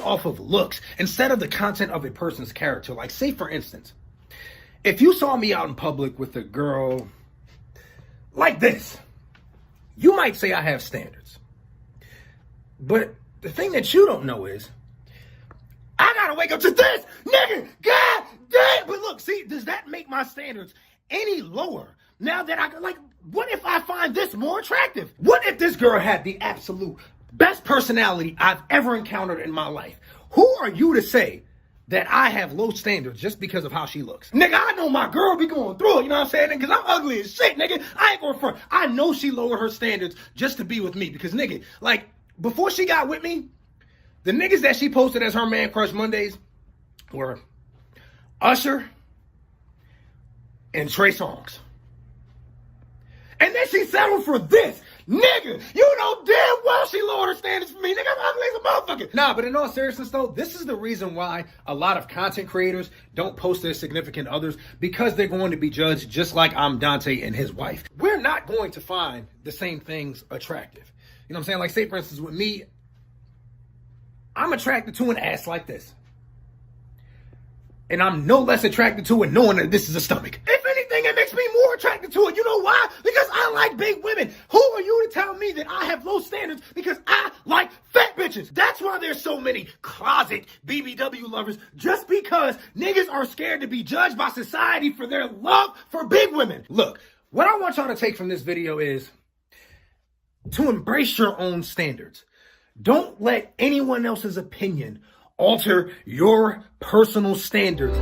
Off of looks instead of the content of a person's character. Like, say for instance, if you saw me out in public with a girl like this, you might say I have standards. But the thing that you don't know is I gotta wake up to this, nigga, god damn. But look, see, does that make my standards any lower now that I, like, what if I find this more attractive? What if this girl had the absolute best personality I've ever encountered in my life? Who are you to say that I have low standards just because of how she looks? Nigga, I know my girl be going through it, you know what I'm saying? Because I'm ugly as shit, nigga. I ain't going front. I know she lowered her standards just to be with me. Because, nigga, like, before she got with me, the niggas that she posted as her man crush Mondays were Usher and Trey Songz. And then she settled for this. Nigga, you know damn well she lowered her standards for me. Nigga, I'm ugly as a motherfucker. Nah, but in all seriousness though, this is the reason why a lot of content creators don't post their significant others, because they're going to be judged just like I'm Dante and his wife. We're not going to find the same things attractive. You know what I'm saying? Like, say for instance with me, I'm attracted to an ass like this. And I'm no less attracted to it knowing that this is a stomach. If anything, it makes me more attracted to it. You know why? Because I like big women. Who are you to tell me that I have low standards because I like fat bitches? That's why there's so many closet BBW lovers, just because niggas are scared to be judged by society for their love for big women. Look, what I want y'all to take from this video is to embrace your own standards. Don't let anyone else's opinion alter your personal standards.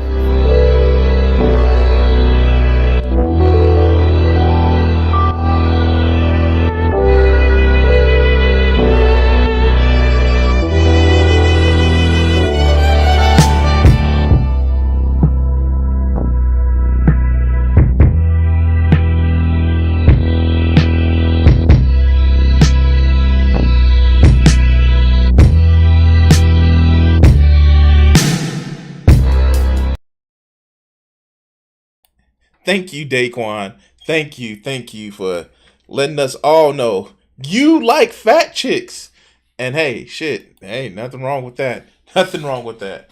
Thank you, Daquan. Thank you for letting us all know you like fat chicks. And hey, shit, hey, nothing wrong with that. Nothing wrong with that.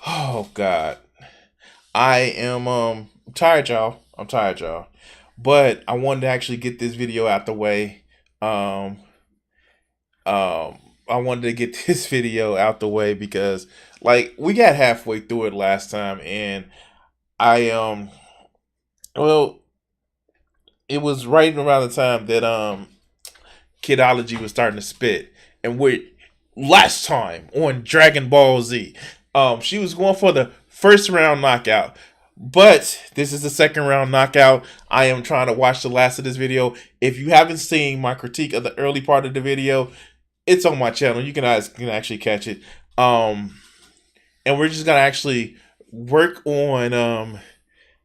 Oh God, I am tired, y'all. I'm tired, y'all. But I wanted to actually get this video out the way. I wanted to get this video out the way because, like, we got halfway through it last time, and well, it was right around the time that Kidology was starting to spit, and last time on Dragon Ball Z, she was going for the first round knockout, but this is the second round knockout. I am trying to watch the last of this video. If you haven't seen my critique of the early part of the video, it's on my channel. You can actually catch it. And we're just gonna actually work on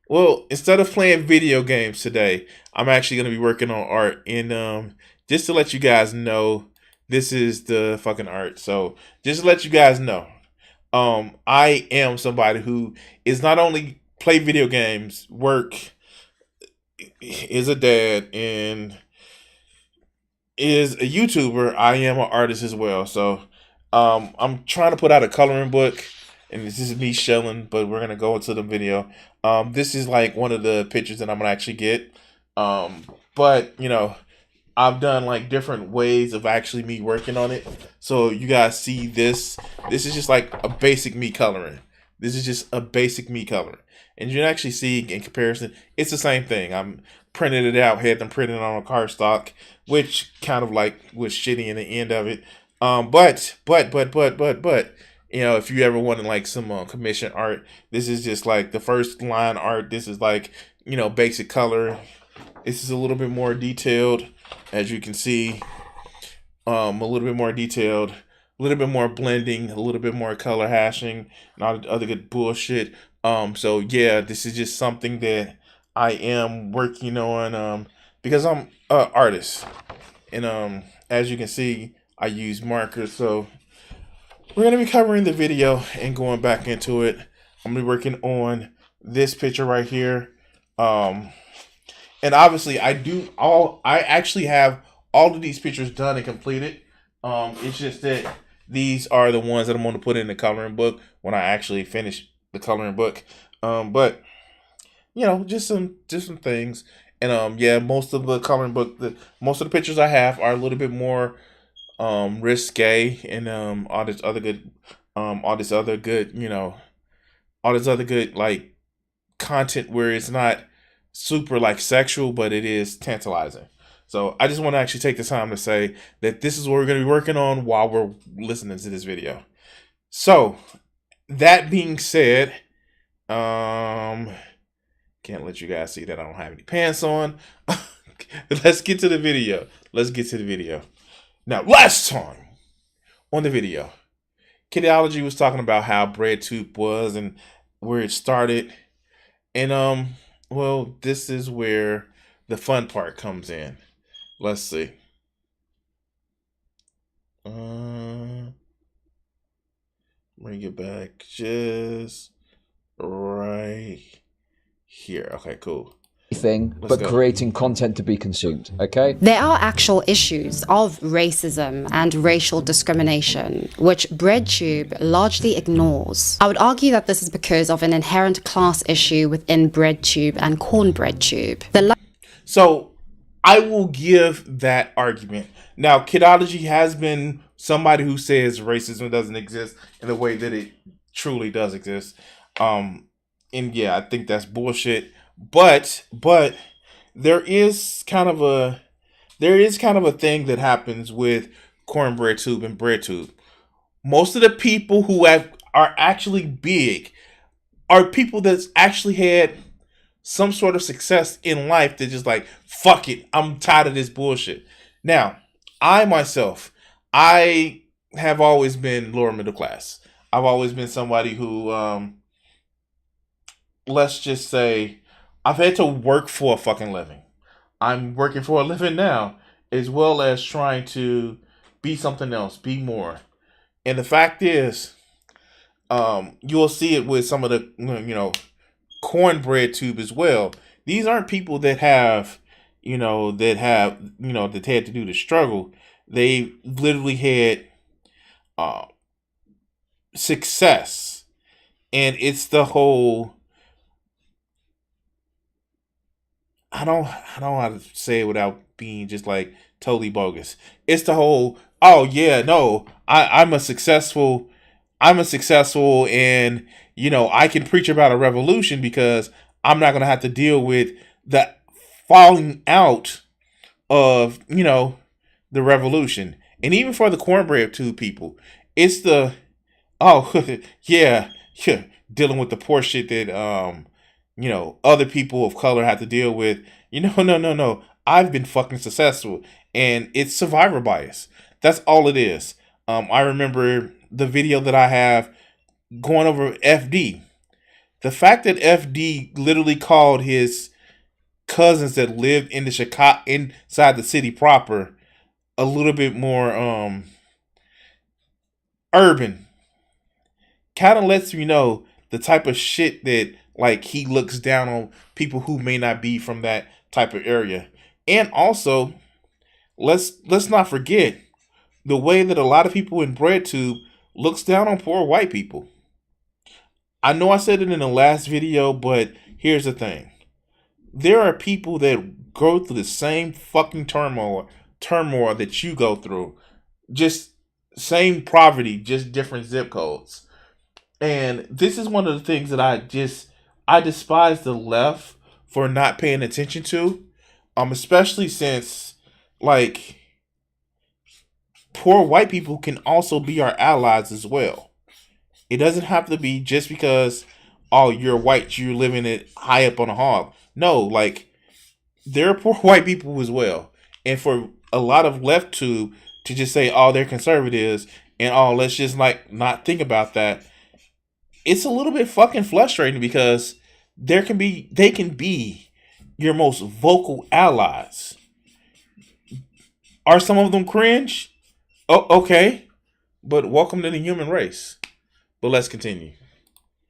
well, instead of playing video games today, I'm actually gonna be working on art. And just to let you guys know, this is the fucking art. So just to let you guys know, I am somebody who is not only play video games, work, is a dad, and is a YouTuber. I am an artist as well. So I'm trying to put out a coloring book, and this is me shelling, but we're gonna go into the video. This is like one of the pictures that I'm gonna actually get. But you know, I've done like different ways of actually me working on it. So you guys see this. This is just like a basic me coloring. This is just a basic me coloring. And you can actually see in comparison, it's the same thing. I'm printed it out, had them printed on a cardstock, which kind of like was shitty in the end of it. But, you know, if you ever wanted like some commission art, this is just like the first line art. This is like, you know, basic color. This is a little bit more detailed, as you can see. A little bit more detailed, a little bit more blending, a little bit more color hashing, and all the other good bullshit. So yeah, this is just something that I am working on because I'm an artist, and as you can see, I use markers. So we're gonna be covering the video and going back into it. I'm gonna be working on this picture right here, and obviously I actually have all of these pictures done and completed. It's just that these are the ones that I'm going to put in the coloring book when I actually finish the coloring book. But you know, just some things. And yeah, most of the coloring book, most of the pictures I have are a little bit more risque, and all this other good, you know, all this other good like content where it's not super like sexual, but it is tantalizing. So I just want to actually take the time to say that this is what we're going to be working on while we're listening to this video. So that being said, can't let you guys see that I don't have any pants on. Let's get to the video. Now, last time on the video, Kidology was talking about how Breadtube was and where it started. And well, this is where the fun part comes in. Let's see. Bring it back just right here. Okay, cool. But creating content to be consumed, okay? There are actual issues of racism and racial discrimination, which Breadtube largely ignores. I would argue that this is because of an inherent class issue within Breadtube and Cornbreadtude. So I will give that argument. Now, Kidology has been somebody who says racism doesn't exist in the way that it truly does exist. And yeah, I think that's bullshit. But there is kind of a thing that happens with Cornbreadtude and Breadtube. Most of the people who are actually big are people that's actually had some sort of success in life. They're just like, fuck it, I'm tired of this bullshit. Now, I myself, I have always been lower middle class. I've always been somebody who, let's just say, I've had to work for a fucking living. I'm working for a living now, as well as trying to be something else, be more. And the fact is, you'll see it with some of the, you know, Cornbreadtude as well. These aren't people that have, that had to do the struggle. They literally had success, and it's the whole. I don't know how to say it without being just like totally bogus. It's the whole. Oh yeah, no, I'm a successful, and I can preach about a revolution because I'm not gonna have to deal with the falling out of the revolution. And even for the Cornbreadtude people, it's the yeah, dealing with the poor shit that other people of color have to deal with. No. I've been fucking successful, and it's survivor bias. That's all it is. I remember the video that I have going over FD. The fact that FD literally called his cousins that lived in the Chicago inside the city proper a little bit more urban kind of lets me know the type of shit that like he looks down on people who may not be from that type of area. And also, let's not forget the way that a lot of people in Breadtube looks down on poor white people. I know I said it in the last video, but here's the thing. There are people that go through the same fucking turmoil that you go through. Just same poverty, just different zip codes. And this is one of the things that I despise the left for not paying attention to. Especially since like poor white people can also be our allies as well. It doesn't have to be just because you're white, you're living it high up on a hog. No, like there are poor white people as well. And for a lot of left to just say, they're conservatives and let's just like not think about that. It's a little bit fucking frustrating because they can be your most vocal allies. Are some of them cringe? Oh, okay. But welcome to the human race. But let's continue.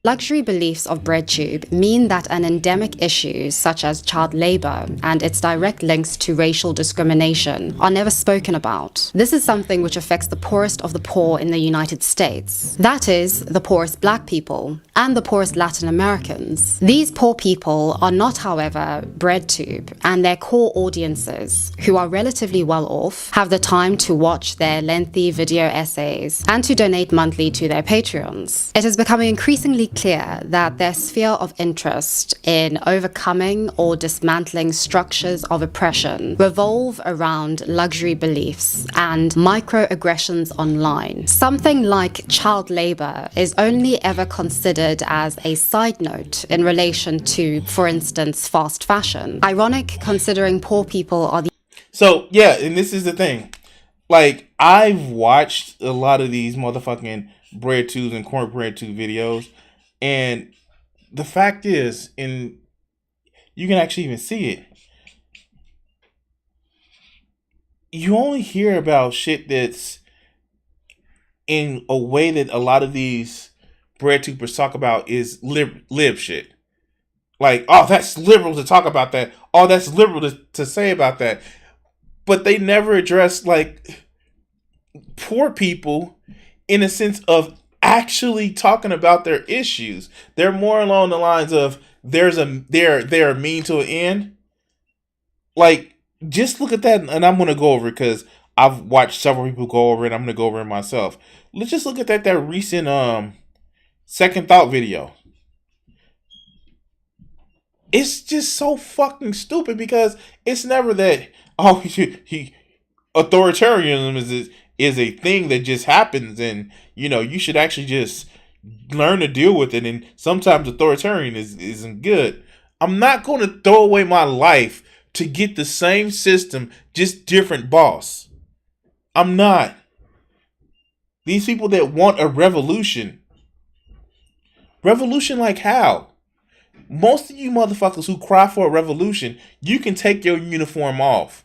Luxury beliefs of Breadtube mean that an endemic issue such as child labor and its direct links to racial discrimination are never spoken about. This is something which affects the poorest of the poor in the United States. That is, the poorest black people and the poorest Latin Americans. These poor people are not, however, Breadtube, and their core audiences, who are relatively well off, have the time to watch their lengthy video essays and to donate monthly to their Patreons. It is becoming increasingly clear that their sphere of interest in overcoming or dismantling structures of oppression revolve around luxury beliefs and microaggressions online. Something like child labor is only ever considered as a side note in relation to, for instance, fast fashion. Ironic considering poor people are the... So, yeah, and this is the thing. Like, I've watched a lot of these motherfucking Breadtube and Cornbreadtude videos. And the fact is, and you can actually even see it, you only hear about shit that's in a way that a lot of these Breadtubers talk about is lib shit. Like, that's liberal to talk about that. That's liberal to say about that. But they never address, like, poor people in a sense of actually talking about their issues. They're more along the lines of they're mean to an end. Like, just look at that, and I'm gonna go over it because I've watched several people go over it. I'm gonna go over it myself. Let's just look at that recent Second Thought video. It's just so fucking stupid because it's never that authoritarianism is a thing that just happens, and you should actually just learn to deal with it. And sometimes authoritarian isn't good. I'm not going to throw away my life to get the same system, just different boss. I'm not. These people that want a revolution like how? Most of you motherfuckers who cry for a revolution, you can take your uniform off.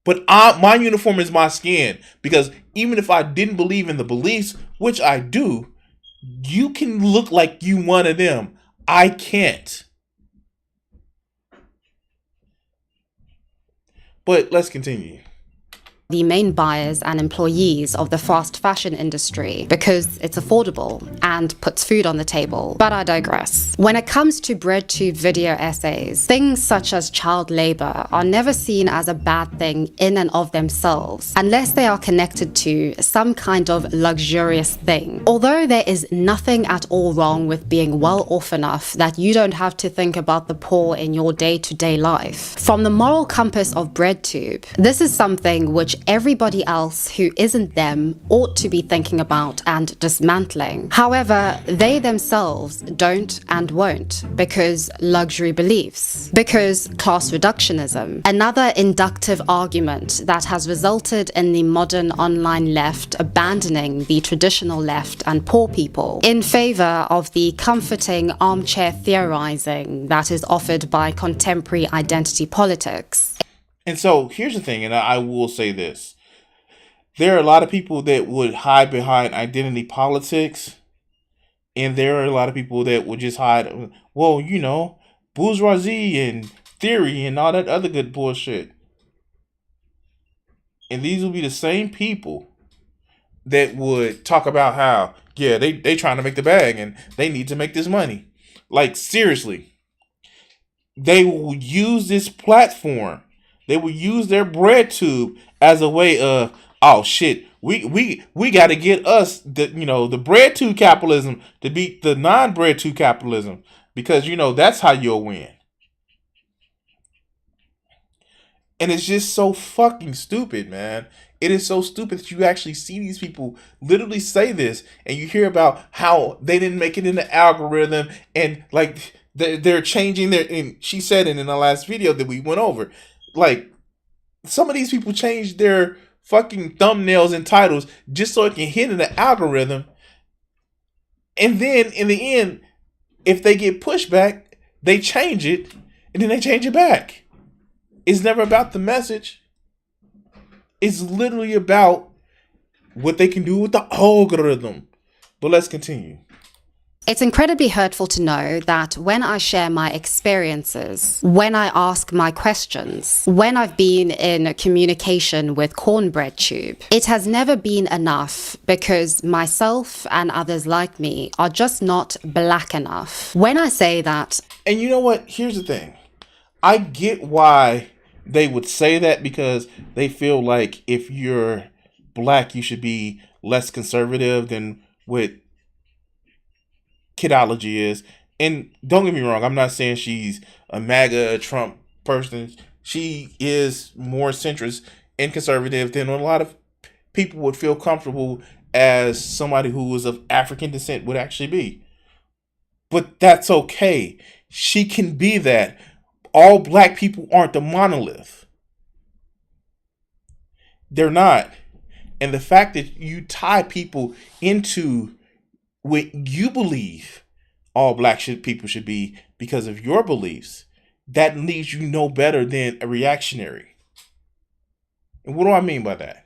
But my uniform is my skin, because even if I didn't believe in the beliefs, which I do, you can look like you one of them. I can't. But let's continue. The main buyers and employees of the fast fashion industry because it's affordable and puts food on the table. But I digress. When it comes to Breadtube video essays, things such as child labor are never seen as a bad thing in and of themselves, unless they are connected to some kind of luxurious thing. Although there is nothing at all wrong with being well off enough that you don't have to think about the poor in your day-to-day life. From the moral compass of Breadtube, this is something which everybody else who isn't them ought to be thinking about and dismantling. However, they themselves don't and won't, because luxury beliefs, because class reductionism, another inductive argument that has resulted in the modern online left abandoning the traditional left and poor people in favor of the comforting armchair theorizing that is offered by contemporary identity politics. And so here's the thing, and I will say this. There are a lot of people that would hide behind identity politics, and there are a lot of people that would just hide, well, you know, bourgeoisie and theory and all that other good bullshit. And these will be the same people that would talk about how, yeah, they trying to make the bag and they need to make this money. Like, seriously. They will use this platform. They will use their Breadtube as a way of, oh shit, we got to get us the Breadtube capitalism to beat the non-Breadtube capitalism, because that's how you'll win. And it's just so fucking stupid, man. It is so stupid that you actually see these people literally say this, and you hear about how they didn't make it in the algorithm, and like they're changing their. And she said it in the last video that we went over. Like, some of these people change their fucking thumbnails and titles just so it can hit in the algorithm. And then in the end, if they get pushback, they change it and then they change it back. It's never about the message. It's literally about what they can do with the algorithm. But let's continue. It's incredibly hurtful to know that when I share my experiences, when I ask my questions, when I've been in communication with Cornbreadtude, it has never been enough, because myself and others like me are just not black enough. When I say that... And you know what? Here's the thing. I get why they would say that, because they feel like if you're black, you should be less conservative than what Kidology is. And don't get me wrong, I'm not saying she's a MAGA Trump person. She is more centrist and conservative than a lot of people would feel comfortable as somebody who was of African descent would actually be. But that's okay. She can be that. All black people aren't the monolith. They're not. And the fact that you tie people into what you believe all black people should be because of your beliefs, that leaves you no better than a reactionary. And what do I mean by that?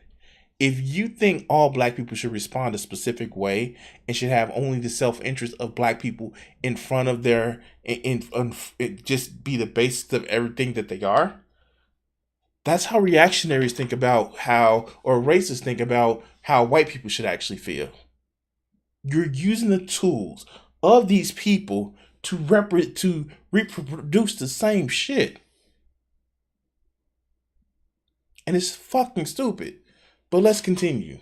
If you think all black people should respond a specific way and should have only the self-interest of black people in front of their, just be the basis of everything that they are, that's how reactionaries think about how, or racists think about how white people should actually feel. You're using the tools of these people to reproduce the same shit. And it's fucking stupid. But let's continue.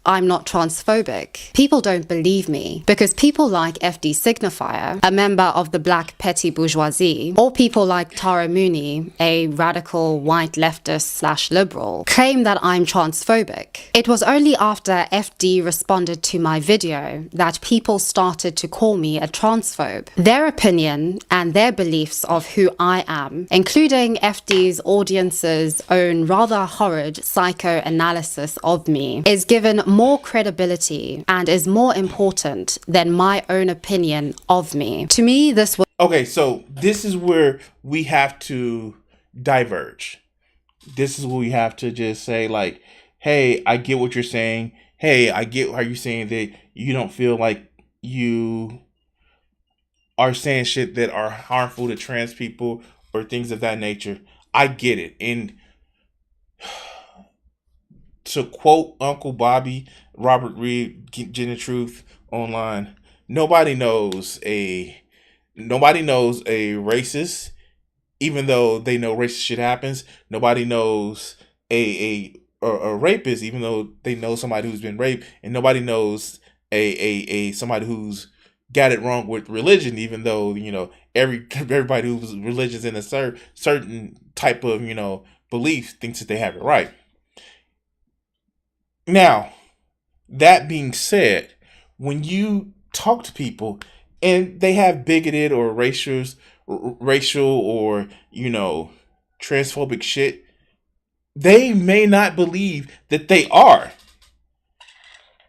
I'm not transphobic. People don't believe me because people like FD Signifier, a member of the black petty bourgeoisie, or people like Tara Mooney, a radical white leftist / liberal, claim that I'm transphobic. It was only after FD responded to my video that people started to call me a transphobe. Their opinion and their beliefs of who I am, including FD's audience's own rather horrid psychoanalysis of me, is given more credibility and is more important than my own opinion of me. To me, this was... Okay, so this is where we have to diverge. This is where we have to just say, like, hey, I get what you're saying. Hey, I get how you're saying that you don't feel like you are saying shit that are harmful to trans people or things of that nature. I get it. And to quote Uncle Bobby, Robert Reed, Gin Truth online, nobody knows a racist, even though they know racist shit happens. Nobody knows a rapist, even though they know somebody who's been raped, and nobody knows a somebody who's got it wrong with religion, even though everybody who's religious in a certain type of belief thinks that they have it right. Now, that being said, when you talk to people and they have bigoted or racial or, transphobic shit, they may not believe that they are.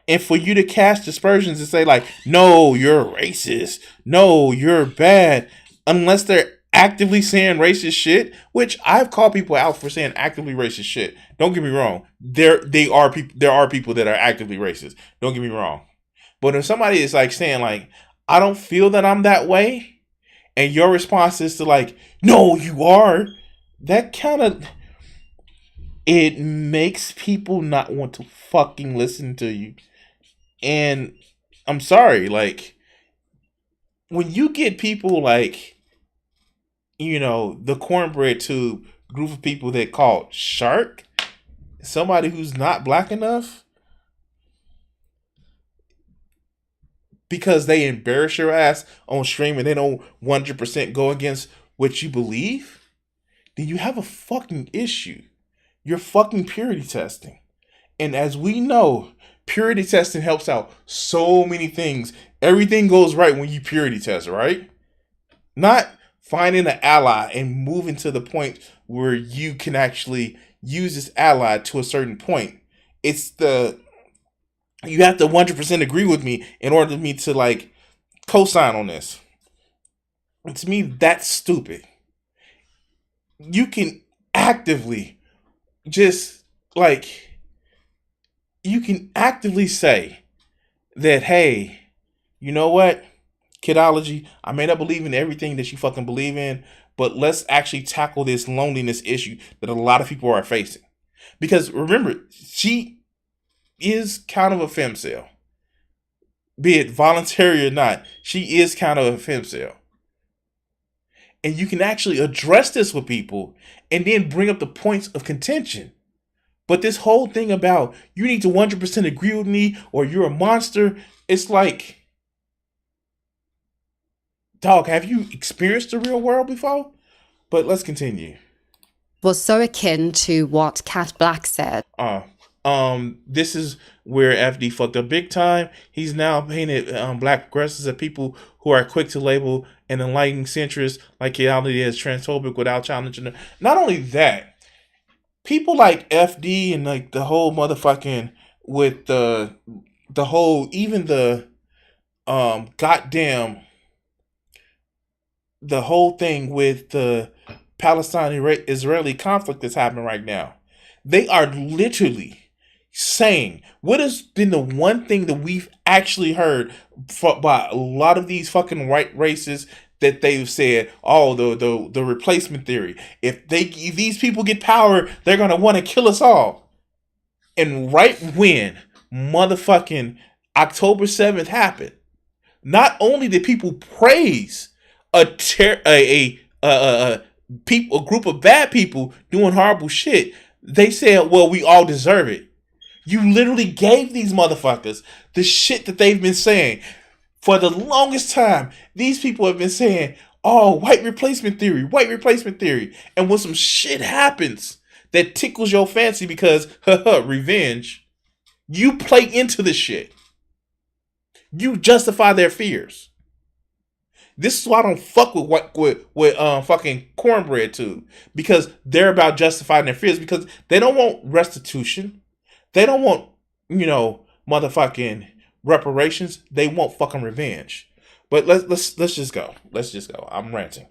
And for you to cast aspersions and say, like, no, you're racist, no, you're bad, unless they're actively saying racist shit, which I've called people out for saying actively racist shit. Don't get me wrong. There are people that are actively racist. Don't get me wrong. But if somebody is like saying, like, I don't feel that I'm that way, and your response is to like, no, you are, that kind of, it makes people not want to fucking listen to you. And I'm sorry, like, when you get people like, the Cornbreadtude group of people that call Shark somebody who's not black enough because they embarrass your ass on stream and they don't 100% go against what you believe, then you have a fucking issue. You're fucking purity testing. And as we know, purity testing helps out so many things. Everything goes right when you purity test, right? Not finding an ally and moving to the point where you can actually use this ally to a certain point. It's you have to 100% agree with me in order for me to like co-sign on this. And to me, that's stupid. You can actively just like, you can actively say that, hey, you know what? Kidology, I may not believe in everything that you fucking believe in, but let's actually tackle this loneliness issue that a lot of people are facing. Because remember, she is kind of a femcel. Be it voluntary or not, she is kind of a femcel. And you can actually address this with people and then bring up the points of contention. But this whole thing about you need to 100% agree with me or you're a monster, it's like, dog, have you experienced the real world before? But let's continue. Was so akin to what Cat Black said. This is where FD fucked up big time. He's now painted black progressives as people who are quick to label an enlightened centrist like Kidology as transphobic without challenging them. Not only that, people like FD and like the whole motherfucking with the whole, even the goddamn, the whole thing with the Palestine-Israeli conflict that's happening right now. They are literally saying, what has been the one thing that we've actually heard by a lot of these fucking white racists that they've said, oh, the replacement theory. If these people get power, they're gonna want to kill us all. And right when motherfucking October 7th happened, not only did people praise a group of bad people doing horrible shit, they said, well, we all deserve it. You literally gave these motherfuckers the shit that they've been saying. For the longest time, these people have been saying, oh, white replacement theory. And when some shit happens that tickles your fancy because, revenge, you play into the shit. You justify their fears. This is why I don't fuck with fucking Cornbreadtude, because they're about justifying their fears, because they don't want restitution. They don't want, motherfucking reparations. They want fucking revenge. But let's just go. I'm ranting.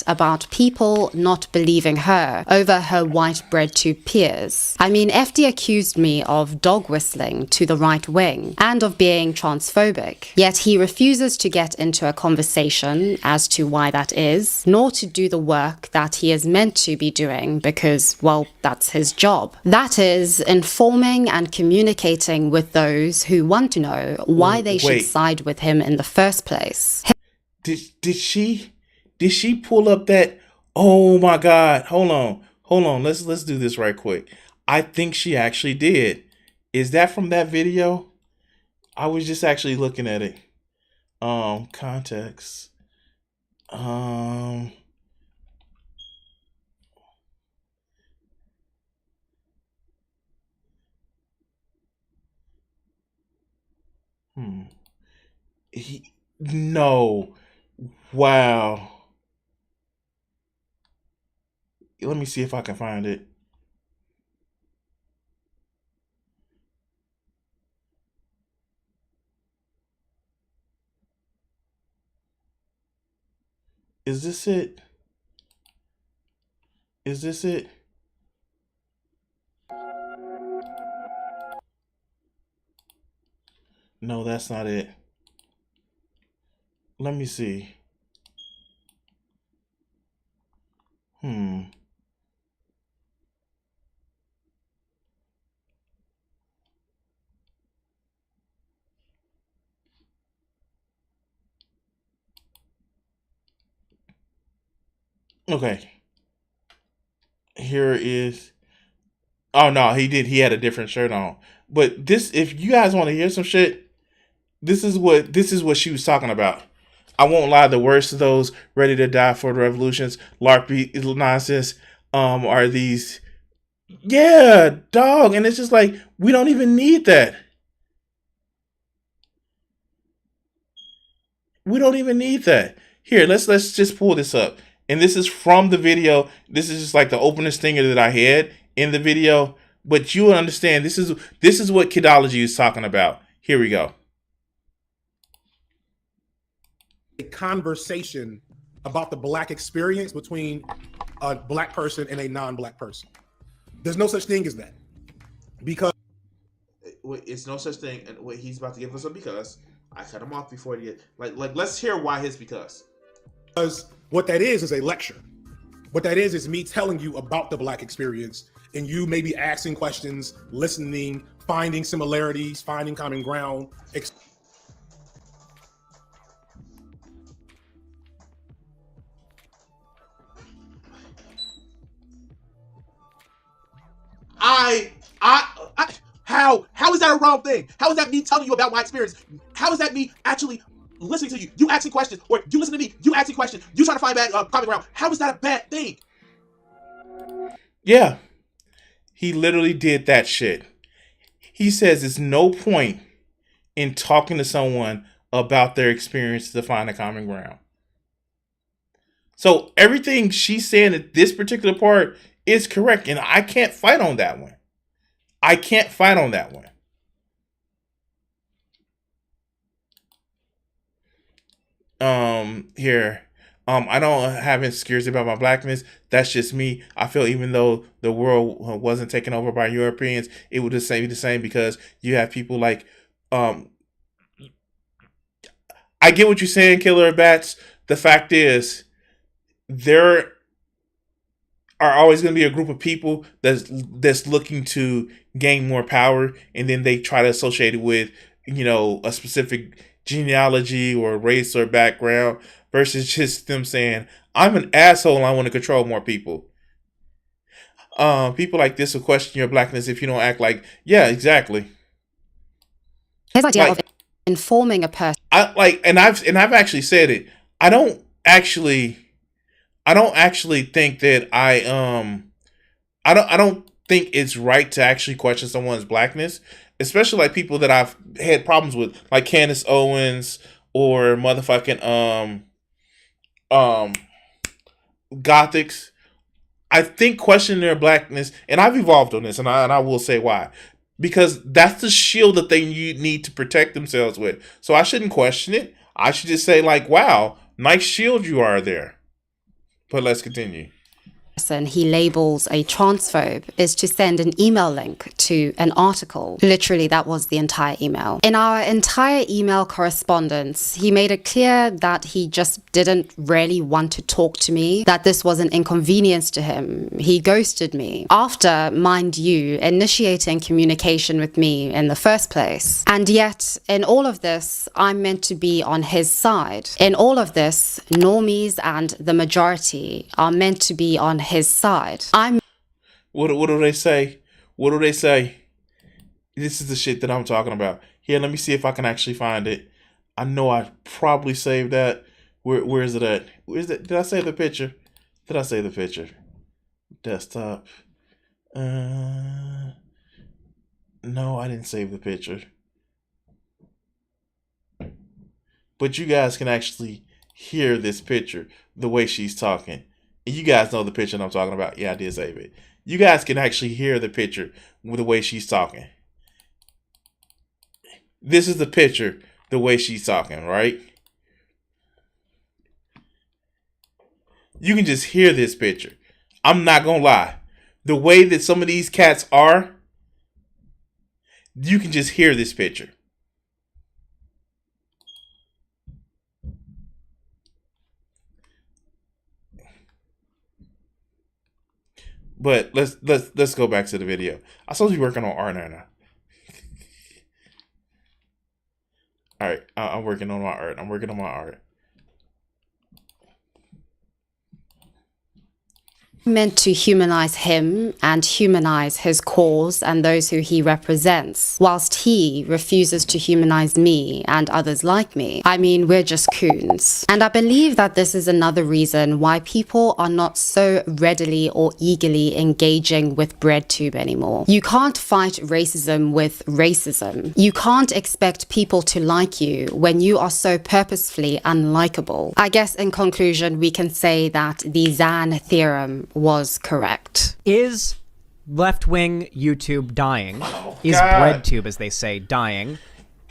About people not believing her over her white Breadtube peers. I mean, FD accused me of dog whistling to the right wing and of being transphobic. Yet he refuses to get into a conversation as to why that is, nor to do the work that he is meant to be doing because, well, that's his job. That is, informing and communicating with those who want to know why they should side with him in the first place. Did she pull up that? Oh my God! Hold on. Let's do this right quick. I think she actually did. Is that from that video? I was just actually looking at it. Context. Hmm. No. Wow. Let me see if I can find it. Is this it? Is this it? No, that's not it. Let me see. Hmm. Okay. Here is. Oh no, he did. He had a different shirt on. But this, if you guys want to hear some shit, this is what she was talking about. I won't lie. The worst of those ready to die for the revolutions, LARP nonsense, are these. Yeah, dog, and it's just like we don't even need that. We don't even need that. Here, let's just pull this up. And this is from the video. This is just like the opening stinger that I had in the video. But you will understand this is what Kidology is talking about. Here we go. A conversation about the Black experience between a Black person and a non-Black person. There's no such thing as that. Because It's no such thing. And what he's about to give us a because. I cut him off before he get like let's hear why his because what that is a lecture. What that is me telling you about the Black experience and you maybe asking questions, listening, finding similarities, finding common ground. How is that a wrong thing? How is that me telling you about my experience? How is that me actually listening to you? You asking questions, or you listen to me? You asking questions. You trying to find bad common ground. How is that a bad thing? Yeah, he literally did that shit. He says there's no point in talking to someone about their experience to find a common ground. So everything she's saying at this particular part is correct, and I can't fight on that one. I can't fight on that one. Here. I don't have insecurities about my blackness. That's just me. I feel even though the world wasn't taken over by Europeans, it would just be the same because you have people like, I get what you're saying, Killer Bats. The fact is, there are always going to be a group of people that's looking to gain more power, and then they try to associate it with, a specific genealogy or race or background versus just them saying, I'm an asshole and I want to control more people. People like this will question your blackness if you don't act like, yeah, exactly. His idea of informing a person. I've actually said it. I don't actually think that I don't think it's right to actually question someone's blackness, especially like people that I've had problems with, like Candace Owens or motherfucking Gothics. I think questioning their blackness, and I've evolved on this, and I will say why. Because that's the shield that they need to protect themselves with. So I shouldn't question it. I should just say, like, wow, nice shield you are there. But let's continue. He labels a transphobe is to send an email link to an article. Literally, that was the entire email. In our entire email correspondence, he made it clear that he just didn't really want to talk to me, that this was an inconvenience to him. He ghosted me after, mind you, initiating communication with me in the first place. And yet, in all of this, I'm meant to be on his side. In all of this, normies and the majority are meant to be on his side. What do they say? What do they say? This is the shit that I'm talking about. Here, let me see if I can actually find it. I know I probably saved that. Where is it at? Where is it? Did I save the picture? Did I save the picture? Desktop. No, I didn't save the picture. but you guys can actually hear this picture the way she's talking. And you guys know the picture I'm talking about. Yeah, I did save it. You guys can actually hear the picture with the way she's talking. This is the picture the way she's talking, right? You can just hear this picture. I'm not gonna lie. The way that some of these cats are, you can just hear this picture. But let's go back to the video. I'm supposed to be working on art now. All right, I'm working on my art. I'm working on my art. Meant to humanize him and humanize his cause and those who he represents, whilst he refuses to humanize me and others like me. I mean, we're just coons. And I believe that this is another reason why people are not so readily or eagerly engaging with Breadtube anymore. You can't fight racism with racism. You can't expect people to like you when you are so purposefully unlikable. I guess in conclusion, we can say that the Zan theorem was correct. Is left-wing YouTube dying? Is God. Breadtube, as they say, dying?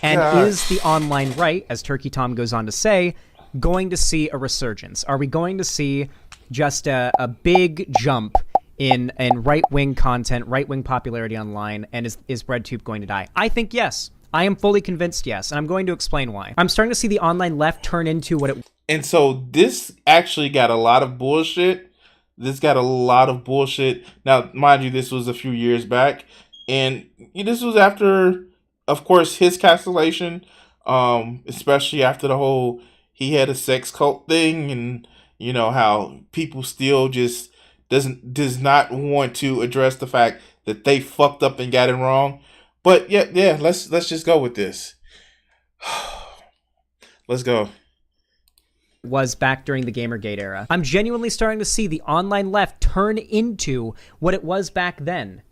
And God. is the online right, as Turkey Tom goes on to say, going to see a resurgence? Are we going to see just a big jump in right-wing content, right-wing popularity online, and is Breadtube going to die? I think yes. I am fully convinced yes, and I'm going to explain why. I'm starting to see the online left turn into what it... And so this actually got a lot of bullshit. This got a lot of bullshit. Now, mind you, this was a few years back. And this was after, of course, his cancellation. Especially after the whole, he had a sex cult thing. And, you know, how people still just does not want to address the fact that they fucked up and got it wrong. But yeah, let's just go with this. Let's go. Was back during the Gamergate era. I'm genuinely starting to see the online left turn into what it was back then.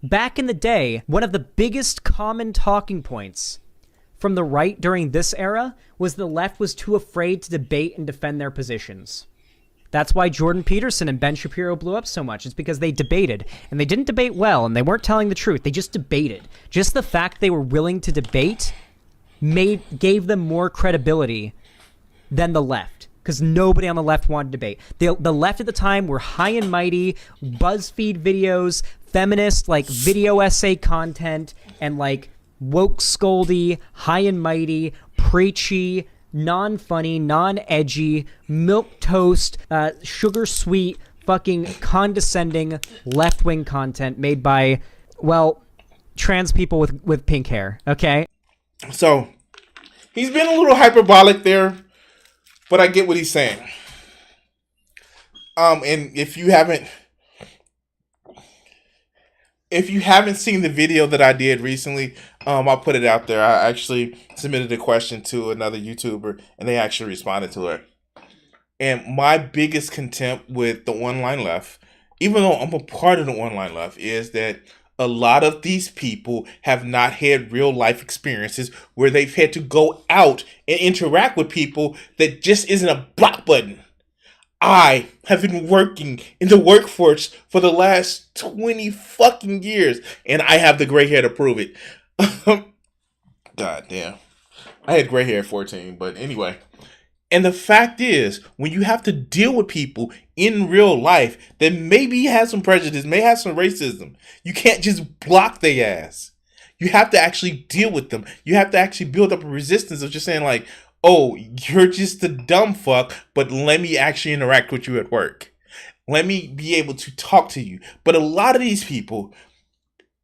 Back in the day, one of the biggest common talking points from the right during this era was the left was too afraid to debate and defend their positions. That's why Jordan Peterson and Ben Shapiro blew up so much. It's because they debated, and they didn't debate well, and they weren't telling the truth. They just debated. Just the fact they were willing to debate gave them more credibility than the left, because nobody on the left wanted to debate. The left at the time were high and mighty, BuzzFeed videos, feminist like video essay content, and like woke scoldy, high and mighty, preachy, non-funny, non-edgy, milquetoast, sugar sweet, fucking condescending left-wing content made by, well, trans people with pink hair, okay? So he's been a little hyperbolic there, but I get what he's saying. And if you haven't seen the video that I did recently, I'll put it out there. I actually submitted a question to another YouTuber, and they actually responded to it. And my biggest contempt with the online left, even though I'm a part of the online left, is that a lot of these people have not had real life experiences where they've had to go out and interact with people that just isn't a block button. I have been working in the workforce for the last 20 fucking years, and I have the gray hair to prove it. God damn. I had gray hair at 14, but anyway. And the fact is, when you have to deal with people in real life that maybe have some prejudice, may have some racism, you can't just block their ass. You have to actually deal with them. You have to actually build up a resistance of just saying like, oh, you're just a dumb fuck, but let me actually interact with you at work. Let me be able to talk to you. But a lot of these people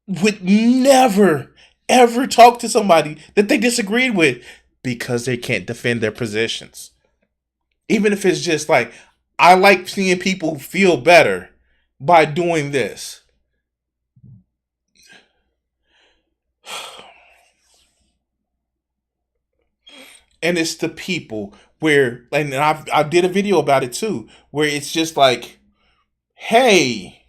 would never, ever talk to somebody that they disagreed with because they can't defend their positions. Even if it's just like, I like seeing people feel better by doing this. And it's the people where, and I did a video about it too, where it's just like, hey,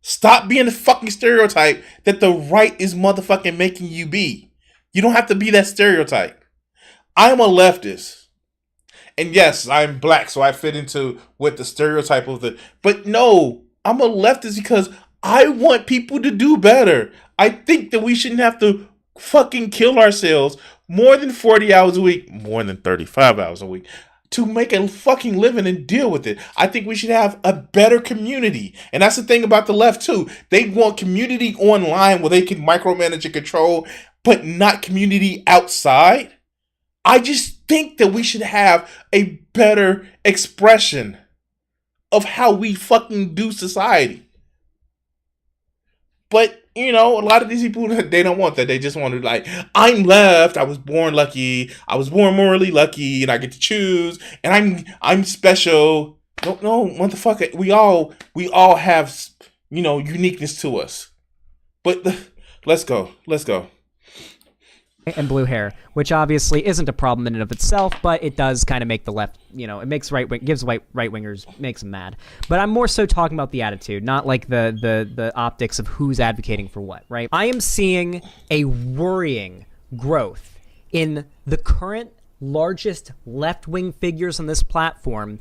stop being the fucking stereotype that the right is motherfucking making you be. You don't have to be that stereotype. I'm a leftist. And yes, I'm black, so I fit into what the stereotype of the. But no, I'm a leftist because I want people to do better. I think that we shouldn't have to fucking kill ourselves more than 40 hours a week, more than 35 hours a week, to make a fucking living and deal with it. I think we should have a better community. And that's the thing about the left, too. They want community online where they can micromanage and control, but not community outside. I just think that we should have a better expression of how we fucking do society. But, you know, a lot of these people, they don't want that. They just want to, like, I'm left. I was born lucky. I was born morally lucky, and I get to choose. And I'm special. No, motherfucker. We all have, you know, uniqueness to us. But let's go. And blue hair, which obviously isn't a problem in and of itself, but it does kind of make the left, you know, it makes gives right wingers, makes them mad. But I'm more so talking about the attitude, not like the optics of who's advocating for what, right? I am seeing a worrying growth in the current largest left-wing figures on this platform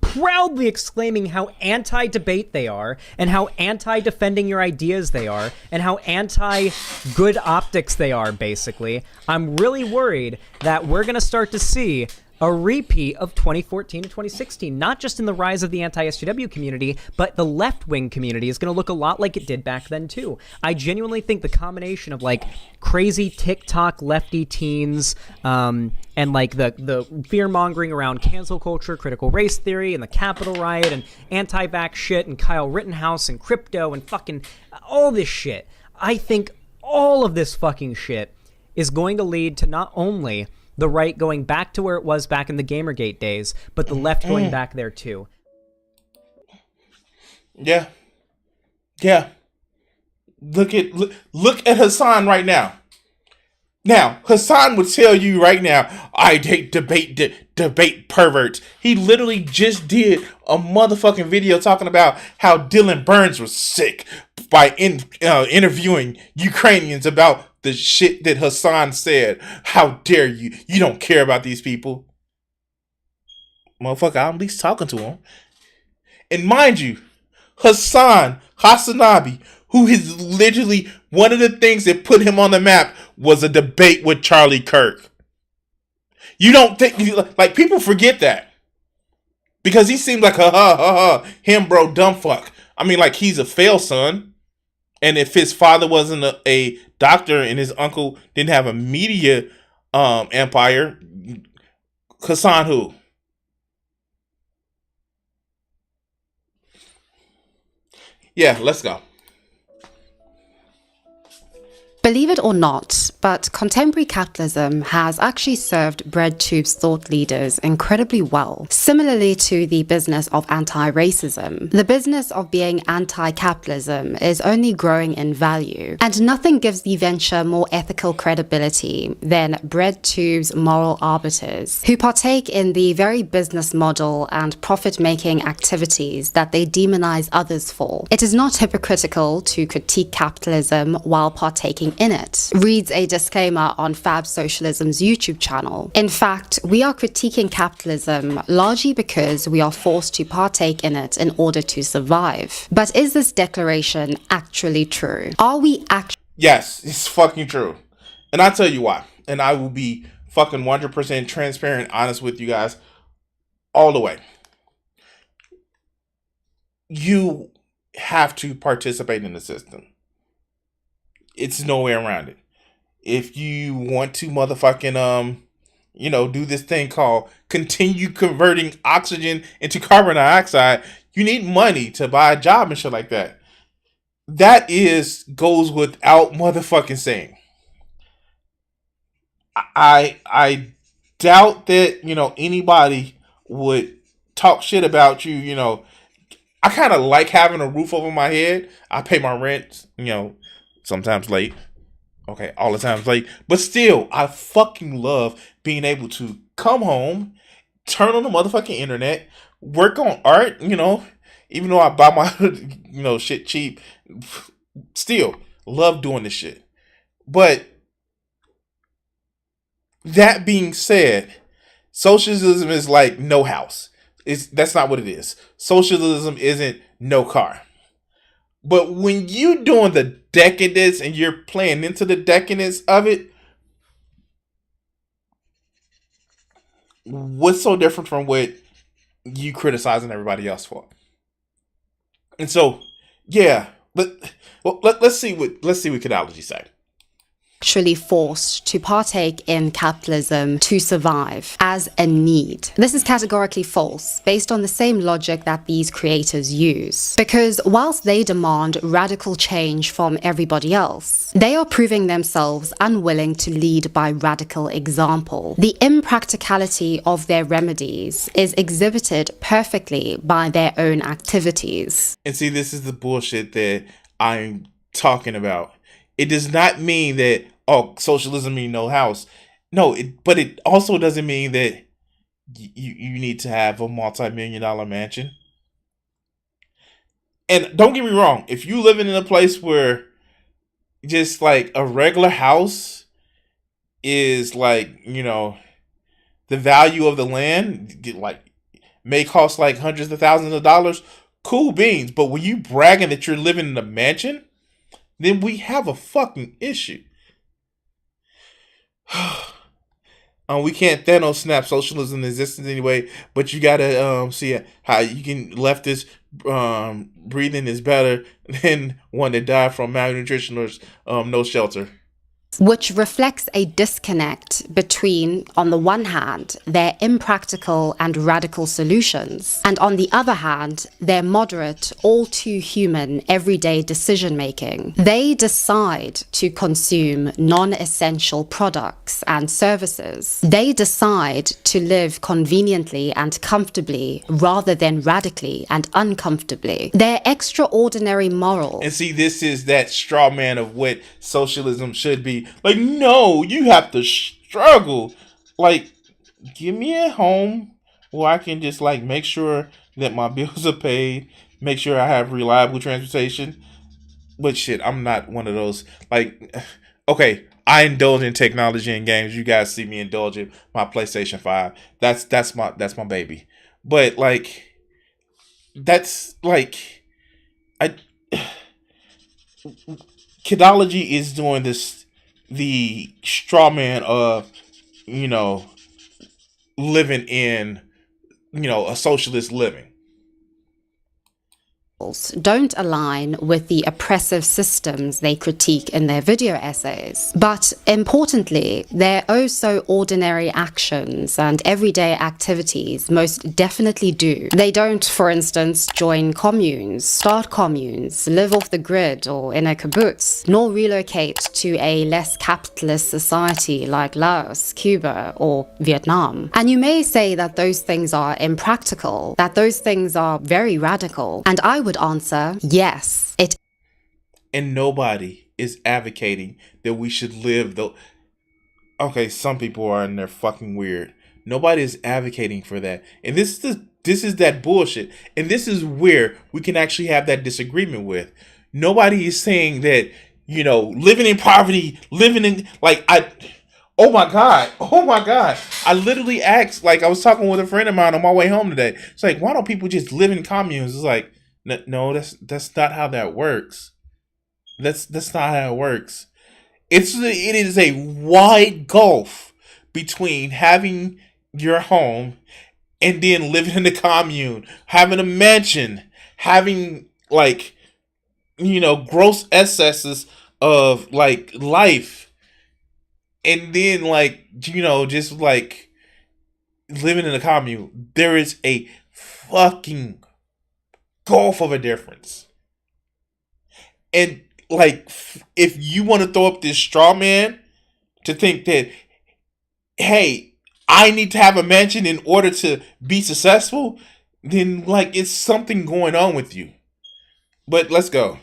proudly exclaiming how anti-debate they are, and how anti-defending your ideas they are, and how anti-good optics they are, basically. I'm really worried that we're going to start to see a repeat of 2014 to 2016, not just in the rise of the anti-SJW community, but the left-wing community is going to look a lot like it did back then, too. I genuinely think the combination of, like, crazy TikTok lefty teens, and, like, the fear-mongering around cancel culture, critical race theory, and the Capitol riot, and anti-vax shit, and Kyle Rittenhouse, and crypto, and fucking all this shit. I think all of this fucking shit is going to lead to not only the right going back to where it was back in the Gamergate days, but the left going back there too. Yeah. Look at Hassan right now. Now, Hassan would tell you right now, I hate debate perverts. He literally just did a motherfucking video talking about how Dylan Burns was sick by interviewing Ukrainians about the shit that Hassan said. How dare you? You don't care about these people. Motherfucker, I'm at least talking to him. And mind you, Hassanabi, who is literally one of the things that put him on the map, was a debate with Charlie Kirk. You don't think, like, people forget that. Because he seemed like him, bro, dumb fuck. I mean, like, he's a fail son. And if his father wasn't a doctor and his uncle didn't have a media empire, Hassan who? Yeah, let's go. Believe it or not, but contemporary capitalism has actually served Breadtube's thought leaders incredibly well. Similarly to the business of anti-racism, the business of being anti-capitalism is only growing in value, and nothing gives the venture more ethical credibility than Breadtube's moral arbiters, who partake in the very business model and profit-making activities that they demonize others for. It is not hypocritical to critique capitalism while partaking in it, reads a disclaimer on Fab Socialism's YouTube channel. In fact, we are critiquing capitalism largely because we are forced to partake in it in order to survive. But is this declaration actually true? Are we actually... Yes, it's fucking true. And I'll tell you why. And I will be fucking 100% transparent, honest with you guys all the way. You have to participate in the system. It's no way around it. If you want to motherfucking, do this thing called continue converting oxygen into carbon dioxide, you need money to buy a job and shit like that. That goes without motherfucking saying. I doubt that, anybody would talk shit about you, I kind of like having a roof over my head. I pay my rent, sometimes late. Okay, all the times late. But still, I fucking love being able to come home, turn on the motherfucking internet, work on art, even though I buy my, shit cheap. Still, love doing this shit. But that being said, socialism is like no house. That's not what it is. Socialism isn't no car. But when you're doing the decadence and you're playing into the decadence of it, what's so different from what you criticizing everybody else for? And so, yeah, let's see what Kidology say. Actually forced to partake in capitalism to survive as a need. This is categorically false, based on the same logic that these creators use. Because whilst they demand radical change from everybody else, they are proving themselves unwilling to lead by radical example. The impracticality of their remedies is exhibited perfectly by their own activities. And see, this is the bullshit that I'm talking about. It does not mean that, oh, socialism means no house. No, but it also doesn't mean that you need to have a multi-million-dollar mansion. And don't get me wrong, if you living in a place where just like a regular house is like, you know, the value of the land like may cost like hundreds of thousands of dollars, cool beans. But when you bragging that you're living in a mansion, then we have a fucking issue. We can't Thanos snap socialism in existence anyway, but you gotta see how you can leftist breathing is better than one that died from malnutrition or no shelter. Which reflects a disconnect between, on the one hand, their impractical and radical solutions, and on the other hand, their moderate, all too human, everyday decision making. They decide to consume non-essential products and services. They decide to live conveniently and comfortably rather than radically and uncomfortably. Their extraordinary morals. And see, this is that straw man of what socialism should be. Like, no, you have to struggle. Like, give me a home where I can just, like, make sure that my bills are paid, make sure I have reliable transportation. But shit, I'm not one of those. Like, okay, I indulge in technology and games. You guys see me indulge in my PlayStation 5. That's my baby. But, like, that's, like, Kidology is doing this, the straw man of, you know, living in, you know, a socialist living. Don't align with the oppressive systems they critique in their video essays. But importantly, their oh so ordinary actions and everyday activities most definitely do. They don't, for instance, join communes, start communes, live off the grid or in a kibbutz, nor relocate to a less capitalist society like Laos, Cuba, or Vietnam. And you may say that those things are impractical, that those things are very radical, and I would answer yes. And nobody is advocating that we should live though. Okay, some people are and they're fucking weird. Nobody is advocating for that. And this is that bullshit. And this is where we can actually have that disagreement with. Nobody is saying that, you know, living in poverty, living in oh my God. I literally asked, like, I was talking with a friend of mine on my way home today. It's like, why don't people just live in communes? It's like, no, that's not how that works. That's not how it works. It is a wide gulf between having your home and then living in the commune, having a mansion, having, like, you know, gross excesses of, like, life, and then, like, you know, just like living in a commune. There is a fucking gulf of a difference. And, like, if you want to throw up this straw man to think that, hey, I need to have a mansion in order to be successful, then, like, it's something going on with you. But let's go.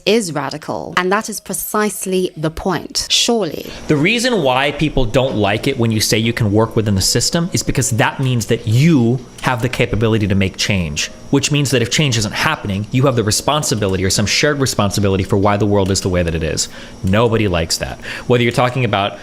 is radical, and that is precisely the point, surely. The reason why people don't like it when you say you can work within the system is because that means that you have the capability to make change, which means that if change isn't happening, you have the responsibility or some shared responsibility for why the world is the way that it is. Nobody likes that. Whether you're talking about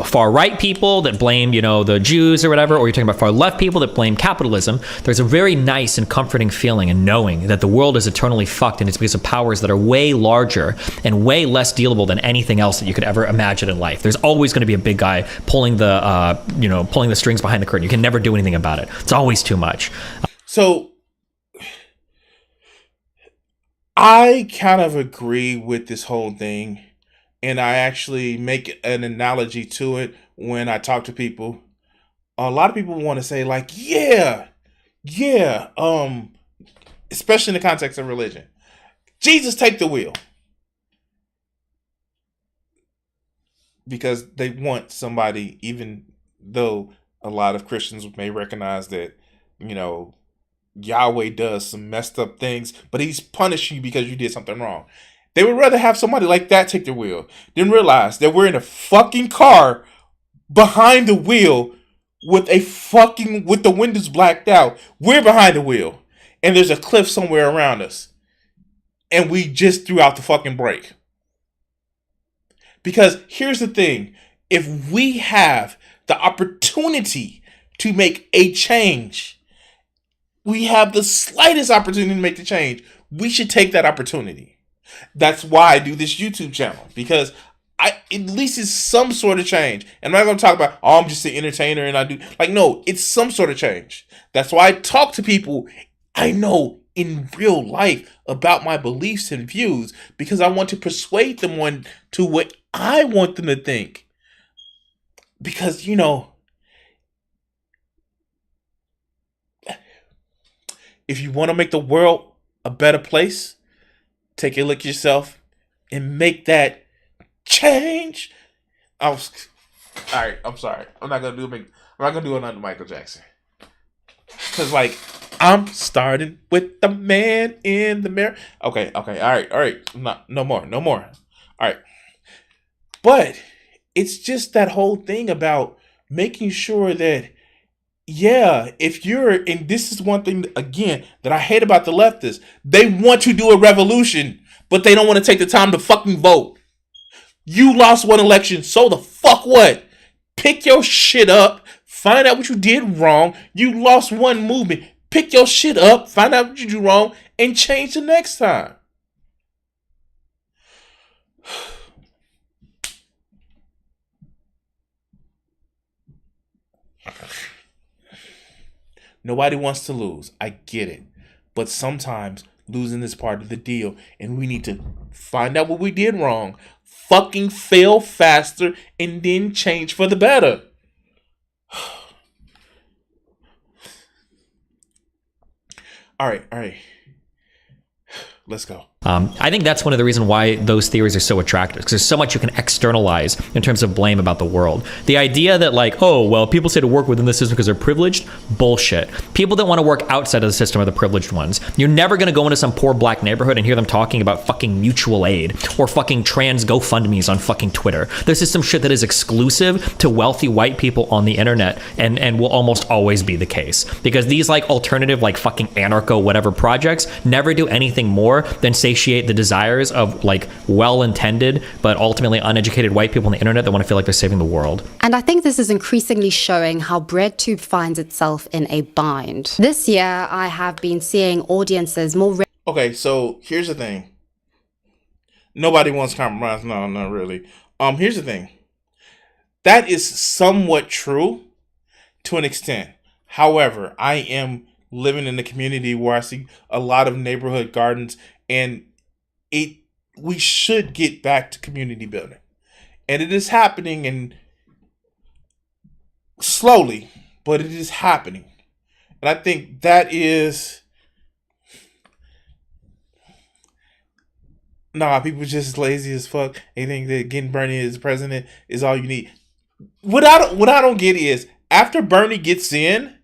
far right people that blame, the Jews or whatever, or you're talking about far left people that blame capitalism, there's a very nice and comforting feeling in knowing that the world is eternally fucked, and it's because of powers that are way larger and way less dealable than anything else that you could ever imagine in life. There's always going to be a big guy pulling the strings behind the curtain. You can never do anything about it. It's always too much. So I kind of agree with this whole thing, and I actually make an analogy to it when I talk to people. A lot of people want to say like, yeah, especially in the context of religion, Jesus, take the wheel. Because they want somebody, even though a lot of Christians may recognize that, Yahweh does some messed up things, but he's punishing you because you did something wrong. They would rather have somebody like that take the wheel than realize that we're in a fucking car behind the wheel with the windows blacked out. We're behind the wheel and there's a cliff somewhere around us. And we just threw out the fucking brake. Because here's the thing. If we have the opportunity to make a change, we have the slightest opportunity to make the change, we should take that opportunity. That's why I do this YouTube channel. Because at least it's some sort of change. And I'm not going to talk about, I'm just an entertainer and I do. No, it's some sort of change. That's why I talk to people I know in real life about my beliefs and views, because I want to persuade them to what I want them to think. Because, if you want to make the world a better place, take a look at yourself and make that change. All right, I'm sorry. I'm not gonna do another Michael Jackson. Cause I'm starting with the man in the mirror. Okay, all right. No more. All right. But it's just that whole thing about making sure that, and this is one thing, again, that I hate about the leftists. They want to do a revolution, but they don't want to take the time to fucking vote. You lost one election, so the fuck what? Pick your shit up, find out what you did wrong. You lost one movement. Pick your shit up, find out what you do wrong, and change the next time. Nobody wants to lose. I get it. But sometimes losing is part of the deal. And we need to find out what we did wrong, fucking fail faster, and then change for the better. All right. Let's go. I think that's one of the reasons why those theories are so attractive, because there's so much you can externalize in terms of blame about the world. The idea that people say to work within the system because they're privileged, bullshit. People that want to work outside of the system are the privileged ones. You're never going to go into some poor black neighborhood and hear them talking about fucking mutual aid or fucking trans GoFundMes on fucking Twitter. This is some shit that is exclusive to wealthy white people on the internet and will almost always be the case, because these alternative fucking anarcho whatever projects never do anything more than satiate the desires of well-intended but ultimately uneducated white people on the internet that want to feel like they're saving the world. And I think this is increasingly showing how Breadtube finds itself in a bind. This year, I have been seeing audiences more... Okay, so here's the thing. Nobody wants compromise. No, not really. Here's the thing. That is somewhat true to an extent. However, I am living in a community where I see a lot of neighborhood gardens, and we should get back to community building. And it is happening, and slowly, but it is happening. And I think that is... people just lazy as fuck. They think that getting Bernie as president is all you need. What I don't get is, after Bernie gets in,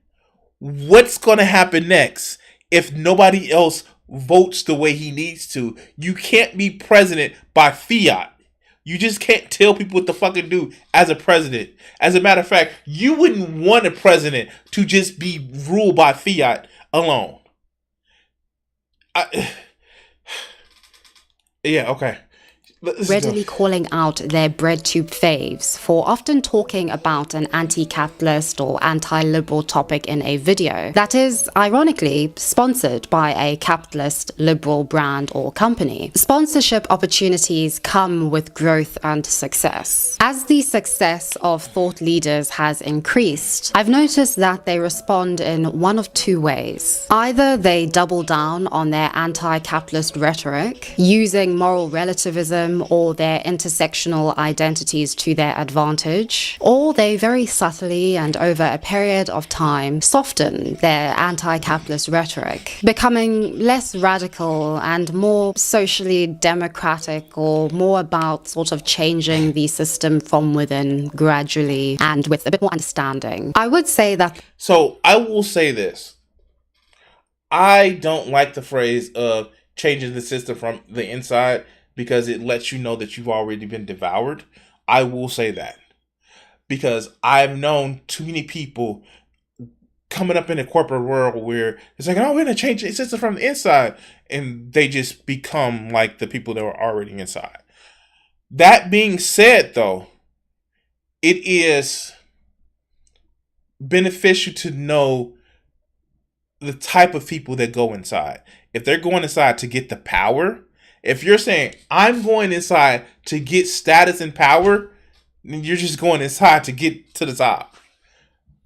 what's going to happen next if nobody else votes the way he needs to. You can't be president by fiat. You just can't tell people what to fucking do as a president. As a matter of fact, you wouldn't want a president to just be ruled by fiat alone. Yeah, okay. Readily calling out their Breadtube faves for often talking about an anti-capitalist or anti-liberal topic in a video that is, ironically, sponsored by a capitalist liberal brand or company. Sponsorship opportunities come with growth and success. As the success of thought leaders has increased, I've noticed that they respond in one of two ways. Either they double down on their anti-capitalist rhetoric, using moral relativism or their intersectional identities to their advantage, or they very subtly and over a period of time soften their anti-capitalist rhetoric, becoming less radical and more socially democratic, or more about sort of changing the system from within gradually and with a bit more understanding. I would say that. So I will say this. I don't like the phrase of changing the system from the inside, because it lets you know that you've already been devoured. I will say that. Because I've known too many people coming up in the corporate world where it's like, oh, we're going to change the system from the inside. And they just become like the people that were already inside. That being said, though, it is beneficial to know the type of people that go inside. If they're going inside to get the power, if you're saying, I'm going inside to get status and power, then you're just going inside to get to the top.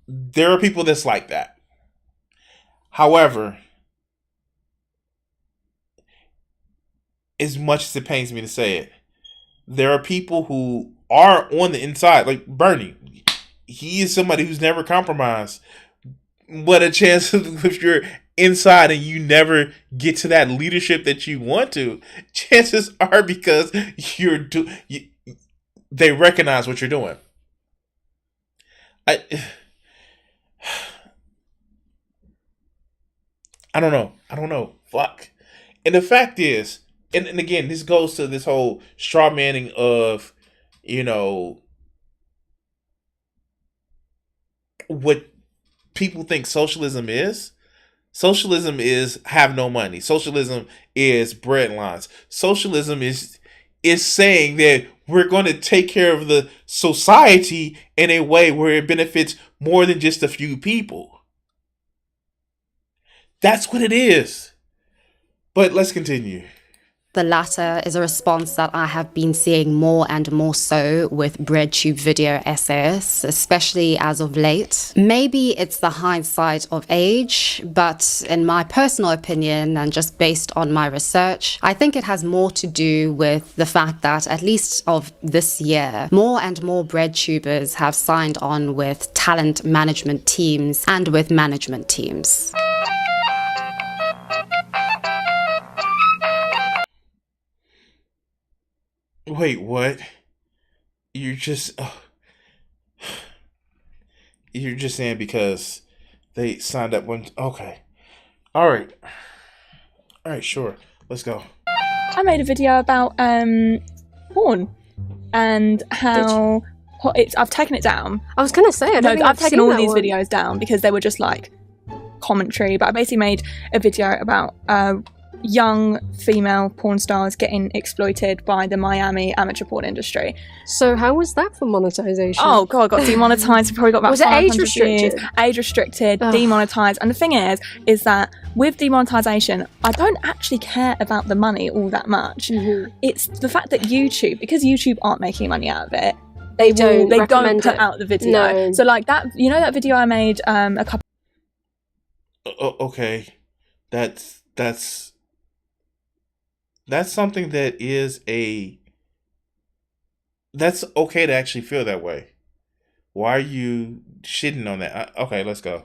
There are people that's like that. However, as much as it pains me to say it, there are people who are on the inside, like Bernie. He is somebody who's never compromised. But a chance if you're inside and you never get to that leadership that you want to, chances are because they recognize what you're doing. I don't know. Fuck. And the fact is, and again, this goes to this whole straw manning of, what people think socialism is. Socialism is have no money. Socialism is bread lines. Socialism is saying that we're going to take care of the society in a way where it benefits more than just a few people. That's what it is. But let's continue. The latter is a response that I have been seeing more and more so with Breadtube video essayists, especially as of late. Maybe it's the hindsight of age, but in my personal opinion, and just based on my research, I think it has more to do with the fact that, at least of this year, more and more Breadtubers have signed on with talent management teams and with management teams. Wait, what? You're just saying because they signed up when... Okay. All right, sure. Let's go. I made a video about porn and how I've taken it down. I was gonna say, I've taken all these videos down because they were just like commentary, but I basically made a video about young female porn stars getting exploited by the Miami amateur porn industry. So how was that for monetization? Oh god, I got demonetized. Probably got about was it 500 age restricted? views. Age restricted, Ugh. demonetized. And the thing is that with demonetization, I don't actually care about the money all that much. Mm-hmm. It's the fact that because YouTube aren't making money out of it, they don't put out the video. No. So like that, that video I made a couple. Okay, that's something that is that's okay to actually feel that way. Why are you shitting on that? Okay, let's go.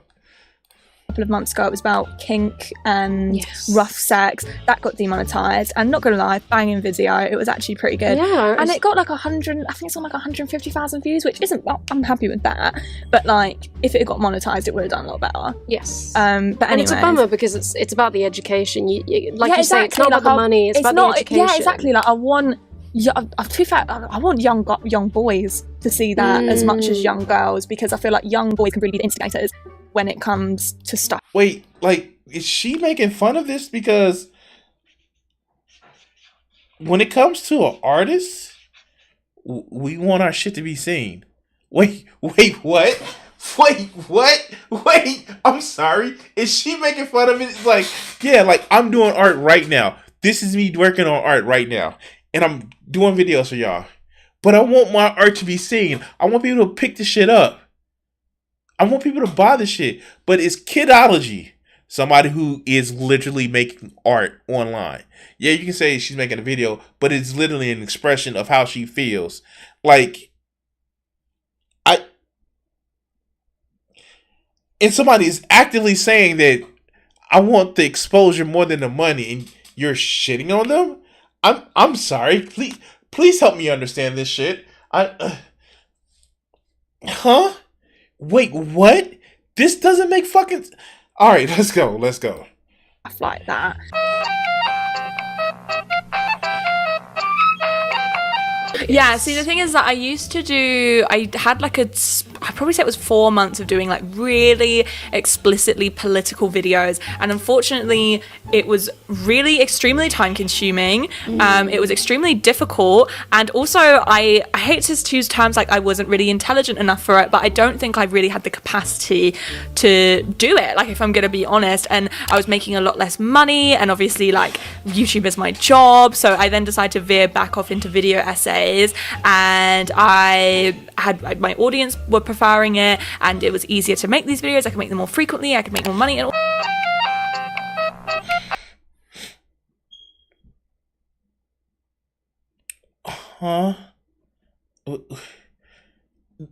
couple of months ago. It was about kink and Yes. rough sex. That got demonetized, and not gonna lie, banging video. It was actually pretty good. Yeah, And it got like 100, I think it's on like 150,000 views, which isn't, well, I'm happy with that. But like, if it had got monetized, it would have done a lot better. Yes. But And it's a anyways. bummer because it's about the education. Like Yeah, you say, it's exactly, not about the money. It's about not, the education. Yeah, exactly. Like I want, to be fair, I want young boys to see that as much as young girls, because I feel like young boys can really be the instigators when it comes to stuff. Wait, like, is she making fun of this? Because when it comes to an artist, we want our shit to be seen. Wait, what? Wait, I'm sorry. Is she making fun of it? It's like, yeah, like, I'm doing art right now. This is me working on art right now. And I'm doing videos for y'all. But I want my art to be seen. I want people to pick the shit up. I want people to buy the shit. But it's Kidology, somebody who is literally making art online. Yeah, you can say she's making a video, but it's literally an expression of how she feels. Like, and somebody is actively saying that I want the exposure more than the money, and you're shitting on them? I'm sorry. Please help me understand this shit. Huh? Wait, what? This doesn't make fucking... Alright, let's go. Stuff like that. Yeah, see, the thing is that I had like I'd probably say it was 4 months of doing like really explicitly political videos, and unfortunately it was really extremely time consuming. It was extremely difficult, and also I hate to use terms like I wasn't really intelligent enough for it, but I don't think I really had the capacity to do it, like, if I'm gonna be honest. And I was making a lot less money, and obviously like YouTube is my job, so I then decided to veer back off into video essays, and I had my audience were preferring it, and it was easier to make these videos. I could make them more frequently, I could make more money, and Huh?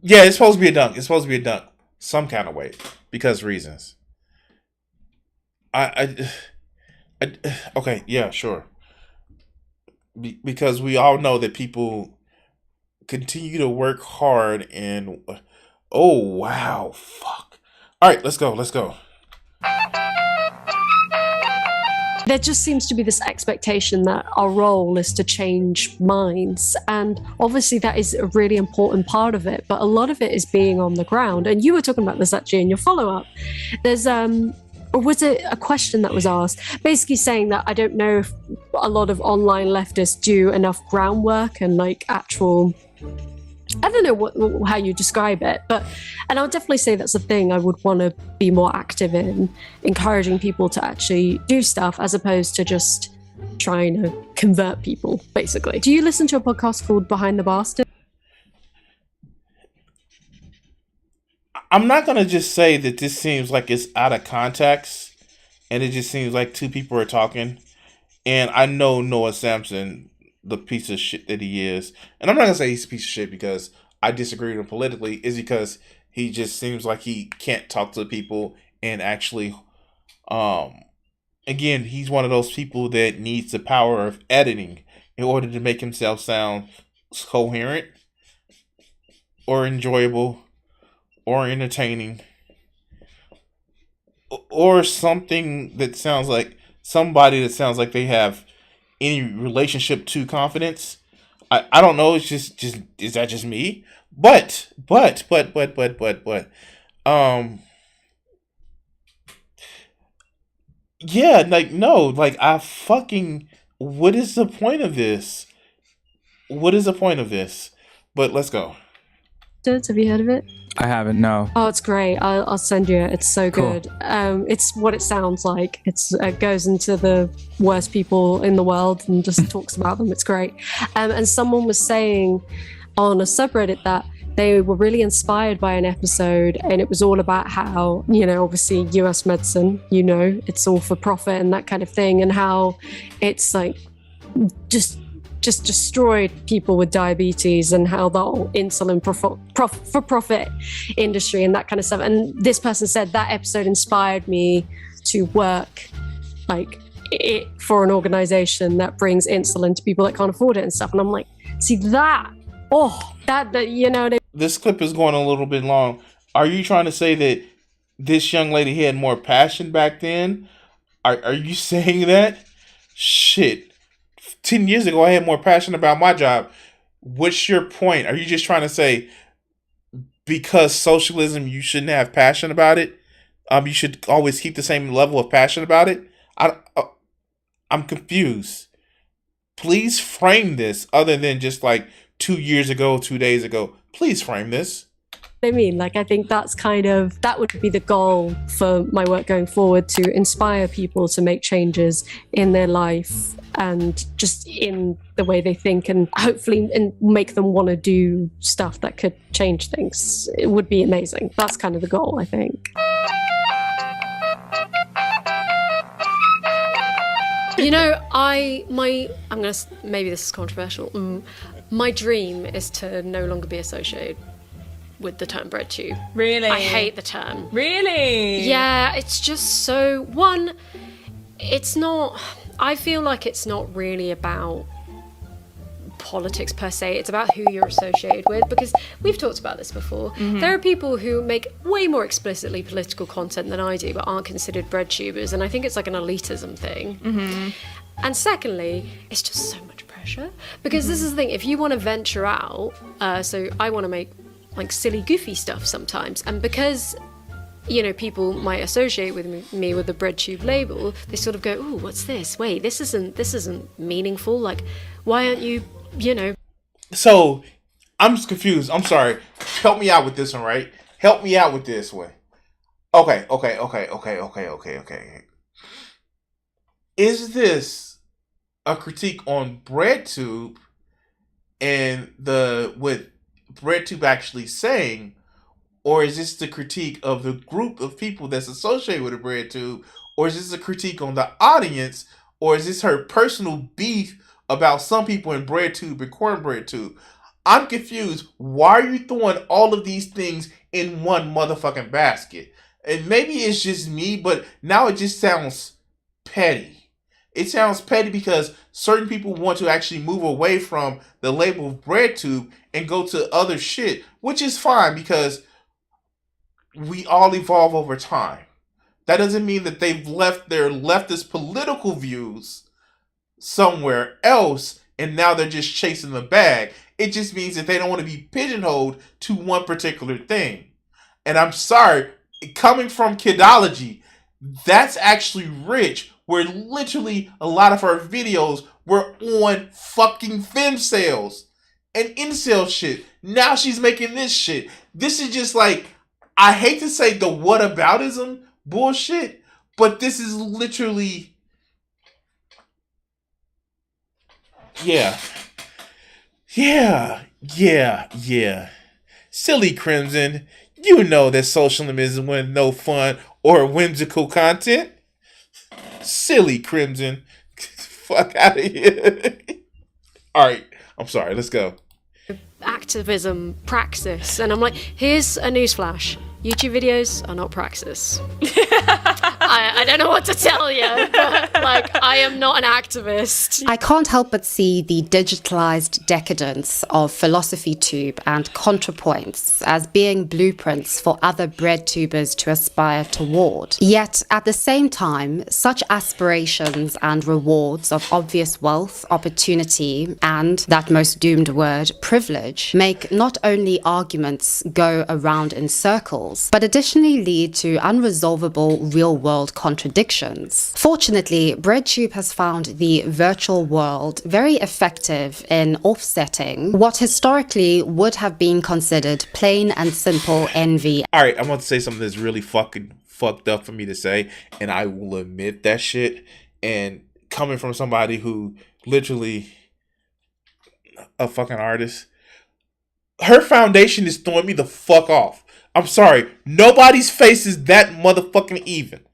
Yeah, it's supposed to be a dunk. Some kind of way. Because reasons. Okay, yeah, sure. Because we all know that people continue to work hard and... Oh, wow. Fuck. Alright, let's go. There just seems to be this expectation that our role is to change minds, and obviously that is a really important part of it, but a lot of it is being on the ground. And you were talking about this actually in your follow-up. There's or was it a question that was asked, basically saying that I don't know if a lot of online leftists do enough groundwork and like actual, I don't know how you describe it, and I would definitely say that's a thing I would want to be more active in, encouraging people to actually do stuff as opposed to just trying to convert people, basically. Do you listen to a podcast called Behind the Bastard? I'm not going to just say that this seems like it's out of context, and it just seems like two people are talking, and I know Noah Sampson, the piece of shit that he is, and I'm not gonna say he's a piece of shit because I disagree with him politically, is because he just seems like he can't talk to people and actually, again, he's one of those people that needs the power of editing in order to make himself sound coherent or enjoyable or entertaining or something that sounds like somebody that sounds like they have any relationship to confidence. I don't know. It's just is that just me? But yeah, like, no, like, I fucking, what is the point of this? But let's go. Have you heard of it? I haven't, no. Oh, it's great. I'll send you it. It's so Cool. good. It's what it sounds like. It goes into the worst people in the world and just talks about them. It's great. And someone was saying on a subreddit that they were really inspired by an episode, and it was all about how, obviously US medicine, it's all for profit and that kind of thing, and how it's like just just destroyed people with diabetes and how the whole insulin for profit industry and that kind of stuff. And this person said that episode inspired me to work for an organization that brings insulin to people that can't afford it and stuff. And I'm like, see that this clip is going a little bit long. Are you trying to say that this young lady had more passion back then? Are you saying that? Shit. 10 years ago, I had more passion about my job. What's your point? Are you just trying to say because socialism, you shouldn't have passion about it? You should always keep the same level of passion about it? I'm confused. Please frame this other than just like 2 years ago, 2 days ago. Please frame this. I mean, I think that would be the goal for my work going forward, to inspire people to make changes in their life and just in the way they think, and hopefully make them want to do stuff that could change things. It would be amazing. That's kind of the goal, I think. You know, maybe this is controversial. My dream is to no longer be associated with the term Breadtube. Really? I hate the term. Really? Yeah, it's just I feel like it's not really about politics per se. It's about who you're associated with, because we've talked about this before. Mm-hmm. There are people who make way more explicitly political content than I do, but aren't considered Breadtubers, and I think it's like an elitism thing. Mm-hmm. And secondly, it's just so much pressure, because this is the thing, if you want to venture out, so I want to make like silly, goofy stuff sometimes, and because people might associate with me with the Breadtube label, they sort of go, "Ooh, what's this? Wait, this isn't meaningful. Like, why aren't you, So, I'm just confused. I'm sorry. Help me out with this one, right? Help me out with this one. Okay. Is this a critique on Breadtube and what Breadtube actually saying, or is this the critique of the group of people that's associated with the Breadtube, or is this a critique on the audience, or is this her personal beef about some people in Breadtube and Cornbreadtude? I'm confused. Why are you throwing all of these things in one motherfucking basket? And maybe it's just me, but now it just sounds petty. It sounds petty because certain people want to actually move away from the label of Breadtube and go to other shit, which is fine because we all evolve over time. That doesn't mean that they've left their leftist political views somewhere else and now they're just chasing the bag. It just means that they don't want to be pigeonholed to one particular thing. And I'm sorry, coming from Kidology, that's actually rich, where literally a lot of her videos were on fucking fem sales and incel shit. Now she's making this shit. This is just like, I hate to say the whataboutism bullshit, but this is literally, yeah. Silly Crimson, you know that socialism isn't with no fun or whimsical content. Silly Crimson. Fuck out of here. Alright, I'm sorry, let's go. Activism praxis, and I'm like, here's a newsflash: YouTube videos are not praxis. I don't know what to tell you, but I am not an activist. I can't help but see the digitalized decadence of PhilosophyTube and ContraPoints as being blueprints for other Breadtubers to aspire toward. Yet, at the same time, such aspirations and rewards of obvious wealth, opportunity, and, that most doomed word, privilege, make not only arguments go around in circles, but additionally lead to unresolvable real-world contradictions. Fortunately, Breadtube has found the virtual world very effective in offsetting what historically would have been considered plain and simple envy. Alright, I'm about to say something that's really fucking fucked up for me to say, and I will admit that shit. And coming from somebody who literally a fucking artist, her foundation is throwing me the fuck off. I'm sorry, nobody's face is that motherfucking even.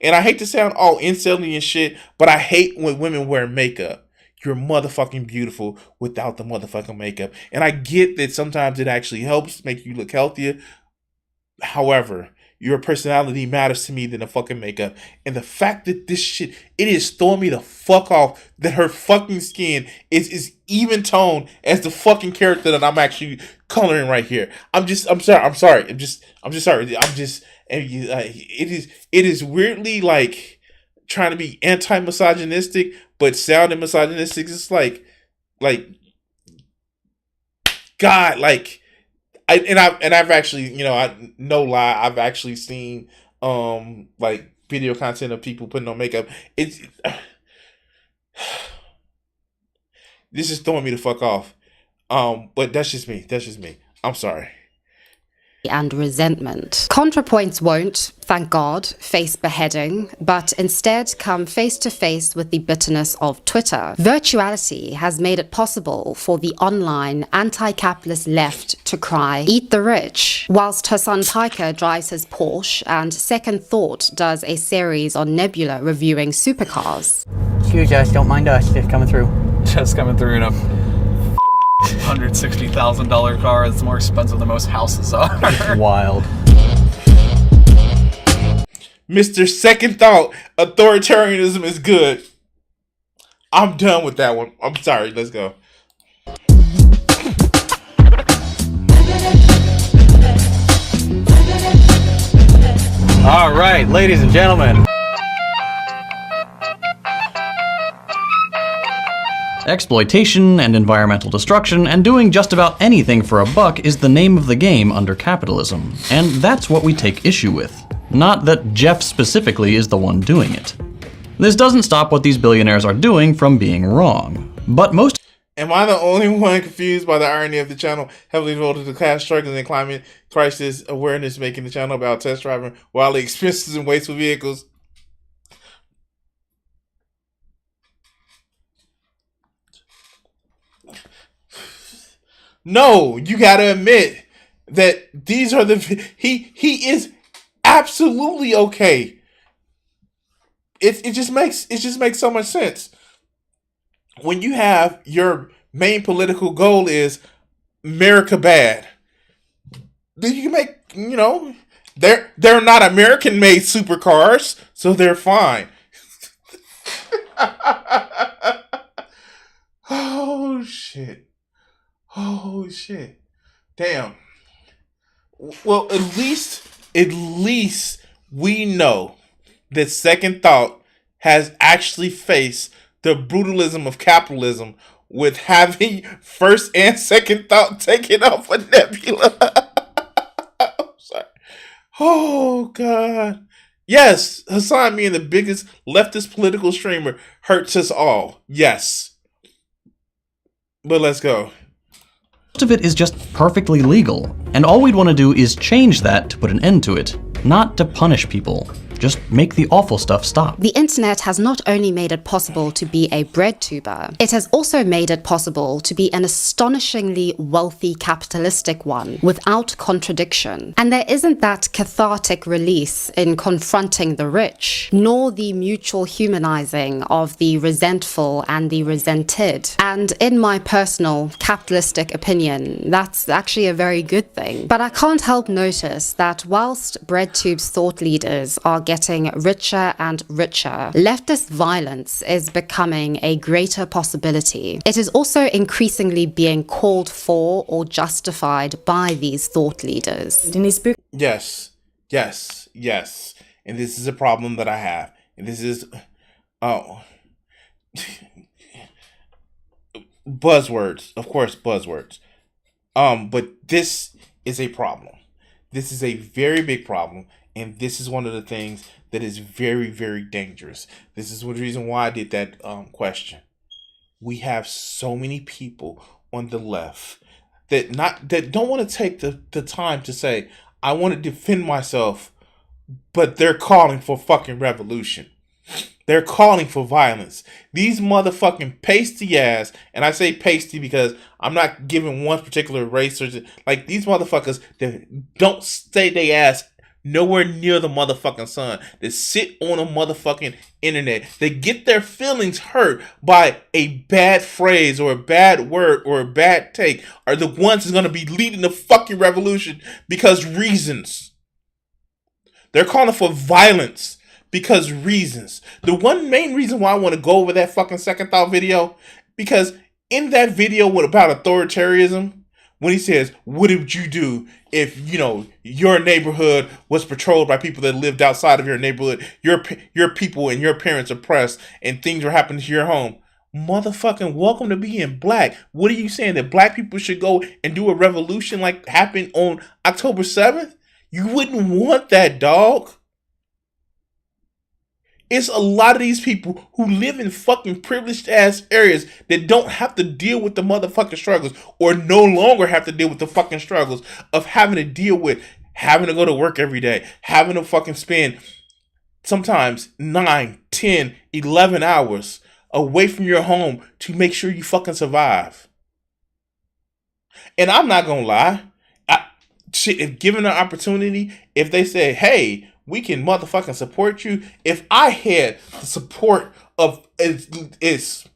And I hate to sound all incel-y and shit, but I hate when women wear makeup. you're motherfucking beautiful without the motherfucking makeup. And I get that sometimes it actually helps make you look healthier. However, your personality matters to me than the fucking makeup. And the fact that this shit, it is throwing me the fuck off that her fucking skin is even toned as the fucking character that I'm actually coloring right here. I'm sorry. It is weirdly like trying to be anti-misogynistic, but sounding misogynistic. It's like, God, like, I've actually, no lie, I've actually seen like video content of people putting on makeup. This is throwing me the fuck off. But that's just me. I'm sorry. And resentment. ContraPoints won't, thank God, face beheading, but instead come face to face with the bitterness of Twitter. Virtuality has made it possible for the online anti-capitalist left to cry, eat the rich, whilst Hassan Piker drives his Porsche and Second Thought does a series on Nebula reviewing supercars. Excuse us, don't mind us, just coming through. Just coming through in a $160,000 car that's more expensive than most houses are. It's wild. Mr. Second Thought, authoritarianism is good. I'm done with that one. I'm sorry. Let's go. All right, ladies and gentlemen. Exploitation and environmental destruction and doing just about anything for a buck is the name of the game under capitalism, and that's what we take issue with. Not that Jeff specifically is the one doing it. This doesn't stop what these billionaires are doing from being wrong, but most— Am I the only one confused by the irony of the channel heavily devoted to class struggles and climate crisis awareness, making the channel about test driving wildly expensive and wasteful vehicles? No, you gotta admit that these are the he is absolutely okay. It just makes so much sense. When you have your main political goal is America bad, then you can make, they're not American made supercars, so they're fine. Oh shit. Damn. Well, at least we know that Second Thought has actually faced the brutalism of capitalism with having first and second thought taken off a Nebula. I'm sorry. Oh God. Yes, Hassan being the biggest leftist political streamer hurts us all. Yes. But let's go. Most of it is just perfectly legal, and all we'd want to do is change that to put an end to it, not to punish people. Just make the awful stuff stop. The internet has not only made it possible to be a breadtuber, it has also made it possible to be an astonishingly wealthy capitalistic one without contradiction. And there isn't that cathartic release in confronting the rich, nor the mutual humanizing of the resentful and the resented. And in my personal capitalistic opinion, that's actually a very good thing. But I can't help notice that whilst Breadtube's thought leaders are getting richer and richer, leftist violence is becoming a greater possibility. It is also increasingly being called for or justified by these thought leaders. Yes. And this is a problem that I have. And this is buzzwords. Of course, buzzwords. But this is a problem. This is a very big problem. And this is one of the things that is very, very dangerous. This is one reason why I did that question. We have so many people on the left that don't want to take the time to say, I want to defend myself, but they're calling for fucking revolution. They're calling for violence. These motherfucking pasty ass, and I say pasty because I'm not giving one particular race or like these motherfuckers that don't stay they ass nowhere near the motherfucking sun, that sit on a motherfucking internet, that get their feelings hurt by a bad phrase or a bad word or a bad take, are the ones that's going to be leading the fucking revolution because reasons. They're calling for violence because reasons. The one main reason why I want to go over that fucking Second Thought video, because in that video about authoritarianism, when he says, what would you do if, your neighborhood was patrolled by people that lived outside of your neighborhood, your people and your parents oppressed, and things were happening to your home? Motherfucking welcome to being black. What are you saying? That black people should go and do a revolution like happened on October 7th? You wouldn't want that, dog. It's a lot of these people who live in fucking privileged ass areas that don't have to deal with the motherfucking struggles, or no longer have to deal with the fucking struggles of having to deal with having to go to work every day, having to fucking spend sometimes 9, 10, 11 hours away from your home to make sure you fucking survive. And I'm not gonna lie, if given an opportunity, if they say, hey, we can motherfucking support you. If I had the support of is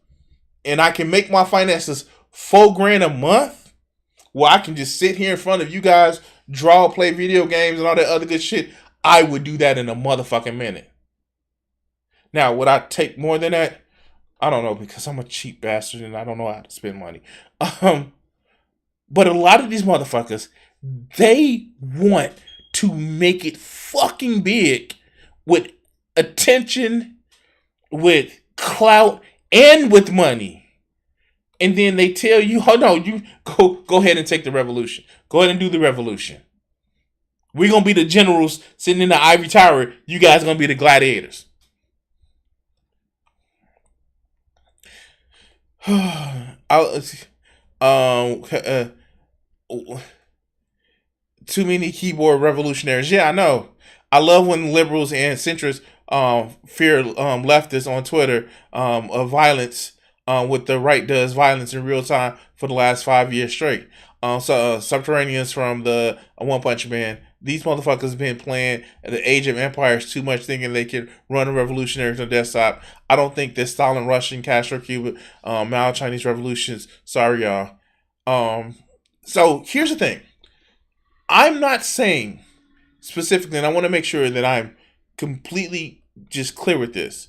and I can make my finances $4,000 a month, where I can just sit here in front of you guys, draw, play video games and all that other good shit, I would do that in a motherfucking minute. Now, would I take more than that? I don't know, because I'm a cheap bastard and I don't know how to spend money. But a lot of these motherfuckers, they want to make it fucking big with attention, with clout, and with money. And then they tell you, oh no, you go ahead and take the revolution. Go ahead and do the revolution. We're going to be the generals sitting in the ivory tower. You guys are going to be the gladiators. Too many keyboard revolutionaries. Yeah, I know. I love when liberals and centrists fear leftists on Twitter of violence. What the right does violence in real time for the last 5 years straight. Subterraneans from the One Punch Man. These motherfuckers been playing at the Age of Empires too much, thinking they can run a revolutionary on desktop. I don't think that Stalin, Russian, Castro, Cuba, Mao, Chinese revolutions. Sorry, y'all. So here's the thing. I'm not saying specifically, and I want to make sure that I'm completely just clear with this.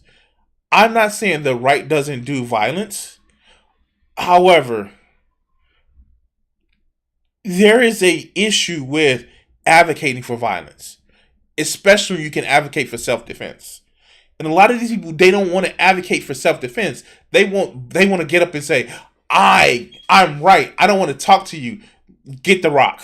I'm not saying the right doesn't do violence. However, there is a issue with advocating for violence, especially when you can advocate for self-defense. And a lot of these people, they don't want to advocate for self-defense. They want to get up and say, I'm right. I don't want to talk to you. Get the rock.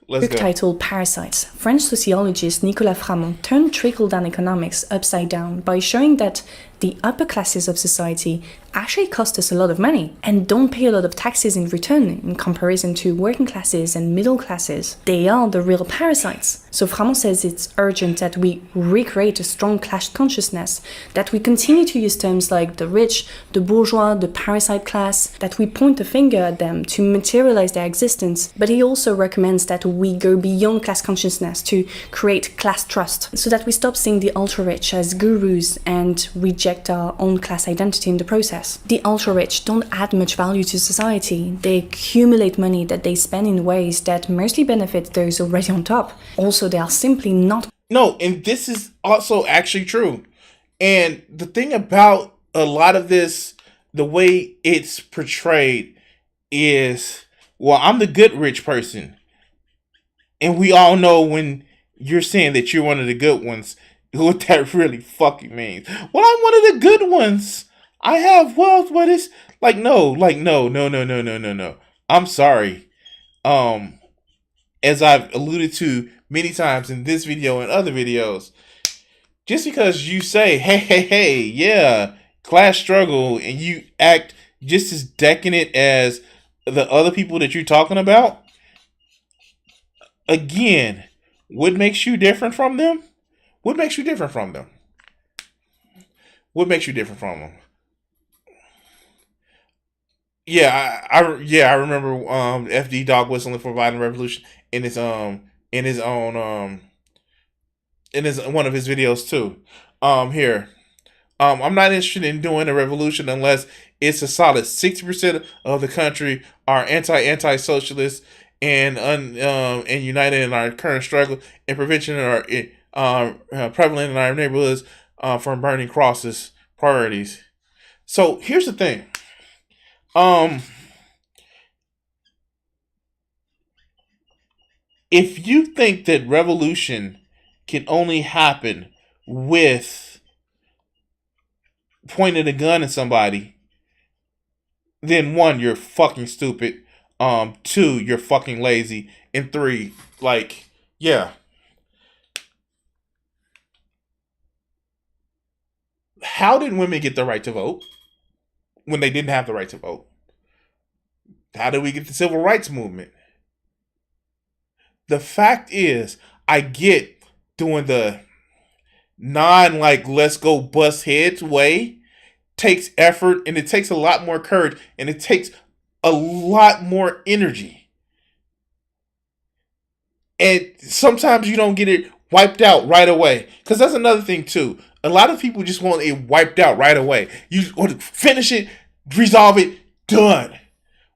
Book titled Parasites, French sociologist Nicolas Framont turned trickle-down economics upside down by showing that the upper classes of society actually cost us a lot of money and don't pay a lot of taxes in return in comparison to working classes and middle classes. They are the real parasites. So Framont says it's urgent that we recreate a strong class consciousness, that we continue to use terms like the rich, the bourgeois, the parasite class, that we point a finger at them to materialize their existence. But he also recommends that we go beyond class consciousness to create class trust, so that we stop seeing the ultra-rich as gurus and reject our own class identity in the process. The ultra-rich don't add much value to society. They accumulate money that they spend in ways that mostly benefit those already on top. Also, they are simply not... No, and this is also actually true. And the thing about a lot of this, the way it's portrayed is, well, I'm the good rich person. And we all know when you're saying that you're one of the good ones, what that really fucking means. Well, I'm one of the good ones. I have wealth, but it's no. I'm sorry. As I've alluded to many times in this video and other videos, just because you say, hey, yeah, class struggle, and you act just as decadent as the other people that you're talking about, again, what makes you different from them? What makes you different from them? What makes you different from them? I remember FD Dog whistling for Violent Revolution in his one of his videos too. Here. I'm not interested in doing a revolution unless it's a solid 60% of the country are anti-socialist and united in our current struggle, and prevention are prevalent in our neighborhoods from burning crosses priorities. So here's the thing. If you think that revolution can only happen with pointing a gun at somebody, then 1, you're fucking stupid. 2, you're fucking lazy. And 3, yeah. How did women get the right to vote when they didn't have the right to vote? How did we get the civil rights movement? The fact is, I get doing the let's go bust heads way takes effort, and it takes a lot more courage, and it takes a lot more energy. And sometimes you don't get it wiped out right away. Because that's another thing too. A lot of people just want it wiped out right away. You want to finish it, resolve it, done.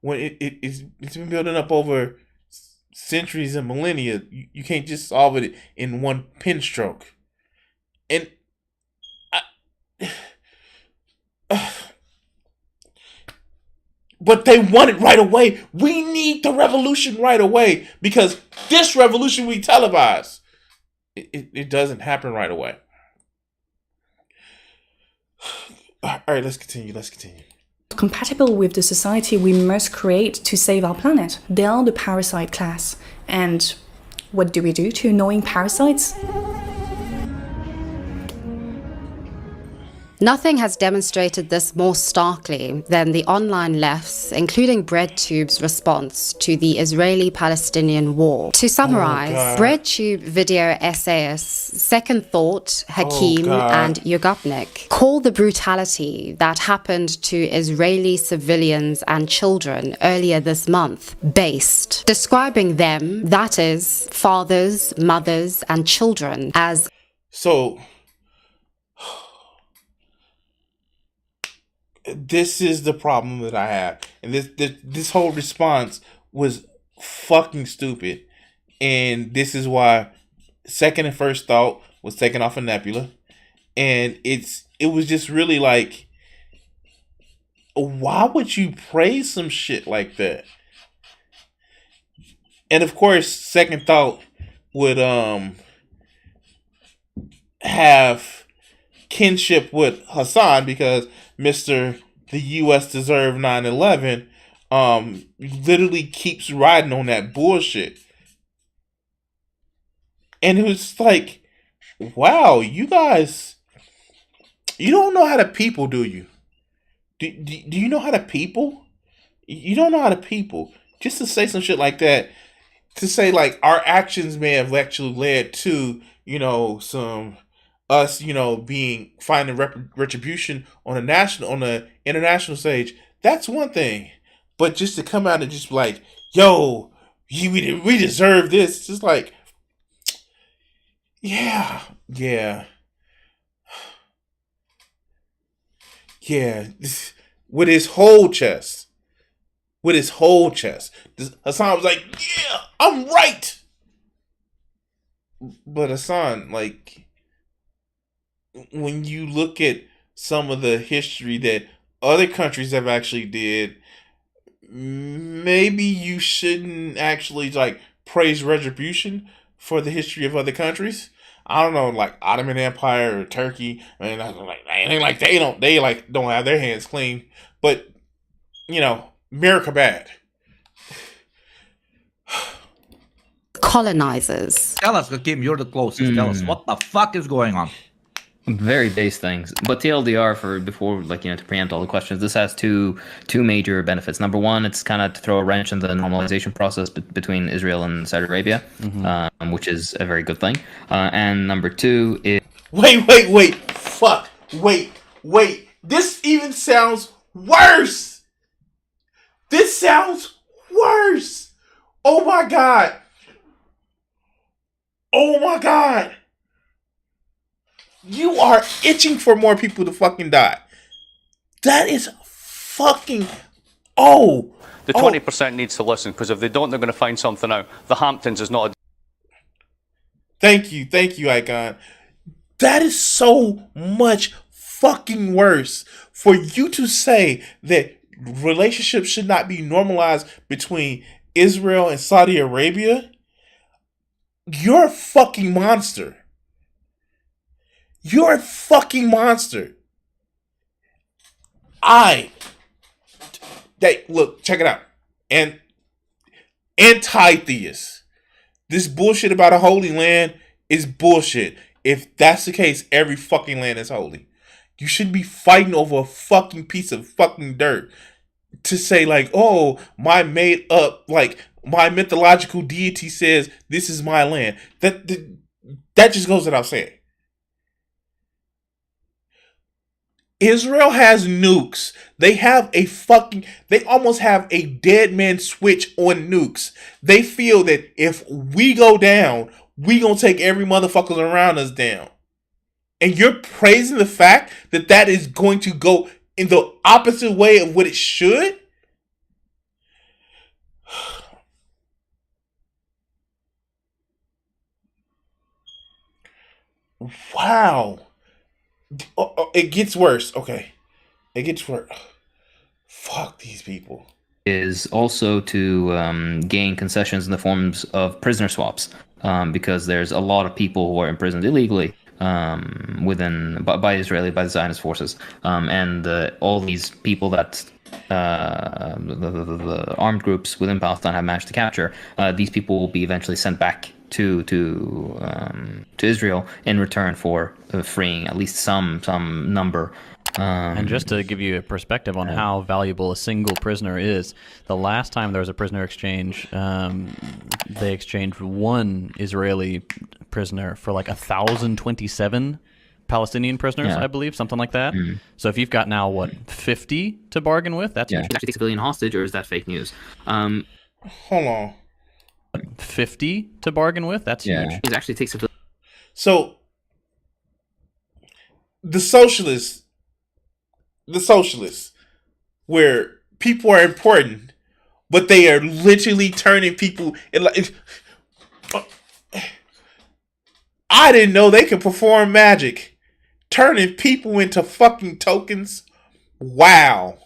When it's been building up over centuries and millennia, you can't just solve it in one pen stroke. And but they want it right away. We need the revolution right away because this revolution we televise, it doesn't happen right away. All right, let's continue. Compatible with the society we must create to save our planet. They are the parasite class. And what do we do to annoying parasites? Nothing has demonstrated this more starkly than the online left's, including Breadtube's response to the Israeli-Palestinian war. To summarize, Breadtube video essayists Second Thought, Hakeem, and Yogupnik call the brutality that happened to Israeli civilians and children earlier this month based, describing them, that is, fathers, mothers, and children, as this is the problem that I have, and this whole response was fucking stupid, and this is why Second and First Thought was taken off of Nebula, and it was just really like, why would you praise some shit like that? And of course, Second Thought would have kinship with Hassan because Mr. The U.S. deserved 9/11 literally keeps riding on that bullshit. And it was like, wow, you guys, you don't know how to people, do you? Do you know how to people? You don't know how to people. Just to say some shit like that, to say like our actions may have actually led to, some us, finding retribution on the international stage. That's one thing, but just to come out and just be like, "Yo, we deserve this." It's just like, yeah. With his whole chest, Hassan was like, "Yeah, I'm right." But Hassan, like, when you look at some of the history that other countries have actually did, maybe you shouldn't actually like praise retribution for the history of other countries. I don't know, like Ottoman Empire or Turkey. I mean, they don't have their hands clean, but America bad. Colonizers. Tell us, Hakeem, you're the closest. Tell us, what the fuck is going on? Very base things, but TLDR to preempt all the questions. This has two major benefits. Number one, it's kind of to throw a wrench in the normalization process between Israel and Saudi Arabia, which is a very good thing. And number two is wait. This even sounds worse. This sounds worse. Oh my God. Oh my God. You are itching for more people to fucking die. That is fucking... Oh. The 20% needs to listen, because if they don't, they're going to find something out. The Hamptons is not a... Thank you, Icon. That is so much fucking worse for you to say that relationships should not be normalized between Israel and Saudi Arabia. You're a fucking monster. You're a fucking monster. Look, check it out. And anti-theists. This bullshit about a holy land is bullshit. If that's the case, every fucking land is holy. You shouldn't be fighting over a fucking piece of fucking dirt to say like, oh, my mythological deity says this is my land. That just goes without saying. Israel has nukes. They almost have a dead man switch on nukes. They feel that if we go down, we gonna take every motherfucker around us down. And you're praising the fact that that is going to go in the opposite way of what it should? Wow. It gets worse. Okay. It gets worse. Fuck these people. Is also to gain concessions in the forms of prisoner swaps, because there's a lot of people who are imprisoned illegally by the Zionist forces, and all these people that the armed groups within Palestine have managed to capture. These people will be eventually sent back to Israel in return for freeing at least some number. And just to give you a perspective on how valuable a single prisoner is, the last time there was a prisoner exchange, they exchanged one Israeli prisoner for like 1,027 Palestinian prisoners, I believe, something like that. So if you've got now, 50 to bargain with, that's huge. Actually, civilian hostage, or is that fake news? Hold on. 50 to bargain with, that's huge. It actually takes a... So the socialists, where people are important, but they are literally turning people in like... I didn't know they could perform magic. Turning people into fucking tokens. Wow.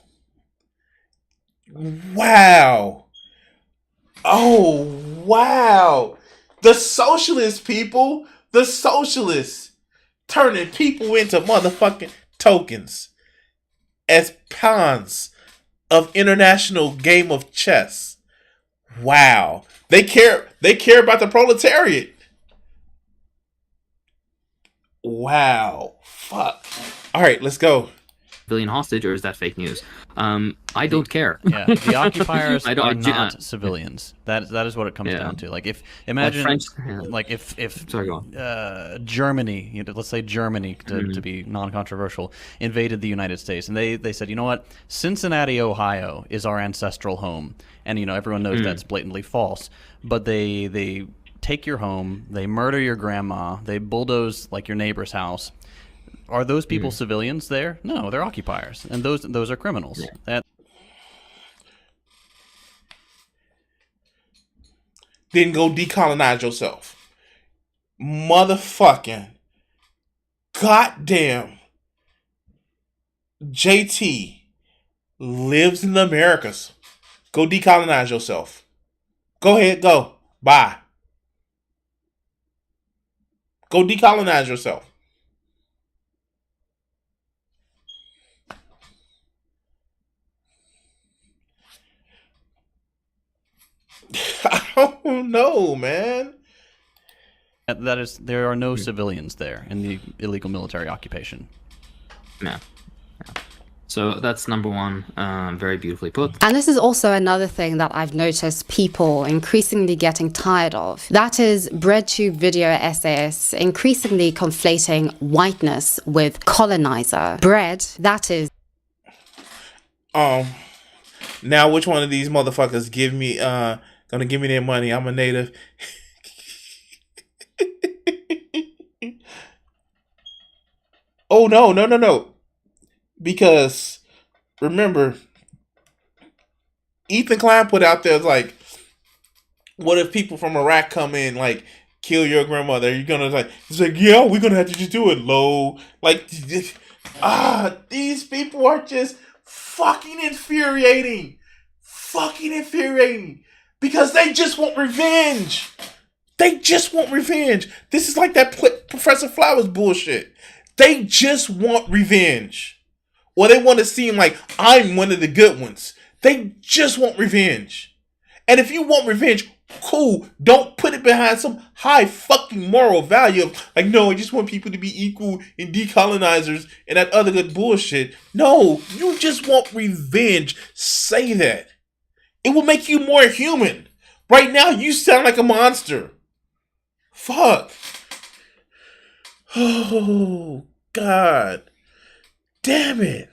Oh, wow. The socialist people, turning people into motherfucking tokens as pawns of international game of chess. Wow. They care about the proletariat. Wow. Fuck. All right, let's go. Civilian hostage, or is that fake news? I don't care. Yeah, the occupiers are not civilians. That is what it comes down to. Like, if Germany, let's say Germany, to be non-controversial, invaded the United States, and they said, you know what, Cincinnati, Ohio is our ancestral home, and everyone knows that's blatantly false, but they take your home, they murder your grandma, they bulldoze like your neighbor's house. Are those people civilians there? No, they're occupiers, and those are criminals. Then go decolonize yourself. Motherfucking goddamn JT lives in the Americas. Go decolonize yourself. Go ahead, go. Bye. Go decolonize yourself. I don't know, man. There are no civilians there in the illegal military occupation. Yeah. So that's number one, very beautifully put. And this is also another thing that I've noticed people increasingly getting tired of. That is Breadtube video essayists increasingly conflating whiteness with colonizer. Bread, that is... Now, which one of these motherfuckers gonna give me their money? I'm a native. Oh, no. Because, remember, Ethan Klein put out there, like, what if people from Iraq come in, like, kill your grandmother? You're gonna, like, it's like, yeah, we're gonna have to just do it low. Like, these people are just fucking infuriating. Because they just want revenge. This is like that Professor Flowers bullshit. They just want revenge. Or they want to seem like I'm one of the good ones. They just want revenge. And if you want revenge, cool. Don't put it behind some high fucking moral value of, like, no, I just want people to be equal and decolonizers and that other good bullshit. No, you just want revenge. Say that. It will make you more human. Right now, you sound like a monster. Fuck. Oh, God. Damn it.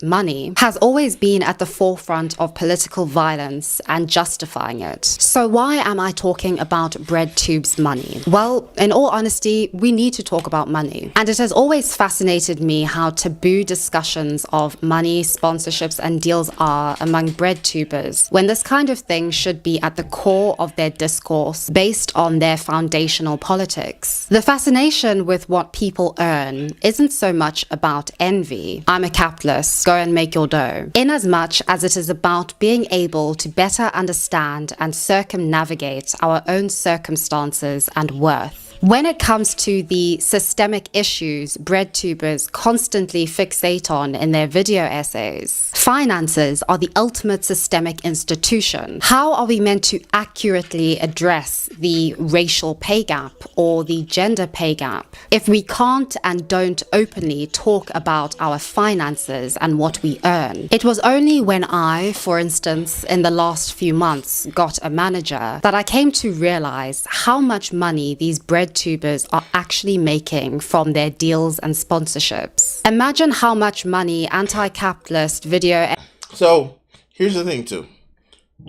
Money has always been at the forefront of political violence and justifying it. So why am I talking about Breadtube's money? Well, in all honesty, we need to talk about money. And it has always fascinated me how taboo discussions of money, sponsorships, and deals are among Breadtubers, when this kind of thing should be at the core of their discourse based on their foundational politics. The fascination with what people earn isn't so much about envy. I'm a capitalist. Go and make your dough. In as much as it is about being able to better understand and circumnavigate our own circumstances and worth. When it comes to the systemic issues Breadtubers constantly fixate on in their video essays, finances are the ultimate systemic institution. How are we meant to accurately address the racial pay gap or the gender pay gap if we can't and don't openly talk about our finances and what we earn? It was only when I, for instance, in the last few months got a manager that I came to realize how much money these Breadtubers are actually making from their deals and sponsorships. Imagine how much money anti-capitalist video... So, here's the thing too.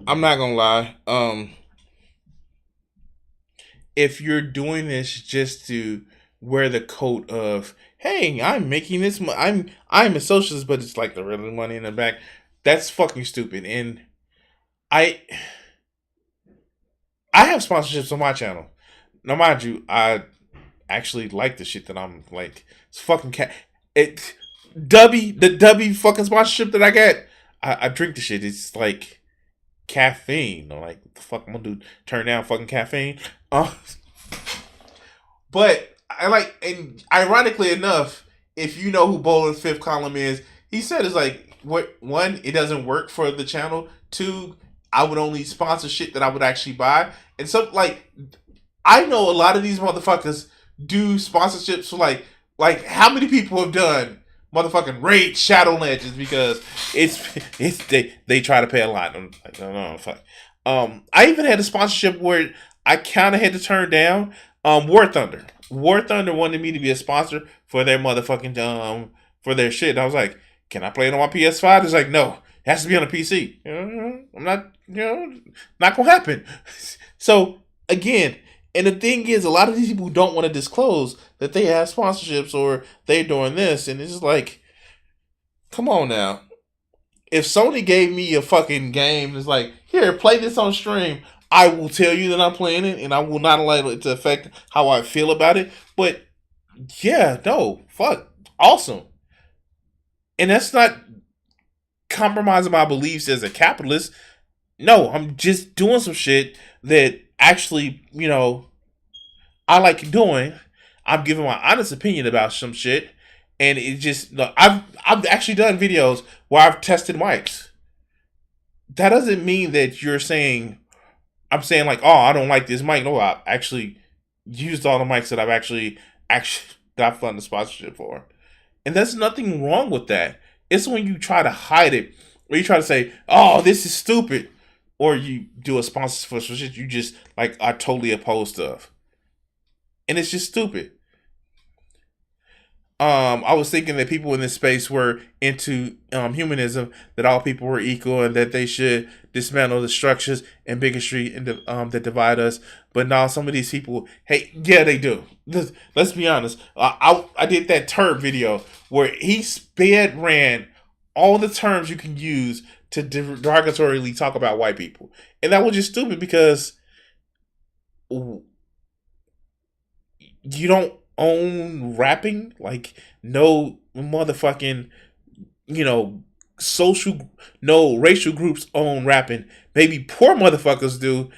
I'm not gonna lie. If you're doing this just to wear the coat of, hey, I'm making this, I'm a socialist, but it's like the real money in the back, that's fucking stupid. And I have sponsorships on my channel. Now, mind you, I actually like the shit that I'm like. It's fucking the Dubby fucking sponsorship that I got. I drink the shit. It's like caffeine. Or like, what the fuck I'm gonna do? Turn down fucking caffeine. But I like, and ironically enough, if you know who Bowler's fifth column is, he said it's like, one, it doesn't work for the channel. Two, I would only sponsor shit that I would actually buy. And so, like, I know a lot of these motherfuckers do sponsorships for like how many people have done motherfucking Raid Shadow Legends because they try to pay a lot. I'm like, no, fuck. I even had a sponsorship where I kind of had to turn down. War Thunder. War Thunder wanted me to be a sponsor for their motherfucking for their shit. And I was like, can I play it on my PS5? It's like, no, it has to be on a PC. I'm not, not gonna happen. So again. And the thing is, a lot of these people don't want to disclose that they have sponsorships or they're doing this. And it's just like, come on now. If Sony gave me a fucking game, it's like, here, play this on stream. I will tell you that I'm playing it and I will not allow it to affect how I feel about it. But yeah, no, fuck. Awesome. And that's not compromising my beliefs as a capitalist. No, I'm just doing some shit that actually, I like doing. I'm giving my honest opinion about some shit, and it just, I've actually done videos where I've tested mics. That doesn't mean that I'm saying like, oh, I don't like this mic. No, I actually used all the mics that I've funded sponsorship for, and there's nothing wrong with that. It's when you try to hide it, or you try to say, oh, this is stupid. Or you do a sponsor for some shit you just like are totally opposed of. And it's just stupid. I was thinking that people in this space were into humanism, that all people were equal, and that they should dismantle the structures and bigotry that divide us. But now some of these people, hey, yeah, they do. Let's be honest. I did that term video where he sped ran all the terms you can use to derogatorily talk about white people, and that was just stupid because you don't own rapping. Like, no motherfucking, no racial groups own rapping. Maybe poor motherfuckers do.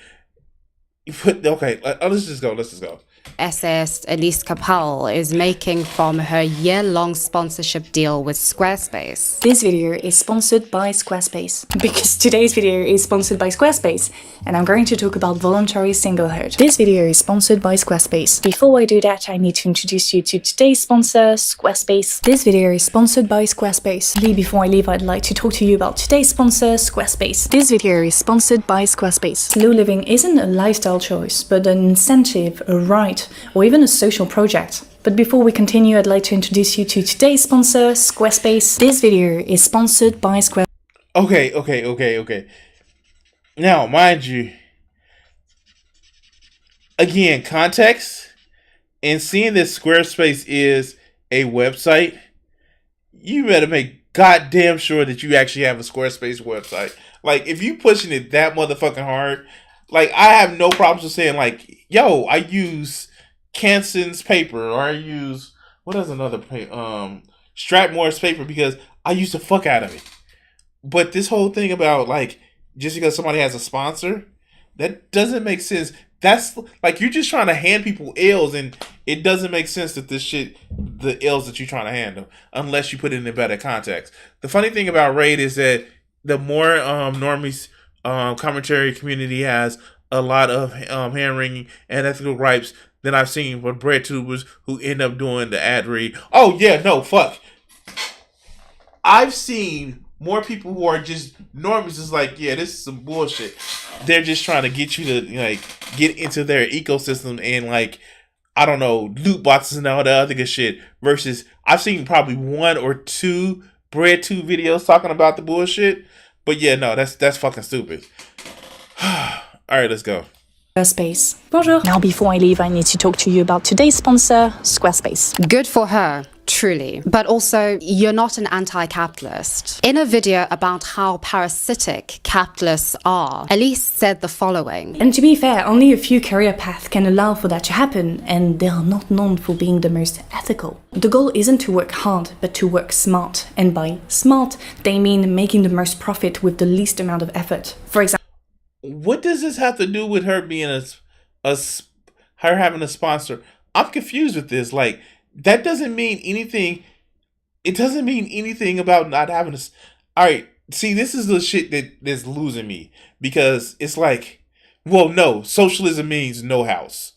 Okay, let's just go. Essayist Elise Capel is making from her year-long sponsorship deal with Squarespace. This video is sponsored by Squarespace, because today's video is sponsored by Squarespace, and I'm going to talk about voluntary singlehood. This video is sponsored by Squarespace. Before I do that, I need to introduce you to today's sponsor, Squarespace. This video is sponsored by Squarespace. Before I leave, I'd like to talk to you about today's sponsor, Squarespace. This video is sponsored by Squarespace. Slow living isn't a lifestyle choice, but an incentive, a right, or even a social project. But before we continue, I'd like to introduce you to today's sponsor, Squarespace. This video is sponsored by Squarespace. Okay. Now, mind you, again, context, and seeing that Squarespace is a website, you better make goddamn sure that you actually have a Squarespace website. Like, if you pushing it that motherfucking hard, like, I have no problems with saying, like, yo, I use Canson's paper, or I use, what is another paper? Stratmore's paper, because I use the fuck out of it. But this whole thing about, like, just because somebody has a sponsor, that doesn't make sense. That's, like, you're just trying to hand people L's, and it doesn't make sense that this shit, the L's that you're trying to hand them, unless you put it in a better context. The funny thing about Raid is that the more normies commentary community has a lot of hand-wringing and ethical gripes than I've seen from Breadtubers who end up doing the ad read. Oh, yeah, no, fuck. I've seen more people who are just normies is like, yeah, this is some bullshit. They're just trying to get you to, like, get into their ecosystem and, like, I don't know, loot boxes and all the other good shit. Versus, I've seen probably 1 or 2 Breadtube videos talking about the bullshit. But yeah, no, that's fucking stupid. Alright, let's go. Squarespace. Bonjour. Now, before I leave, I need to talk to you about today's sponsor, Squarespace. Good for her, truly. But also, you're not an anti-capitalist. In a video about how parasitic capitalists are, Elise said the following. And to be fair, only a few career paths can allow for that to happen, and they are not known for being the most ethical. The goal isn't to work hard, but to work smart. And by smart, they mean making the most profit with the least amount of effort. For example, what does this have to do with her being her having a sponsor? I'm confused with this. Like, that doesn't mean anything. It doesn't mean anything about not having a. All right, see, this is the shit that's losing me, because it's like, well, no, socialism means no house.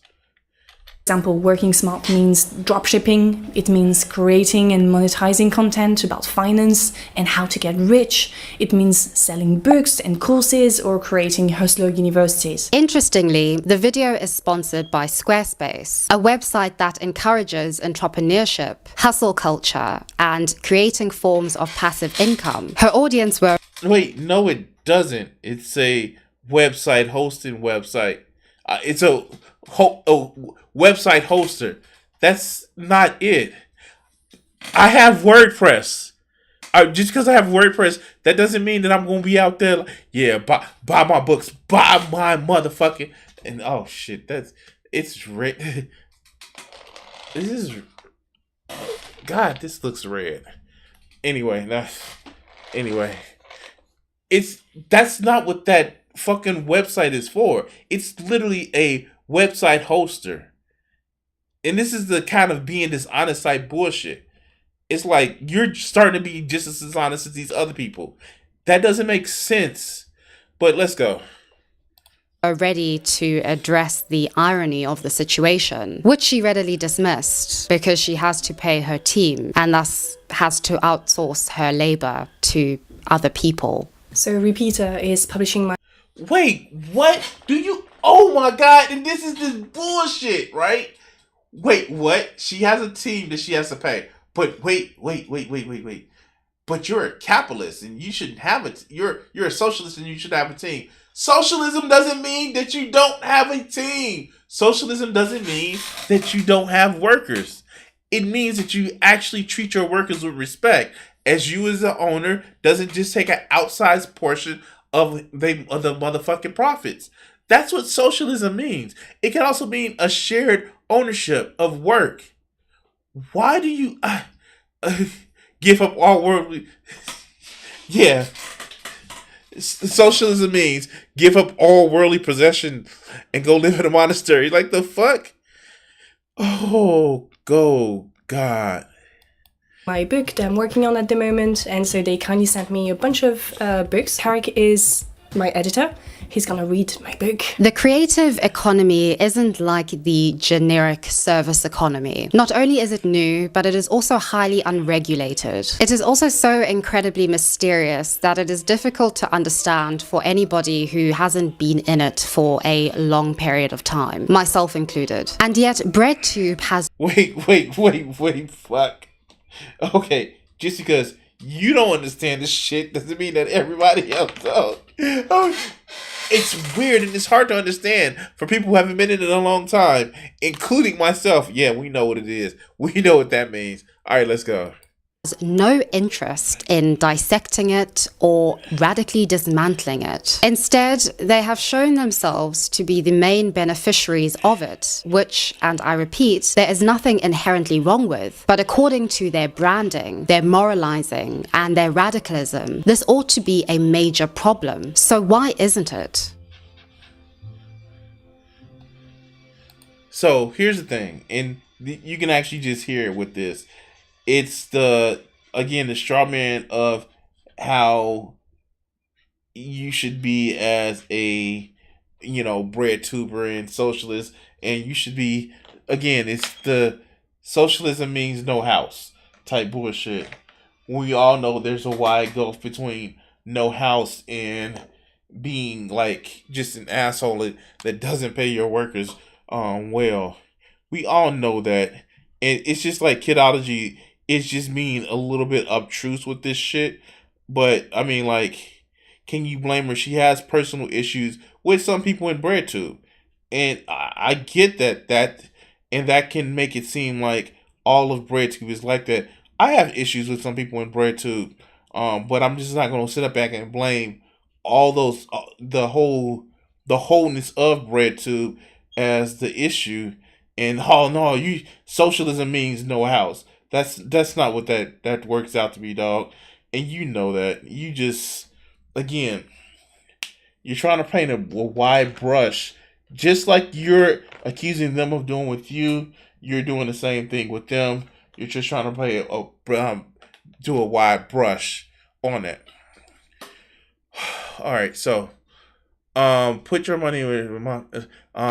For example, working smart means dropshipping. It means creating and monetizing content about finance and how to get rich. It means selling books and courses or creating hustler universities. Interestingly, the video is sponsored by Squarespace, a website that encourages entrepreneurship, hustle culture, and creating forms of passive income. Her audience were... Wait, no, it doesn't. It's a website hosting website. It's a website hoster. That's not it. I have WordPress. Just because I have WordPress, that doesn't mean that I'm going to be out there like, yeah, buy my books, buy my motherfucking, and oh shit, it's red. This looks red. Anyway, that's not what that fucking website is for. It's literally a website hoster. And this is the kind of being dishonest type bullshit. It's like you're starting to be just as dishonest as these other people. That doesn't make sense. But let's go. Are ready to address the irony of the situation, which she readily dismissed because she has to pay her team and thus has to outsource her labor to other people. So Repeater is publishing my... Wait, what? Oh my god, and this is this bullshit, right? Wait, what? She has a team that she has to pay. But wait. But you're a capitalist and you shouldn't have it. You're a socialist and you should have a team. Socialism doesn't mean that you don't have a team. Socialism doesn't mean that you don't have workers. It means that you actually treat your workers with respect. As you as the owner doesn't just take an outsized portion of the motherfucking profits. That's what socialism means. It can also mean a shared ownership of work. Why do you give up all worldly? Yeah. Socialism means give up all worldly possession and go live in a monastery. Like the fuck? Oh, God. My book that I'm working on at the moment, and so they kindly sent me a bunch of books. Tarek is my editor. He's gonna read my book. The creative economy isn't like the generic service economy. Not only is it new, but it is also highly unregulated. It is also so incredibly mysterious that it is difficult to understand for anybody who hasn't been in it for a long period of time, myself included. And yet, Breadtube has... Wait, fuck. Okay, just because you don't understand this shit doesn't mean that everybody else does. Oh, it's weird and it's hard to understand for people who haven't been in it a long time, including myself. Yeah, we know what it is. We know what that means. All right, let's go. No interest in dissecting it or radically dismantling it. Instead, they have shown themselves to be the main beneficiaries of it, which, and I repeat, there is nothing inherently wrong with. But according to their branding, their moralizing, and their radicalism, this ought to be a major problem. So why isn't it? So here's the thing, and you can actually just hear it with this. It's the straw man of how you should be as a, bread tuber and socialist. And you should be, again, it's the socialism means no house type bullshit. We all know there's a wide gulf between no house and being like just an asshole that doesn't pay your workers well. We all know that. And it's just like Kidology is just being a little bit obtruse with this shit. But, I mean, like, can you blame her? She has personal issues with some people in Breadtube. And I get that can make it seem like all of Breadtube is like that. I have issues with some people in Breadtube. But I'm just not going to sit up back and blame all those, the wholeness of Breadtube as the issue. And, oh, no, socialism means no house. That's not what that works out to be, dog. And you know that. You just, again, you're trying to paint a wide brush. Just like you're accusing them of doing with you, you're doing the same thing with them. You're just trying to do a wide brush on it. All right, so put your money where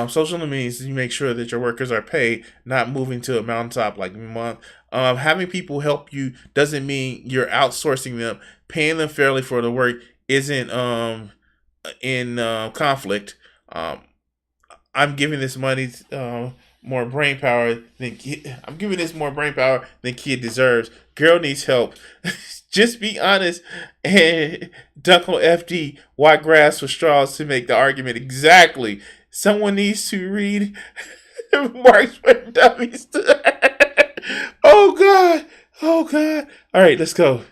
social means you make sure that your workers are paid, not moving to a mountaintop like month. Having people help you doesn't mean you're outsourcing them. Paying them fairly for the work isn't in conflict. I'm giving this money more brain power than I'm giving this more brain power than kid deserves. Girl needs help. Just be honest and dunk on FD. Why grasp for straws to make the argument? Exactly. Someone needs to read Marx for Dummies. Oh God. All right, let's go.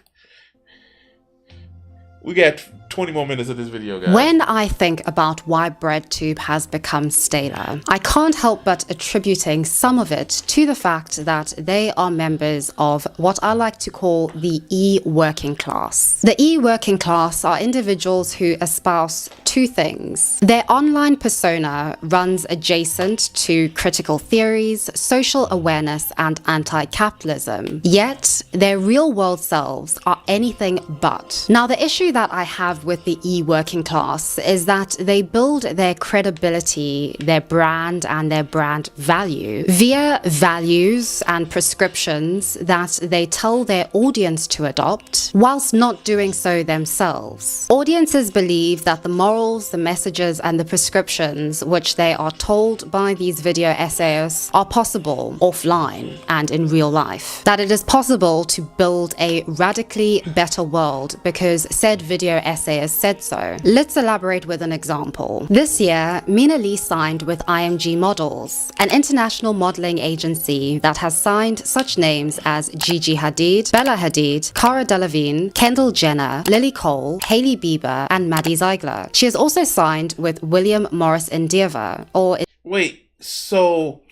We got 20 more minutes of this video, guys. When I think about why Breadtube has become staler, I can't help but attributing some of it to the fact that they are members of what I like to call the E-working class. The E-working class are individuals who espouse two things. Their online persona runs adjacent to critical theories, social awareness, and anti-capitalism. Yet, their real-world selves are anything but. Now, the issue that I have have with the e-working class is that they build their credibility, their brand, and their brand value via values and prescriptions that they tell their audience to adopt, whilst not doing so themselves. Audiences believe that the morals, the messages, and the prescriptions which they are told by these video essayists are possible offline and in real life. That it is possible to build a radically better world because said video essayist said so. Let's elaborate with an example. This year, Mina Lee signed with IMG Models, an international modeling agency that has signed such names as Gigi Hadid, Bella Hadid, Cara Delevingne, Kendall Jenner, Lily Cole, Hailey Bieber, and Maddie Ziegler. She has also signed with William Morris Endeavour, or... Wait, so,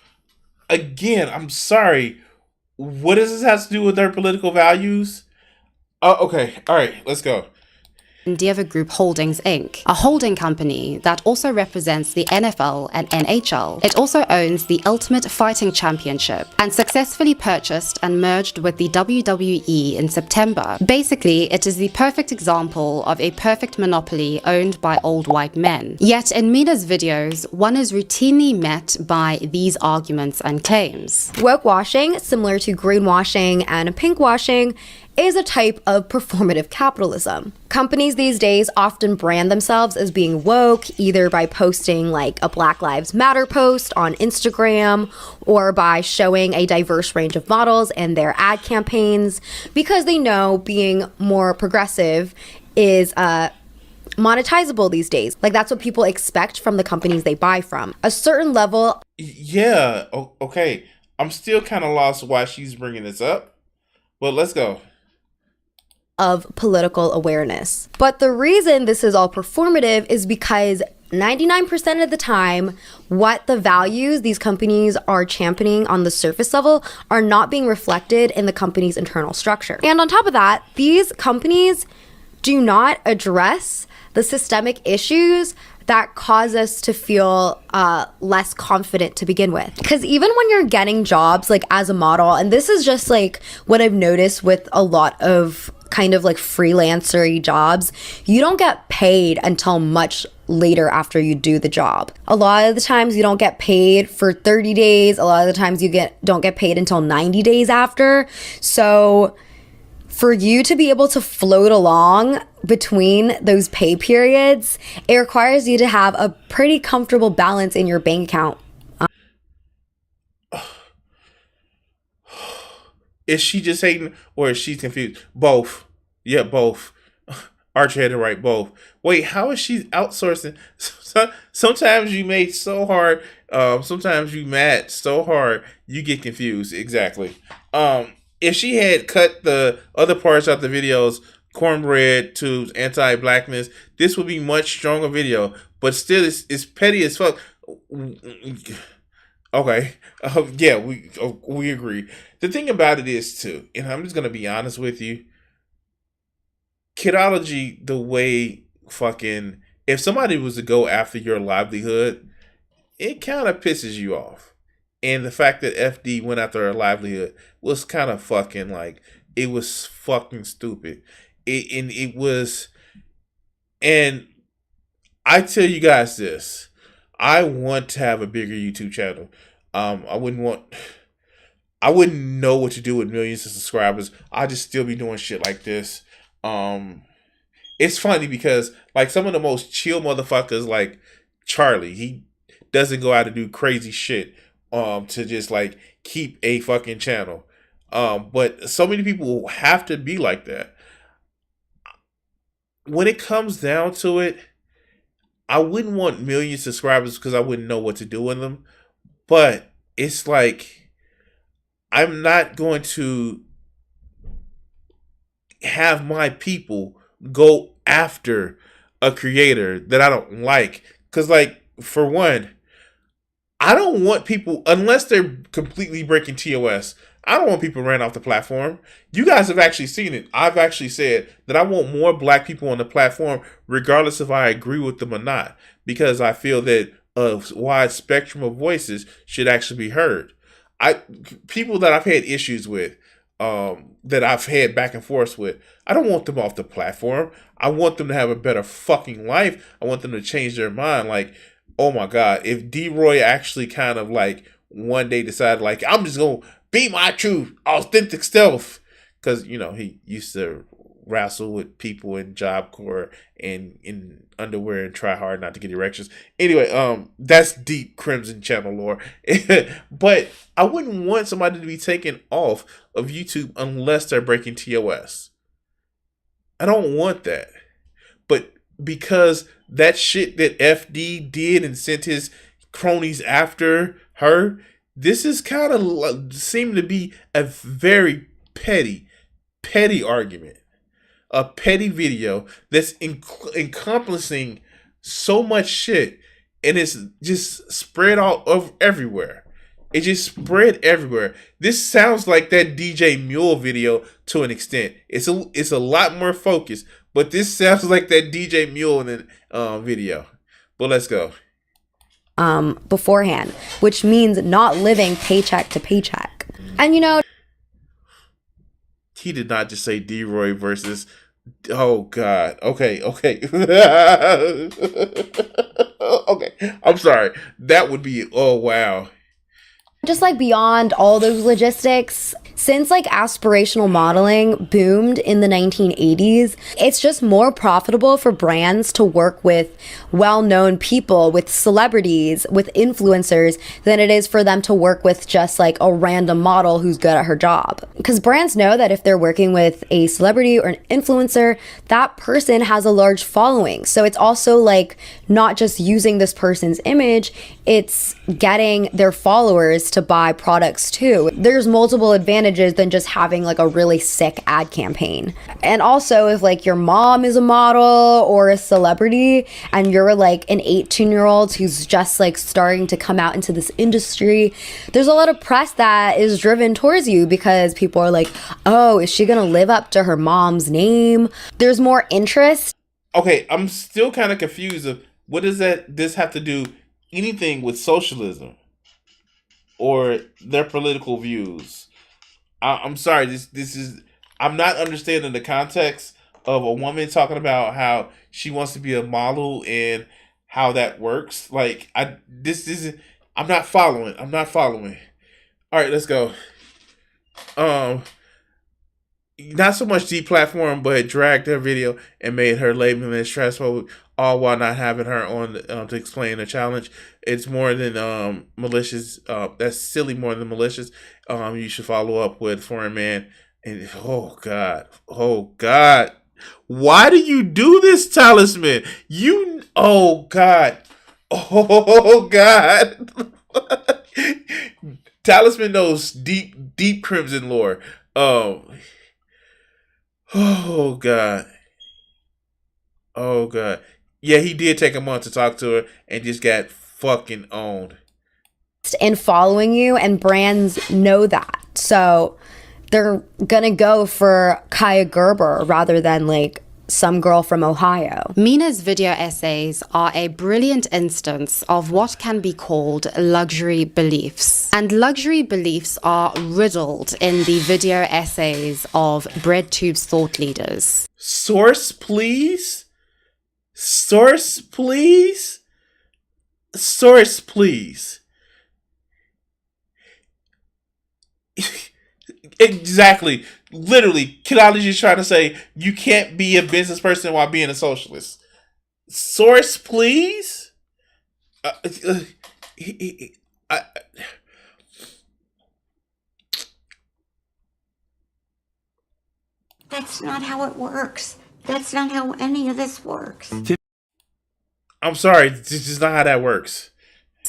again, I'm sorry, what does this have to do with their political values? Oh, okay, alright, let's go. Endeavour Group Holdings Inc., a holding company that also represents the NFL and NHL. It also owns the Ultimate Fighting Championship and successfully purchased and merged with the WWE in September. Basically, it is the perfect example of a perfect monopoly owned by old white men. Yet in Mina's videos, one is routinely met by these arguments and claims. Woke washing, similar to greenwashing and pinkwashing, is a type of performative capitalism. Companies these days often brand themselves as being woke, either by posting like a Black Lives Matter post on Instagram or by showing a diverse range of models in their ad campaigns, because they know being more progressive is monetizable these days. Like, that's what people expect from the companies they buy from. A certain level. Yeah, okay. I'm still kind of lost why she's bringing this up, but let's go. Of political awareness. But the reason this is all performative is because 99% of the time, what the values these companies are championing on the surface level are not being reflected in the company's internal structure. And on top of that, these companies do not address the systemic issues that cause us to feel less confident to begin with. Because even when you're getting jobs like as a model, and this is just like what I've noticed with a lot of kind of like freelancer-y jobs, you don't get paid until much later after you do the job. A lot of the times you don't get paid for 30 days. A lot of the times you don't get paid until 90 days after. So for you to be able to float along between those pay periods, it requires you to have a pretty comfortable balance in your bank account. Is she just hating, or is she confused? Both. Yeah, both. Archie had to write both. Wait, how is she outsourcing? Sometimes you made so hard. Sometimes you mad so hard you get confused. Exactly. If she had cut the other parts out the videos, Cornbreadtude's anti-blackness, this would be much stronger video. But still, it's petty as fuck. Okay. Yeah, we agree. The thing about it is, too, and I'm just going to be honest with you, Kidology, the way fucking, if somebody was to go after your livelihood, it kind of pisses you off. And the fact that FD went after her livelihood was kind of fucking like, it was fucking stupid. And I tell you guys this, I want to have a bigger YouTube channel. I wouldn't know what to do with millions of subscribers. I'd just still be doing shit like this. It's funny because like some of the most chill motherfuckers, like Charlie, he doesn't go out and do crazy shit to just like keep a fucking channel. But so many people have to be like that. When it comes down to it, I wouldn't want million subscribers because I wouldn't know what to do with them. But it's like, I'm not going to have my people go after a creator that I don't like. Because, like, for one, I don't want people, unless they're completely breaking TOS, I don't want people ran off the platform. You guys have actually seen it. I've actually said that I want more black people on the platform, regardless if I agree with them or not, because I feel that a wide spectrum of voices should actually be heard. People that I've had issues with, that I've had back and forth with. I don't want them off the platform. I want them to have a better fucking life. I want them to change their mind. Like, oh my God, if D-Roy actually kind of like one day decided like, I'm just going to be my true authentic self. Because, you know, he used to wrestle with people in Job Corps and in underwear and try hard not to get erections. Anyway, that's deep Crimson Channel lore. But I wouldn't want somebody to be taken off of YouTube unless they're breaking TOS. I don't want that. But because that shit that FD did and sent his cronies after her, this is kind of seemed to be a very petty argument. A petty video that's encompassing so much shit, and it's just spread all over everywhere. It just spread everywhere. This sounds like that DJ Mule video to an extent. It's a lot more focused, but this sounds like that DJ Mule in the video. But let's go. Beforehand, which means not living paycheck to paycheck. And you know, he did not just say D-Roy versus. Oh God. Okay. Okay. I'm sorry. That would be. Oh wow. just like beyond all those logistics, since like aspirational modeling boomed in the 1980s, it's just more profitable for brands to work with well-known people, with celebrities, with influencers, than it is for them to work with just like a random model who's good at her job. Because brands know that if they're working with a celebrity or an influencer, that person has a large following. So it's also like not just using this person's image, it's getting their followers to buy products too. There's multiple advantages than just having like a really sick ad campaign. And also if like your mom is a model or a celebrity and you're like an 18-year-old who's just like starting to come out into this industry, there's a lot of press that is driven towards you because people are like, oh, is she gonna live up to her mom's name? There's more interest. Okay, I'm still kind of confused of what does this have to do anything with socialism or their political views. I'm sorry, this is, I'm not understanding the context of a woman talking about how she wants to be a model and how that works. Like, I'm not following. All right, let's go. Not so much deplatform, but dragged her video and made her label as transphobic, all while not having her on to explain the challenge. It's more than malicious. That's silly more than malicious. You should follow up with Foreign Man. And oh god, why do you do this, Talisman? Oh god. Talisman knows deep Crimson lore. Oh god. Yeah, he did take a month to talk to her and just got fucking owned. And following you, and brands know that. So they're gonna go for Kaya Gerber rather than like some girl from Ohio. Mina's video essays are a brilliant instance of what can be called luxury beliefs. And luxury beliefs are riddled in the video essays of Breadtube's thought leaders. Source, please? Source, please? Source, please. Exactly. Literally, Kidology is trying to say you can't be a business person while being a socialist. Source, please? That's not how it works. That's not how any of this works. I'm sorry, this is not how that works.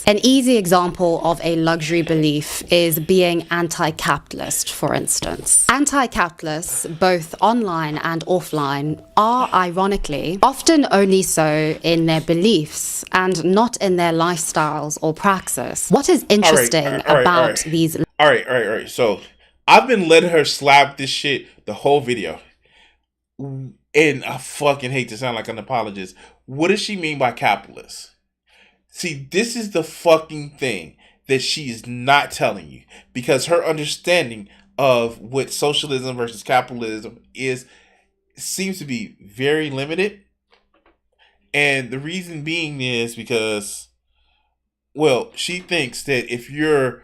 An easy example of a luxury belief is being anti-capitalist, for instance. Anti-capitalists, both online and offline, are, ironically, often only so in their beliefs and not in their lifestyles or praxis. What is interesting about these... All right. So, I've been letting her slap this shit the whole video. And I fucking hate to sound like an apologist. What does she mean by capitalist? See, this is the fucking thing that she is not telling you, because her understanding of what socialism versus capitalism seems to be very limited. And the reason being is because, well, she thinks that if you're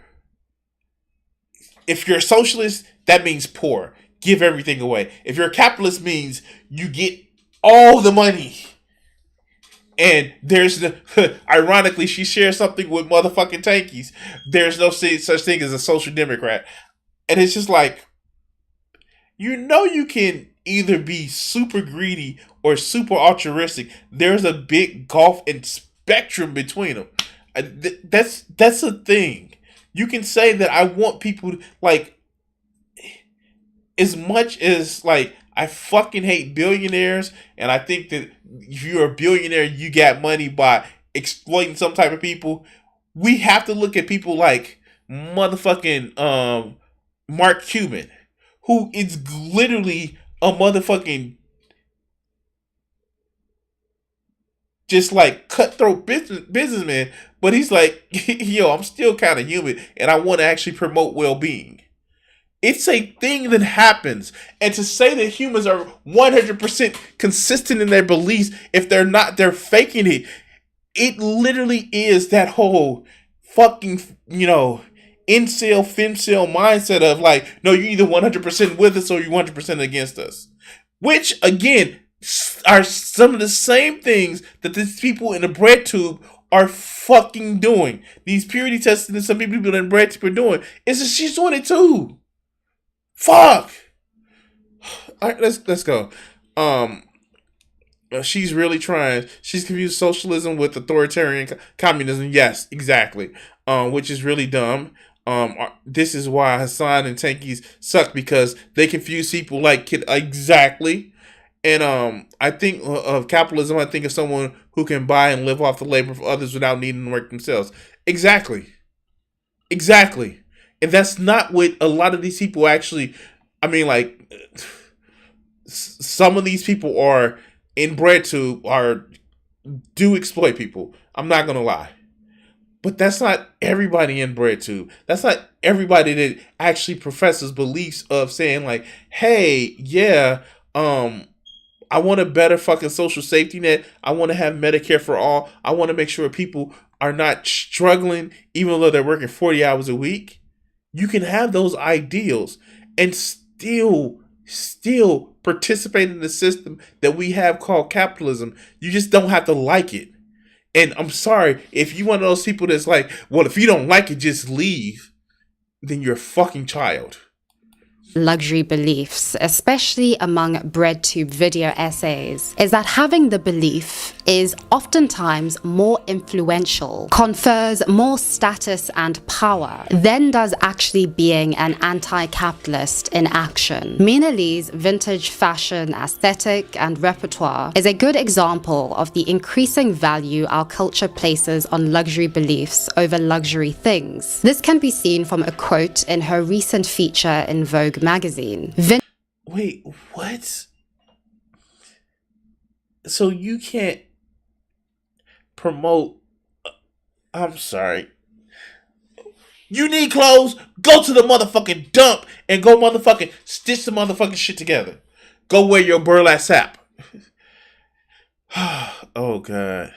a socialist, that means poor. Give everything away. If you're a capitalist, means you get all the money. And there's ironically, she shares something with motherfucking tankies. There's no such thing as a social democrat. And it's just like, you can either be super greedy or super altruistic. There's a big gulf and spectrum between them. That's a thing. You can say that I want people to, like, as much as, like, I fucking hate billionaires, and I think that if you're a billionaire, you got money by exploiting some type of people. We have to look at people like motherfucking Mark Cuban, who is literally a motherfucking just like cutthroat businessman, but he's like, yo, I'm still kind of human, and I want to actually promote well-being. It's a thing that happens. And to say that humans are 100% consistent in their beliefs, if they're not, they're faking it. It literally is that whole fucking, incel, femcel mindset of like, no, you're either 100% with us or you're 100% against us. Which, again, are some of the same things that these people in the Breadtube are fucking doing. These purity testing that some people in the Breadtube are doing. It's just, she's doing it too. Fuck. All right, let's go. She's really trying. She's confused socialism with authoritarian communism. Yes, exactly. Which is really dumb. This is why Hassan and Tankies suck, because they confuse people like Kid. Exactly. And I think of capitalism. I think of someone who can buy and live off the labor of others without needing to work themselves. Exactly. And that's not what a lot of these people actually, I mean, like, some of these people are in Breadtube do exploit people. I'm not going to lie. But that's not everybody in Breadtube. That's not everybody that actually professes beliefs of saying like, hey, yeah, I want a better fucking social safety net. I want to have Medicare for all. I want to make sure people are not struggling even though they're working 40 hours a week. You can have those ideals and still participate in the system that we have called capitalism. You just don't have to like it. And I'm sorry, if you're one of those people that's like, well, if you don't like it, just leave, then you're a fucking child. Luxury beliefs, especially among Breadtube video essays, is that having the belief is oftentimes more influential, confers more status and power than does actually being an anti-capitalist in action. Mina Lee's vintage fashion aesthetic and repertoire is a good example of the increasing value our culture places on luxury beliefs over luxury things. This can be seen from a quote in her recent feature in Vogue magazine. Wait, what? So you can't promote... I'm sorry. You need clothes? Go to the motherfucking dump and go motherfucking stitch the motherfucking shit together. Go wear your burlap sack. Oh, God.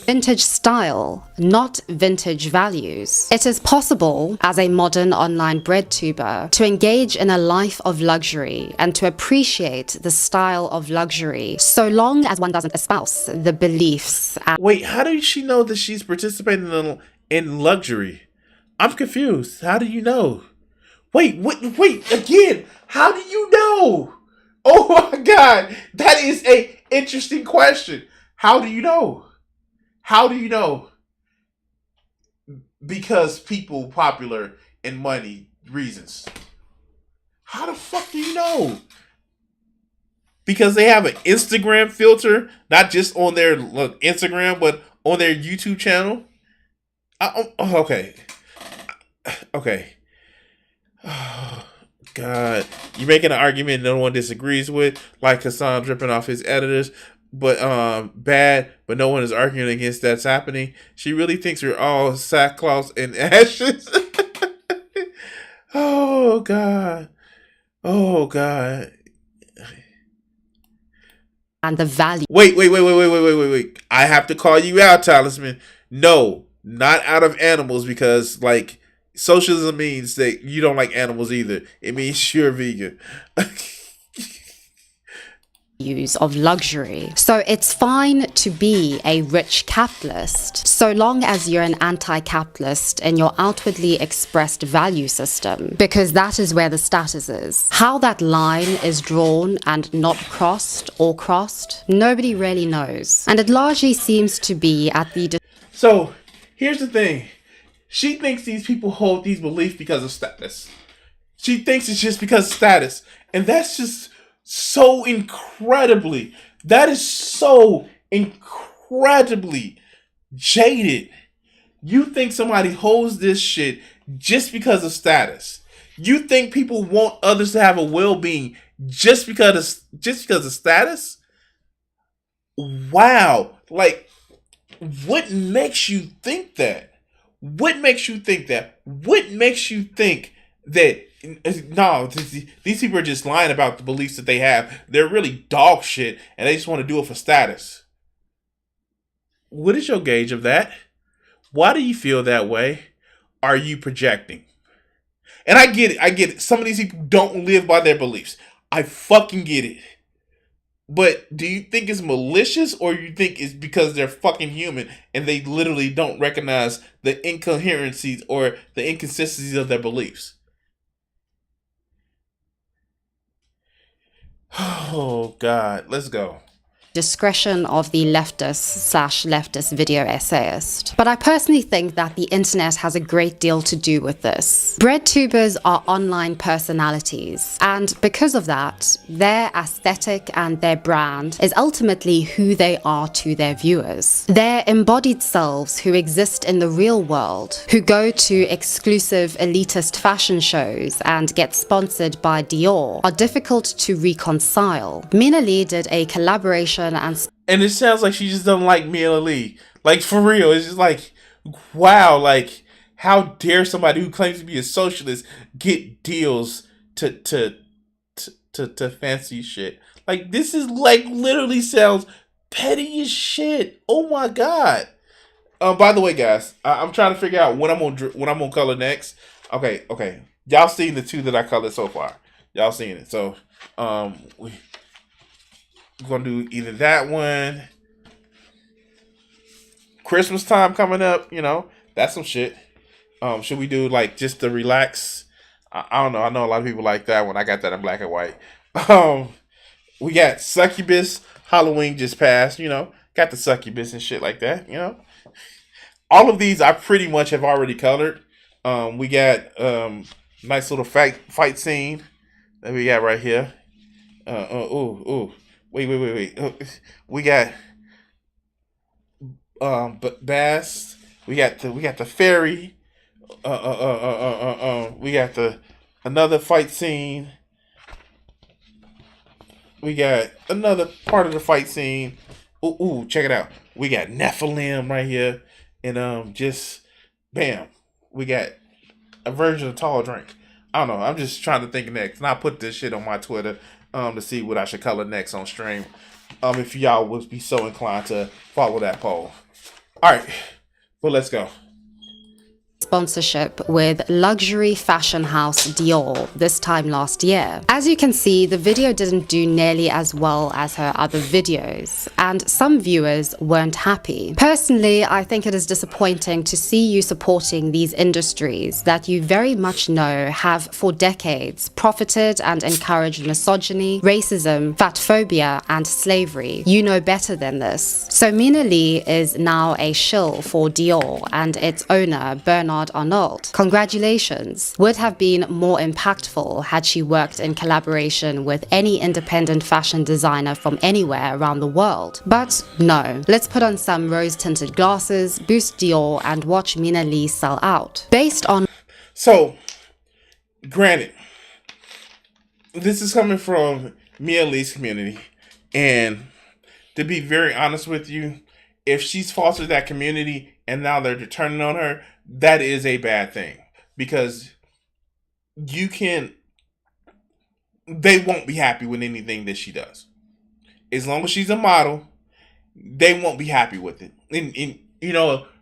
Vintage style, not vintage values. It is possible, as a modern online breadtuber, to engage in a life of luxury and to appreciate the style of luxury, so long as one doesn't espouse the beliefs. Wait, how does she know that she's participating in luxury? I'm confused. How do you know? Wait, again, how do you know? Oh my God, that is a interesting question. How do you know? How do you know? Because people popular and money reasons. How the fuck do you know? Because they have an Instagram filter, not just on their Instagram, but on their YouTube channel. Okay. Oh, God. You're making an argument no one disagrees with, like Hassan dripping off his editors. But bad, but no one is arguing against that's happening. She really thinks we're all sackcloth and ashes. Oh God. Oh God. And the value. Wait. I have to call you out, Talisman. No, not out of animals, because like socialism means that you don't like animals either. It means you're vegan. Use of luxury. So it's fine to be a rich capitalist, so long as you're an anti-capitalist in your outwardly expressed value system, because that is where the status is. How that line is drawn and not crossed or crossed, nobody really knows. And it largely seems to be at the... So, here's the thing. She thinks these people hold these beliefs because of status. She thinks it's just because of status. And that's just so incredibly, that is so incredibly jaded. You think somebody holds this shit just because of status. You think people want others to have a well-being just because of status? Wow. Like, what makes you think that? What makes you think that? What makes you think that? No, these people are just lying about the beliefs that they have. They're really dog shit, and they just want to do it for status. What is your gauge of that? Why do you feel that way? Are you projecting? And I get it. Some of these people don't live by their beliefs. I fucking get it. But do you think it's malicious, or you think it's because they're fucking human and they literally don't recognize the incoherencies or the inconsistencies of their beliefs? Oh God, let's go. Discretion of the leftist/leftist video essayist. But I personally think that the internet has a great deal to do with this. Breadtubers are online personalities, and because of that, their aesthetic and their brand is ultimately who they are to their viewers. Their embodied selves who exist in the real world, who go to exclusive elitist fashion shows and get sponsored by Dior, are difficult to reconcile. Mina Lee did a collaboration and it sounds like she just doesn't like Mia Lee. Like, for real. It's just like, wow, like, how dare somebody who claims to be a socialist get deals to fancy shit. Like, this is like literally sounds petty as shit. Oh my God. By the way, guys, I'm trying to figure out what I'm gonna color next. Okay. Y'all seen the two that I colored so far. Y'all seen it. So we're gonna do either that one. Christmas time coming up, you know, that's some shit. Should we do like just the relax? I don't know. I know a lot of people like that one. I got that in black and white. We got Succubus. Halloween just passed, you know. Got the Succubus and shit like that, you know. All of these I pretty much have already colored. We got nice little fight scene that we got right here. Wait. We got Bass. We got the fairy. We got another fight scene. We got another part of the fight scene. Ooh, check it out. We got Nephilim right here. And just bam. We got a version of Tall Drink. I don't know. I'm just trying to think next. And I put this shit on my Twitter to see what I should color next on stream. If y'all would be so inclined to follow that poll. Alright. Well, let's go. Sponsorship with luxury fashion house Dior this time last year. As you can see, the video didn't do nearly as well as her other videos, and some viewers weren't happy. Personally, I think it is disappointing to see you supporting these industries that you very much know have for decades profited and encouraged misogyny, racism, fatphobia, and slavery. You know better than this. So Mina Lee is now a shill for Dior and its owner, Bernard Arnault. Congratulations. Would have been more impactful had she worked in collaboration with any independent fashion designer from anywhere around the world. But no. Let's put on some rose-tinted glasses, boost Dior, and watch Mina Lee sell out. Based on... So, granted, this is coming from Mia Lee's community, and to be very honest with you, if she's fostered that community and now they're turning on her, that is a bad thing, because you can. They won't be happy with anything that she does. As long as she's a model, they won't be happy with it. And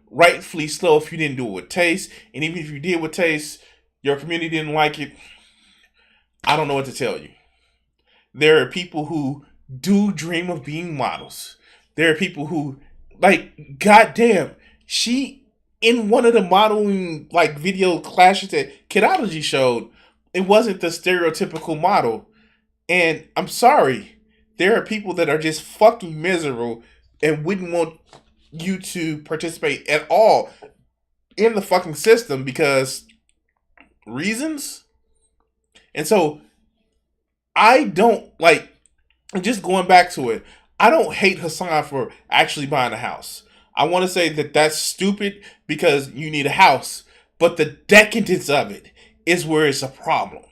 rightfully so if you didn't do it with taste. And even if you did with taste, your community didn't like it. I don't know what to tell you. There are people who do dream of being models. There are people who, like, goddamn, she, in one of the modeling, like, video classes that Kidology showed, it wasn't the stereotypical model. And I'm sorry, there are people that are just fucking miserable and wouldn't want you to participate at all in the fucking system because reasons. And so I don't like, just going back to it, I don't hate Hassan for actually buying a house. I want to say that that's stupid because you need a house, but the decadence of it is where it's a problem.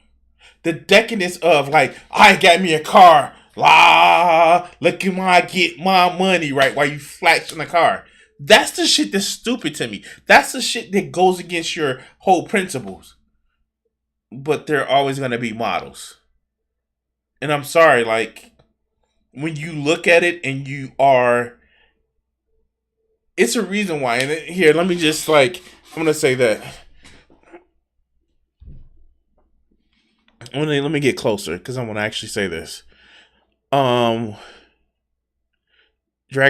The decadence of, like, I got me a car, look at my get my money, right, while you flashing the car. That's the shit that's stupid to me. That's the shit that goes against your whole principles. But they're always going to be models. And I'm sorry, like, when you look at it and you are, it's a reason why. And here, let me just, like, I'm going to say that. Let me get closer because I want to actually say this. Dragging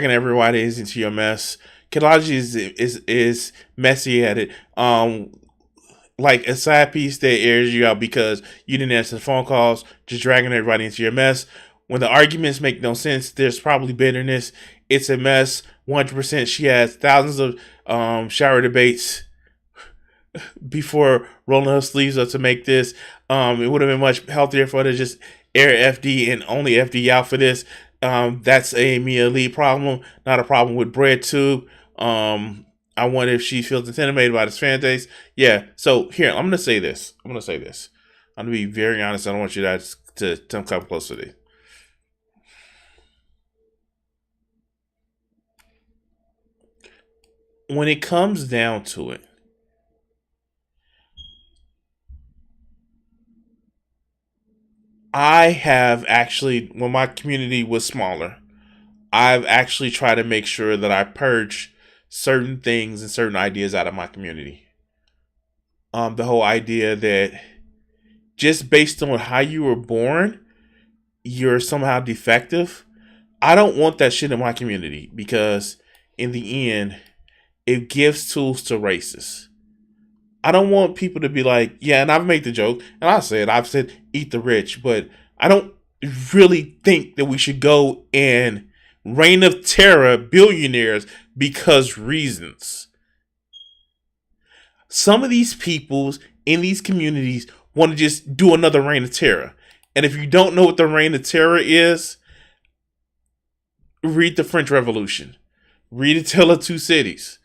everybody is into your mess. Kidology is messy at it. Like a side piece that airs you out because you didn't answer the phone calls, just dragging everybody into your mess. When the arguments make no sense, there's probably bitterness. It's a mess. 100%. She has thousands of shower debates before rolling her sleeves up to make this. It would have been much healthier for her to just air FD and only FD out for this. That's a Mia Lee problem, not a problem with Breadtube. I wonder if she feels intimidated by this fan base. Yeah, so here, I'm going to say this. I'm going to be very honest. I don't want you guys to come close to this. When it comes down to it, I have actually, when my community was smaller, I've actually tried to make sure that I purge certain things and certain ideas out of my community. The whole idea that just based on how you were born, you're somehow defective. I don't want that shit in my community because in the end, it gives tools to racists. I don't want people to be like, yeah, and I've made the joke, and I've said, eat the rich, but I don't really think that we should go and reign of terror billionaires because reasons. Some of these peoples in these communities want to just do another reign of terror. And if you don't know what the reign of terror is, read the French Revolution. Read A Tale of Two Cities.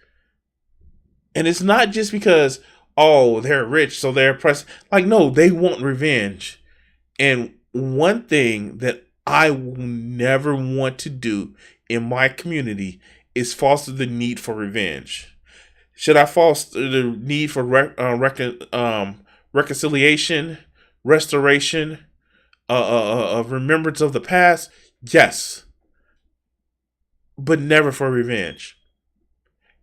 And it's not just because, oh, they're rich, so they're oppressed. Like, no, they want revenge. And one thing that I will never want to do in my community is foster the need for revenge. Should I foster the need for reconciliation, restoration, of remembrance of the past? Yes. But never for revenge.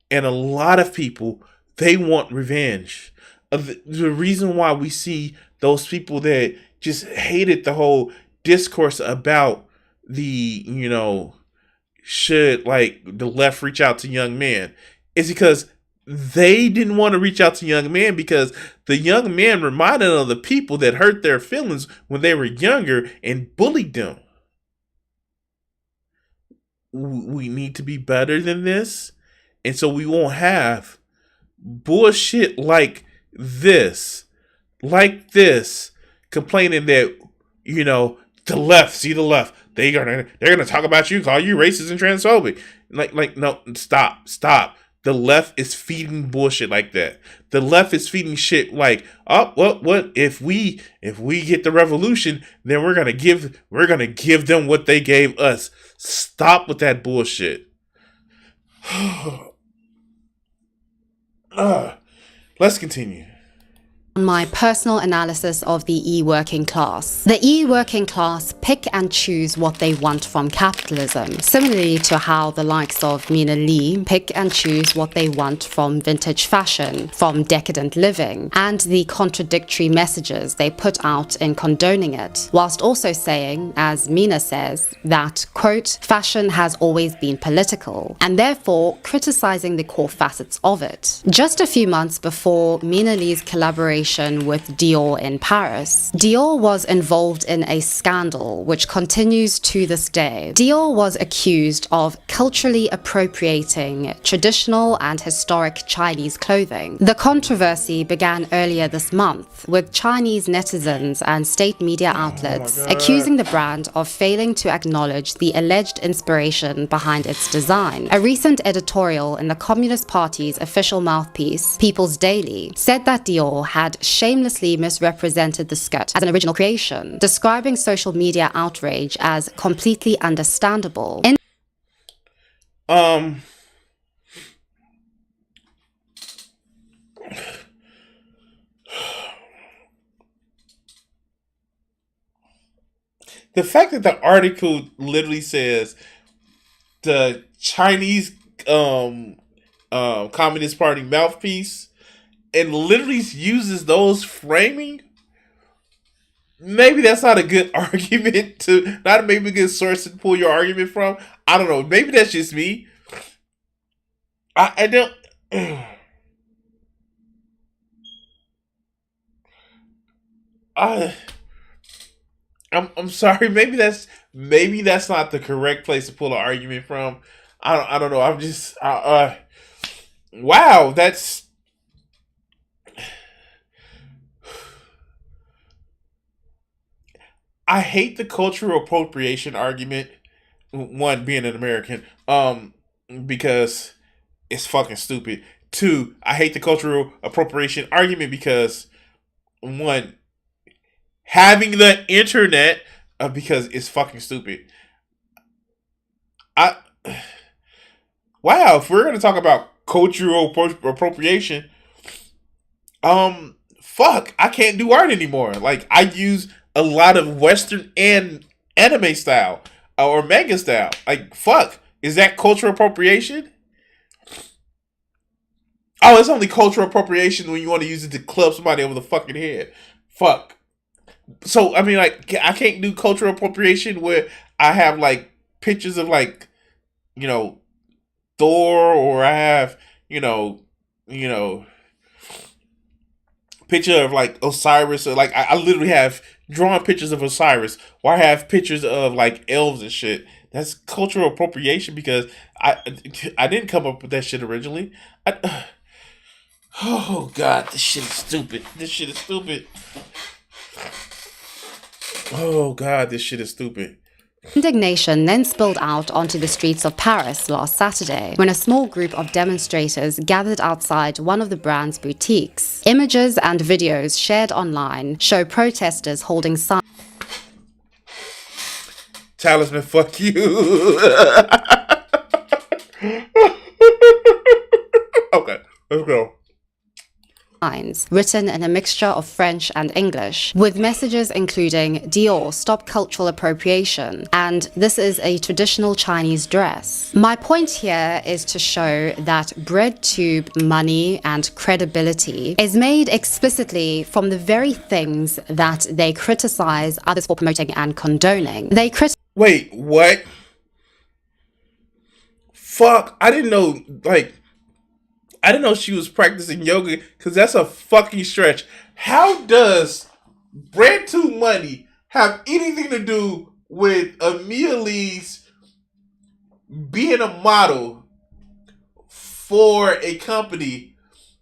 And a lot of people, they want revenge. The reason why we see those people that just hated the whole discourse about the, should like the left reach out to young men is because they didn't want to reach out to young men because the young men reminded of the people that hurt their feelings when they were younger and bullied them. We need to be better than this. And so we won't have bullshit like this, complaining that, the left, they're gonna talk about you, call you racist and transphobic. Like, no, stop. The left is feeding bullshit like that. The left is feeding shit like, oh, what if we get the revolution, then we're gonna give them what they gave us. Stop with that bullshit. Let's continue. My personal analysis of the e-working class. The e-working class pick and choose what they want from capitalism, similarly to how the likes of Mina Lee pick and choose what they want from vintage fashion, from decadent living, and the contradictory messages they put out in condoning it, whilst also saying, as Mina says, that, quote, fashion has always been political, and therefore criticizing the core facets of it. Just a few months before Mina Lee's collaboration with Dior in Paris, Dior was involved in a scandal which continues to this day. Dior was accused of culturally appropriating traditional and historic Chinese clothing. The controversy began earlier this month, with Chinese netizens and state media outlets accusing the brand of failing to acknowledge the alleged inspiration behind its design. A recent editorial in the Communist Party's official mouthpiece, People's Daily, said that Dior had shamelessly misrepresented the skirt as an original creation, describing social media outrage as completely understandable. The fact that the article literally says the Chinese Communist Party mouthpiece and literally uses those framing, maybe that's not a good argument to, not maybe a good source to pull your argument from. I don't know. Maybe that's just me. I don't. I'm sorry. Maybe that's not the correct place to pull an argument from. I don't know. I'm just wow. That's. I hate the cultural appropriation argument. One, being an American, because it's fucking stupid. Two, I hate the cultural appropriation argument because, one, having the internet, because it's fucking stupid. Wow, if we're gonna talk about cultural appropriation, fuck, I can't do art anymore. Like, I use a lot of Western and anime style or manga style. Like, fuck, is that cultural appropriation? Oh, it's only cultural appropriation when you want to use it to club somebody over the fucking head. Fuck. So, I mean, like, I can't do cultural appropriation where I have, like, pictures of, like, you know, Thor, or I have, you know, picture of, like, Osiris, or, like, I literally have drawn pictures of Osiris, or I have pictures of, like, elves and shit. That's cultural appropriation because I didn't come up with that shit originally. Oh, God, this shit is stupid. Oh, God, this shit is stupid. Indignation then spilled out onto the streets of Paris last Saturday when a small group of demonstrators gathered outside one of the brand's boutiques. Images and videos shared online show protesters holding signs. Talisman, fuck you. Okay, let's go. Written in a mixture of French and English, with messages including Dior, stop cultural appropriation, and this is a traditional Chinese dress. My point here is to show that Breadtube money and credibility is made explicitly from the very things that they criticize others for promoting and condoning. Wait, what? Fuck, I didn't know, like, I didn't know she was practicing yoga, because that's a fucking stretch. How does Breadtube money have anything to do with Amia Lee's being a model for a company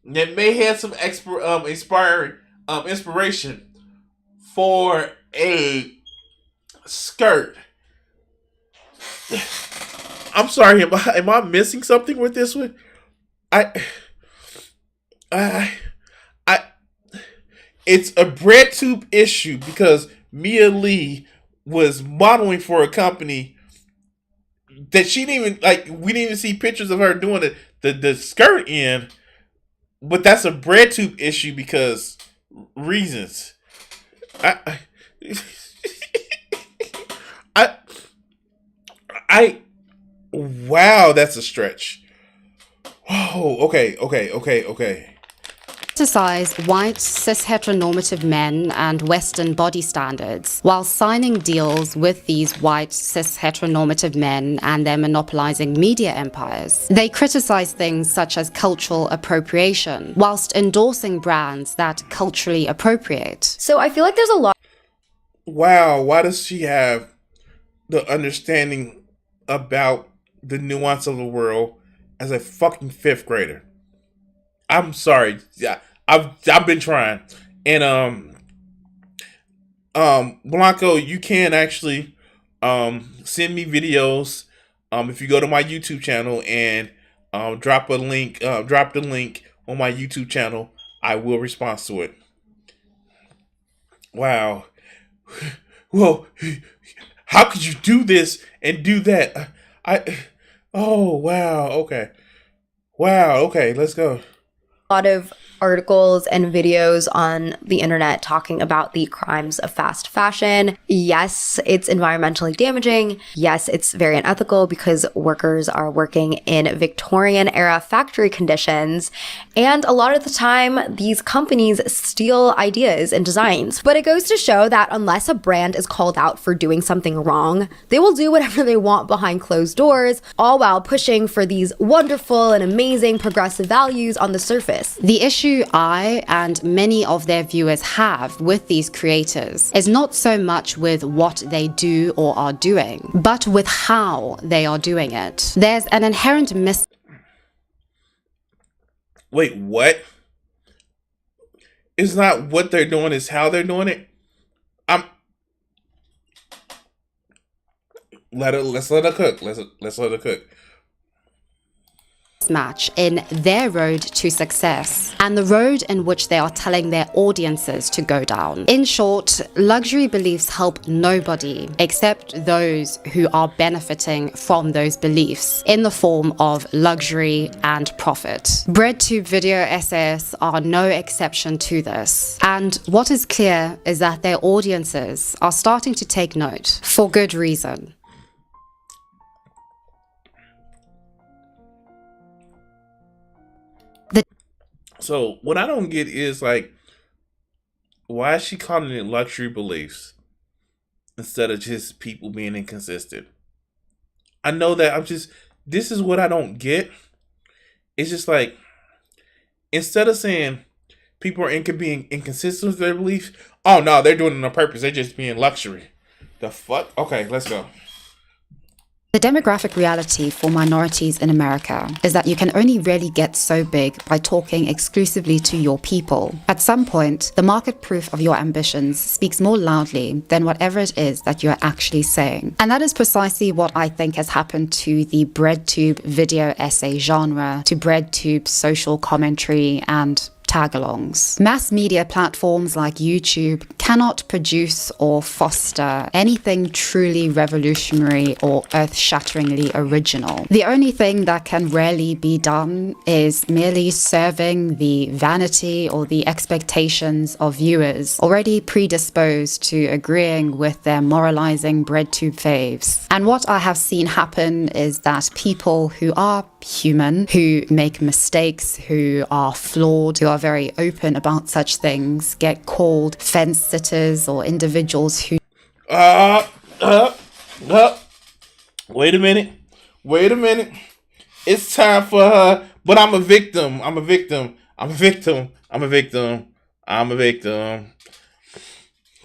that may have some inspiration for a skirt? I'm sorry, am I missing something with this one? It's a Breadtube issue because Mia Lee was modeling for a company that she didn't even, like, we didn't even see pictures of her doing the skirt in, but that's a Breadtube issue because reasons. I wow, that's a stretch. Oh, okay. Criticize white cis heteronormative men and Western body standards while signing deals with these white cis heteronormative men and their monopolizing media empires. They criticize things such as cultural appropriation whilst endorsing brands that culturally appropriate. So I feel like there's a lot. Wow, why does she have the understanding about the nuance of the world as a fucking fifth grader? I'm sorry. Yeah, I've been trying. And Blanco, you can actually send me videos if you go to my YouTube channel and drop the link on my YouTube channel. I will respond to it. Wow. Well, how could you do this and do that? Oh, wow. Okay. Wow. Okay, let's go. A lot of articles and videos on the internet talking about the crimes of fast fashion. Yes, it's environmentally damaging. Yes, it's very unethical because workers are working in Victorian era factory conditions. And a lot of the time, these companies steal ideas and designs. But it goes to show that unless a brand is called out for doing something wrong, they will do whatever they want behind closed doors, all while pushing for these wonderful and amazing progressive values on the surface. The issue I and many of their viewers have with these creators is not so much with what they do or are doing, but with how they are doing it. There's an inherent Wait, what? It's not what they're doing, it's how they're doing it. Let's let her cook. Let's let her cook. Match in their road to success and the road in which they are telling their audiences to go down. In short, luxury beliefs help nobody except those who are benefiting from those beliefs in the form of luxury and profit. Breadtube video essayists are no exception to this. And what is clear is that their audiences are starting to take note for good reason. So what I don't get is like, why is she calling it luxury beliefs instead of just people being inconsistent? I know that this is what I don't get. It's just like, instead of saying people are being inconsistent with their beliefs, oh no, they're doing it on purpose. They're just being luxury. The fuck? Okay, let's go. The demographic reality for minorities in America is that you can only really get so big by talking exclusively to your people. At some point, the market proof of your ambitions speaks more loudly than whatever it is that you're actually saying. And that is precisely what I think has happened to the Breadtube video essay genre, to Breadtube social commentary and tag-alongs. Mass media platforms like YouTube cannot produce or foster anything truly revolutionary or earth-shatteringly original. The only thing that can rarely be done is merely serving the vanity or the expectations of viewers already predisposed to agreeing with their moralizing Breadtube faves. And what I have seen happen is that people who are human, who make mistakes, who are flawed, who are very open about such things, get called fence sitters or individuals who Wait a minute. It's time for her, but I'm a victim.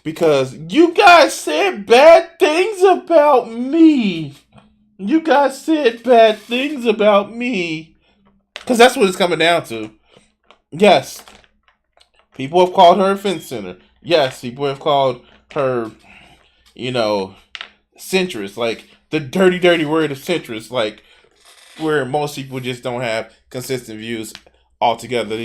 Because you guys said bad things about me. Because that's what it's coming down to. Yes. People have called her a fence center. Yes, people have called her, centrist. Like, the dirty, dirty word of centrist. Like, where most people just don't have consistent views altogether.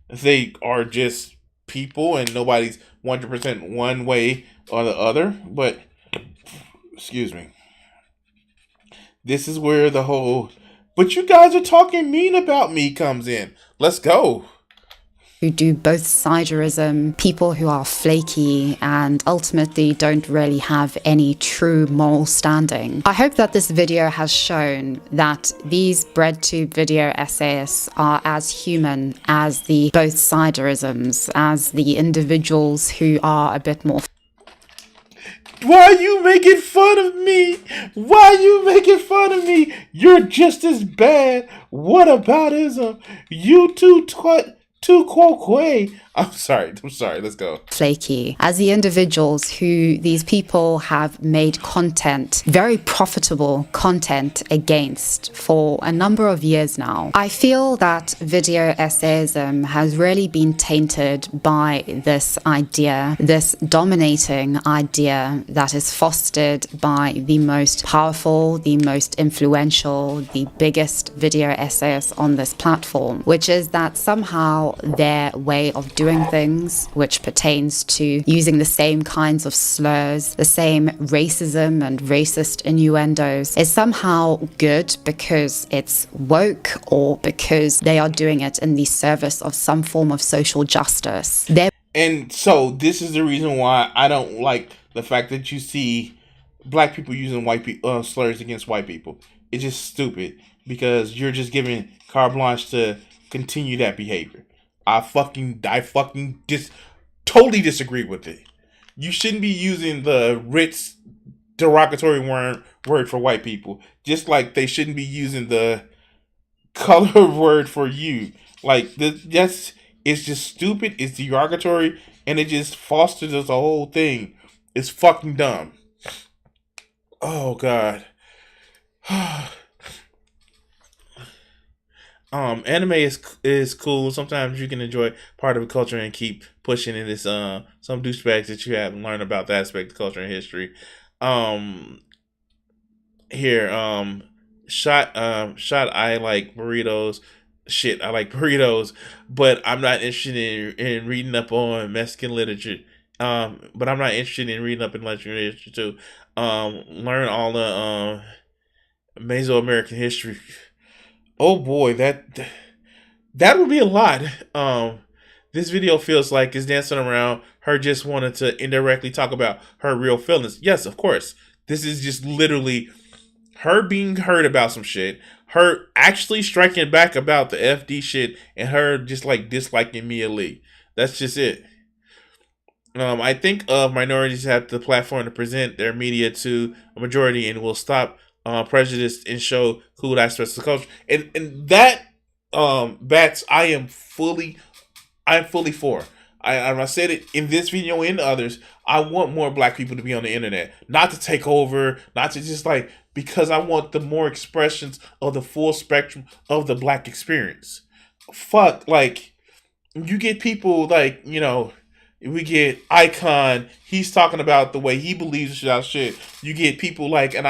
They are just people and nobody's 100% one way or the other. But, excuse me. This is where the whole, but you guys are talking mean about me comes in. Let's go. who do both siderism, people who are flaky and ultimately don't really have any true moral standing. I hope that this video has shown that these Breadtube video essayists are as human as the both siderisms, as the individuals who are a bit more. Why are you making fun of me? Why are you making fun of me? You're just as bad. What aboutism? You too quoque. I'm sorry. Let's go. Flaky as the individuals who these people have made content, very profitable content against for a number of years now. I feel that video essayism has really been tainted by this idea, this dominating idea that is fostered by the most powerful, the most influential, the biggest video essayists on this platform, which is that somehow their way of doing things, which pertains to using the same kinds of slurs, the same racism and racist innuendos, is somehow good because it's woke or because they are doing it in the service of some form of social justice. And so this is the reason why I don't like the fact that you see black people using white people slurs against white people. It's just stupid because you're just giving carte blanche to continue that behavior. I totally disagree with it. You shouldn't be using the rich derogatory word for white people, just like they shouldn't be using the color word for you. Like it's just stupid. It's derogatory, and it just fosters this whole thing. It's fucking dumb. Oh God. Anime is cool. Sometimes you can enjoy part of a culture and keep pushing in this some douchebags that you haven't learned about the aspect of culture and history. Shot I like burritos. Shit, I like burritos, but I'm not interested in reading up on Mexican literature. But I'm not interested in reading up in literature too. Learn all the Mesoamerican history. Oh boy, that would be a lot. This video feels like it's dancing around her just wanting to indirectly talk about her real feelings. Yes, of course. This is just literally her being hurt about some shit, her actually striking back about the FD shit, and her just like disliking Mia Lee. That's just it. I think minorities have the platform to present their media to a majority and will stop prejudice and show cool aspects of the culture. And that Bats, I'm fully for. I said it in this video and others. I want more black people to be on the internet, not to take over, not to just like, because I want the more expressions of the full spectrum of the black experience. Fuck, like you get people like, you know, we get Icon. He's talking about the way he believes about shit. You get people like, you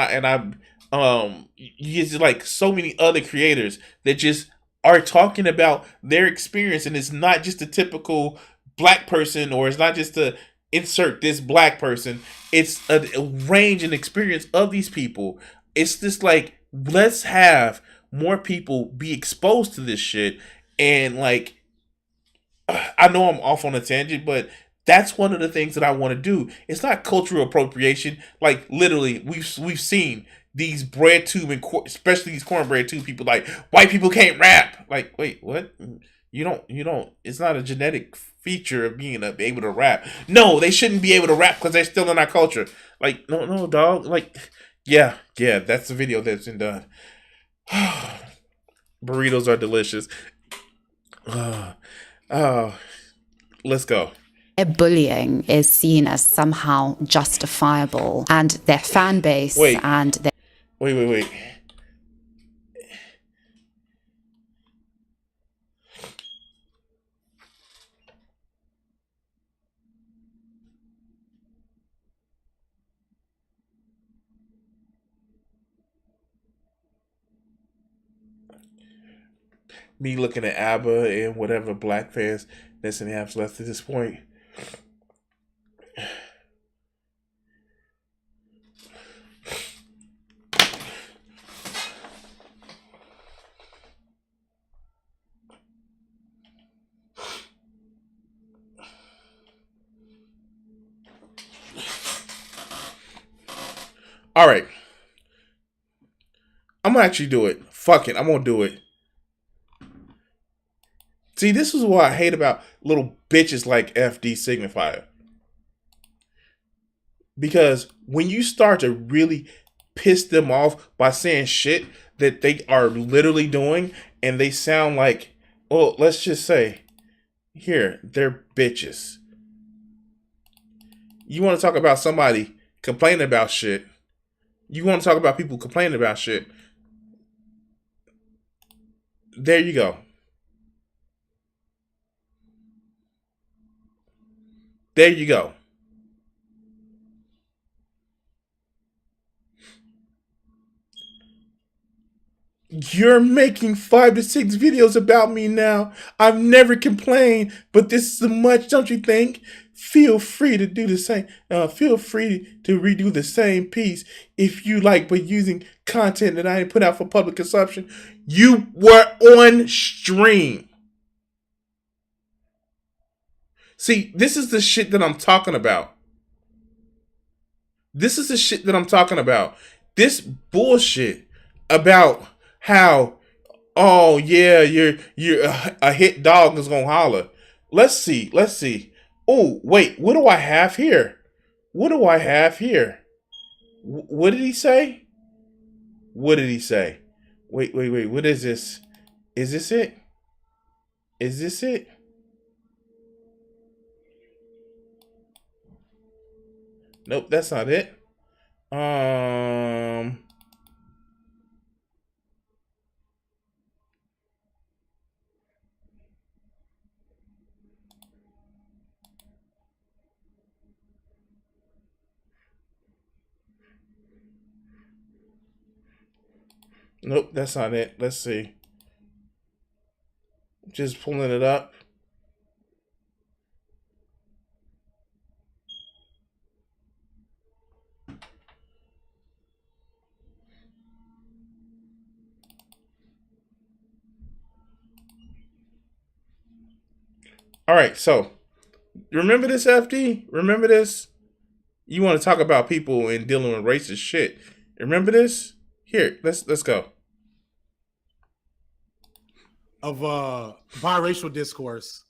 get like so many other creators that just are talking about their experience, and it's not just a typical black person, or it's not just to insert this black person. It's a range and experience of these people. It's just like, let's have more people be exposed to this shit. And like, I know I'm off on a tangent, but that's one of the things that I want to do. It's not cultural appropriation. Like literally, we've seen these Breadtube and especially these Cornbreadtude people like, white people can't rap. Like, wait, what? You don't. It's not a genetic feature of being able to rap. No, they shouldn't be able to rap because they're still in our culture. Like, no, dog. Like, yeah, that's the video that's been done. Burritos are delicious. Let's go. Their bullying is seen as somehow justifiable, and their fan base and their... Wait. Me looking at ABBA and whatever black fans Destiny has left at this point. All right. I'm gonna actually do it. Fuck it. I'm gonna do it. See, this is what I hate about little bitches like FD Signifier. Because when you start to really piss them off by saying shit that they are literally doing, and they sound like, well, let's just say, here, they're bitches. You want to talk about somebody complaining about shit. You want to talk about people complaining about shit. There you go. There you go. You're making 5 to 6 videos about me now. I've never complained, but this is too much, don't you think? Feel free to do the same. Feel free to redo the same piece if you like, but using content that I didn't put out for public consumption. You were on stream. See, this is the shit that I'm talking about. This is the shit that I'm talking about. This bullshit about how, oh yeah, you're a hit dog is gonna holler. Let's see. Oh wait, what do I have here? What do I have here? What did he say? What did he say? Wait. What is this? Is this it? Is this it? Nope, that's not it. Nope, that's not it. Let's see. Just pulling it up. All right, so remember this, FD? Remember this? You want to talk about people and dealing with racist shit? Remember this? Here, let's go. Of biracial discourse.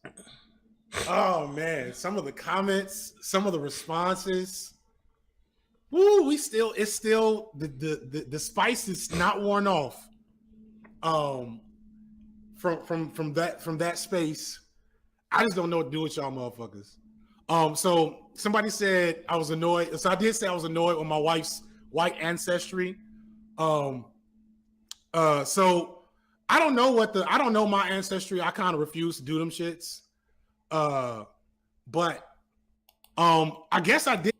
Oh man, some of the comments, some of the responses. Woo, it's still the spice is not worn off. From that space. I just don't know what to do with y'all motherfuckers. So somebody said I was annoyed. So I did say I was annoyed with my wife's white ancestry. So I don't know my ancestry. I kind of refuse to do them shits. But I guess I did.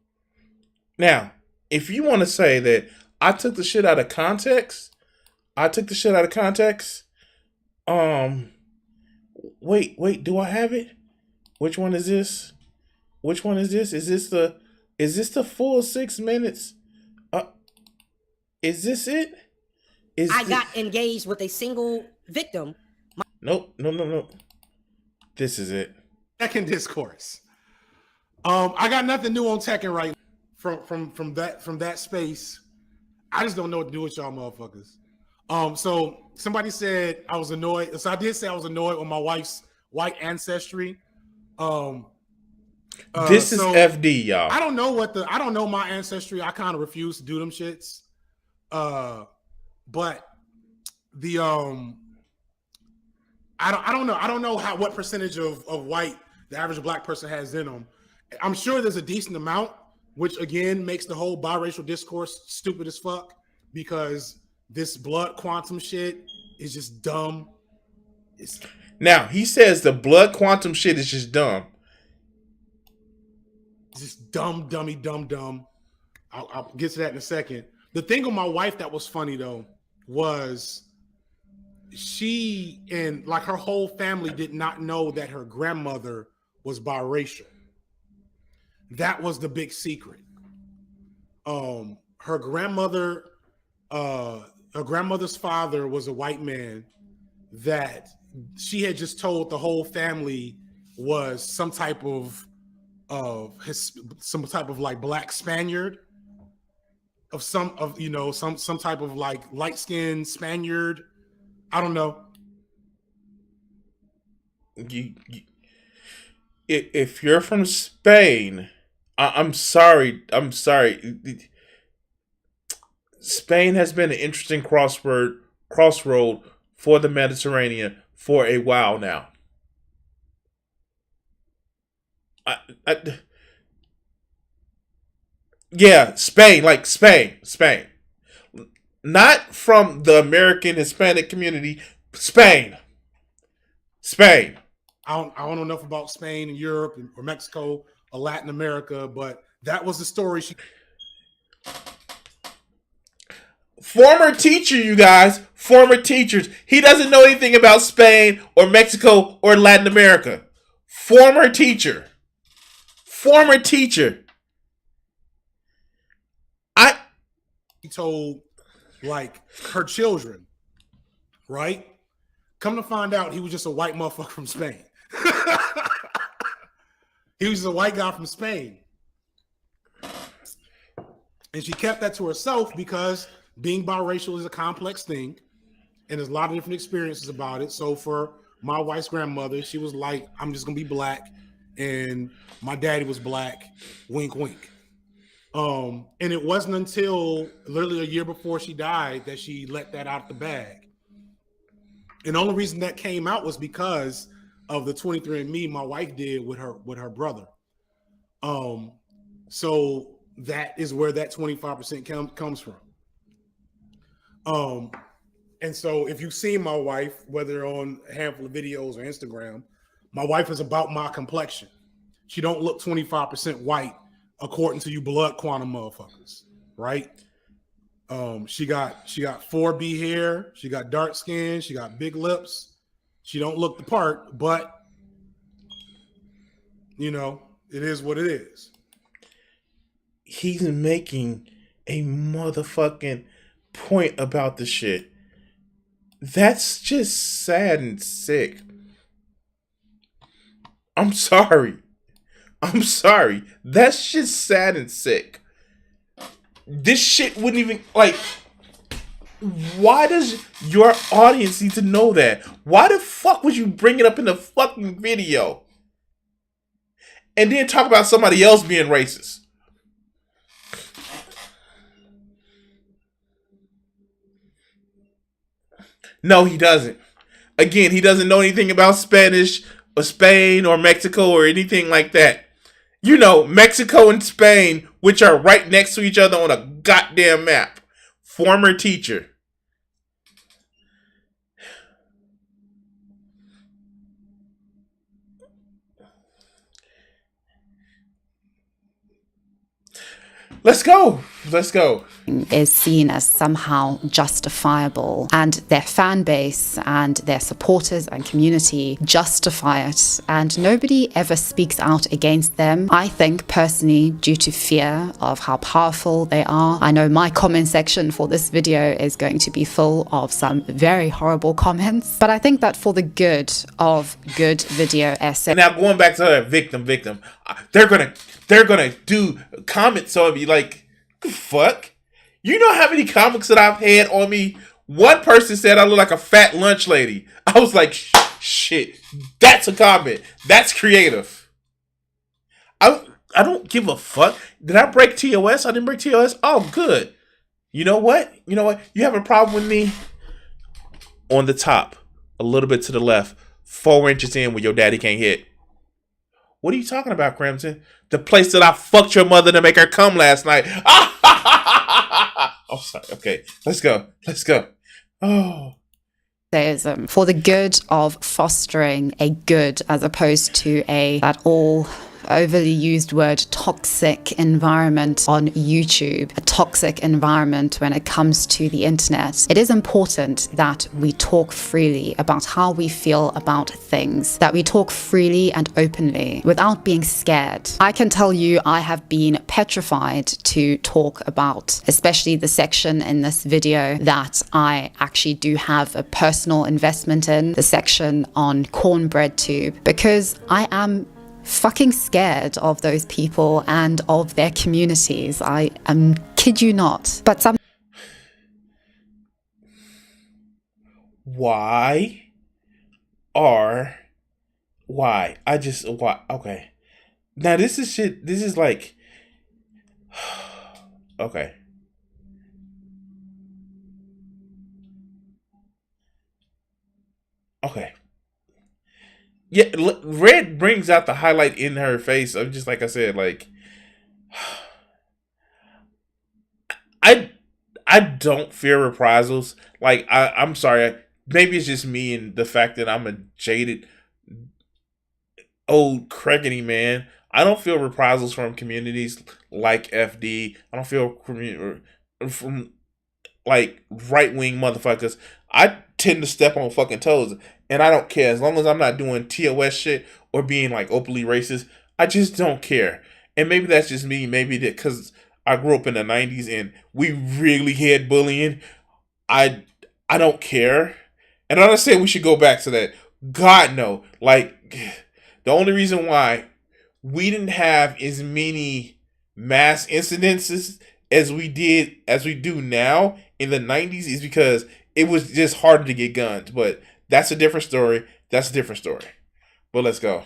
Now, if you want to say that I took the shit out of context, wait, do I have it? Which one is this? Is this the full 6 minutes? Is this it? I got engaged with a single victim. Nope. This is it. Tekken discourse. I got nothing new on Tekken right from that space. I just don't know what to do with y'all motherfuckers. So somebody said I was annoyed. So I did say I was annoyed with my wife's white ancestry. This is FD, y'all. I don't know my ancestry. I kind of refuse to do them shits. But the I don't know what percentage of white the average black person has in them. I'm sure there's a decent amount, which again makes the whole biracial discourse stupid as fuck, because this blood quantum shit is just dumb. Now he says the blood quantum shit is just dumb. Just dumb. I'll get to that in a second. The thing with my wife that was funny though was she and like her whole family did not know that her grandmother was biracial. That was the big secret. Her grandmother's father was a white man that she had just told the whole family was some type of like black Spaniard. of some type of like light-skinned Spaniard. I don't know. If you're from Spain, I'm sorry. Spain has been an interesting crossroad for the Mediterranean for a while now. Yeah, Spain, like Spain. Not from the American Hispanic community. Spain. I don't know enough about Spain and Europe or Mexico or Latin America, but that was the story. Former teacher, you guys. Former teachers. He doesn't know anything about Spain or Mexico or Latin America. Former teacher. He told like her children, right? Come to find out, he was just a white motherfucker from Spain. He was just a white guy from Spain. And she kept that to herself because being biracial is a complex thing. And there's a lot of different experiences about it. So for my wife's grandmother, she was like, I'm just going to be black. And my daddy was black. Wink, wink. And it wasn't until literally a year before she died that she let that out the bag. And the only reason that came out was because of the 23andMe my wife did with her brother. So that is where that 25% comes from. And so if you see my wife, whether on a handful of videos or Instagram, my wife is about my complexion. She don't look 25% white according to you blood quantum motherfuckers, right? She got 4B hair, she got dark skin, she got big lips. She don't look the part, but you know, it is what it is. He's making a motherfucking point about the shit. That's just sad and sick. I'm sorry. That's just sad and sick. This shit wouldn't even, like, why does your audience need to know that? Why the fuck would you bring it up in the fucking video? And then talk about somebody else being racist? No, he doesn't. Again, he doesn't know anything about Spanish or Spain or Mexico or anything like that. You know, Mexico and Spain, which are right next to each other on a goddamn map. Former teacher. Let's go. Is seen as somehow justifiable, and their fan base and their supporters and community justify it, and nobody ever speaks out against them. I think personally, due to fear of how powerful they are. I know my comment section for this video is going to be full of some very horrible comments, but I think that for the good of good video essay. Now going back to her victim, they're gonna do comments on me like, fuck. You know how many comics that I've had on me? One person said I look like a fat lunch lady. I was like, shit, that's a comment. That's creative. I don't give a fuck. Did I break TOS? I didn't break TOS. Oh, good. You know what? You have a problem with me? On the top, a little bit to the left, 4 inches in where your daddy can't hit. What are you talking about, Crimson? The place that I fucked your mother to make her come last night. Oh, sorry. Okay, let's go. Oh. For the good of fostering a good as opposed to that all overly used word toxic environment on YouTube, a toxic environment when it comes to the internet. It is important that we talk freely about how we feel about things, that we talk freely and openly without being scared. I can tell you I have been petrified to talk about, especially the section in this video that I actually do have a personal investment in, the section on Cornbreadtude, because I am fucking scared of those people and of their communities. I am kid you not. But some Why? Okay. Now this is shit. This is like, okay. Okay. Yeah, Red brings out the highlight in her face of just like I said, like, I don't fear reprisals. Like, I'm sorry. Maybe it's just me and the fact that I'm a jaded old crackety man. I don't feel reprisals from communities like FD. I don't feel from like right wing motherfuckers. I tend to step on fucking toes, and I don't care as long as I'm not doing TOS shit or being like openly racist. I just don't care. And maybe that's just me. Maybe that because I grew up in the '90s and we really had bullying. I don't care, and I'm not saying we should go back to that. God no. Like the only reason why we didn't have as many mass incidences as we do now in the 90s is because it was just harder to get guns. But that's a different story. But let's go.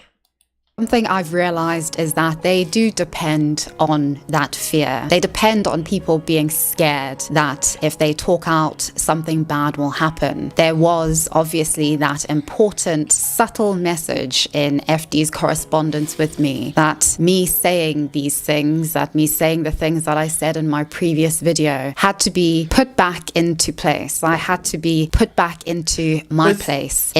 Something I've realized is that they do depend on that fear. They depend on people being scared that if they talk out, something bad will happen. There was obviously that important, subtle message in FD's correspondence with me that me saying these things, that me saying the things that I said in my previous video had to be put back into place. I had to be put back into my place.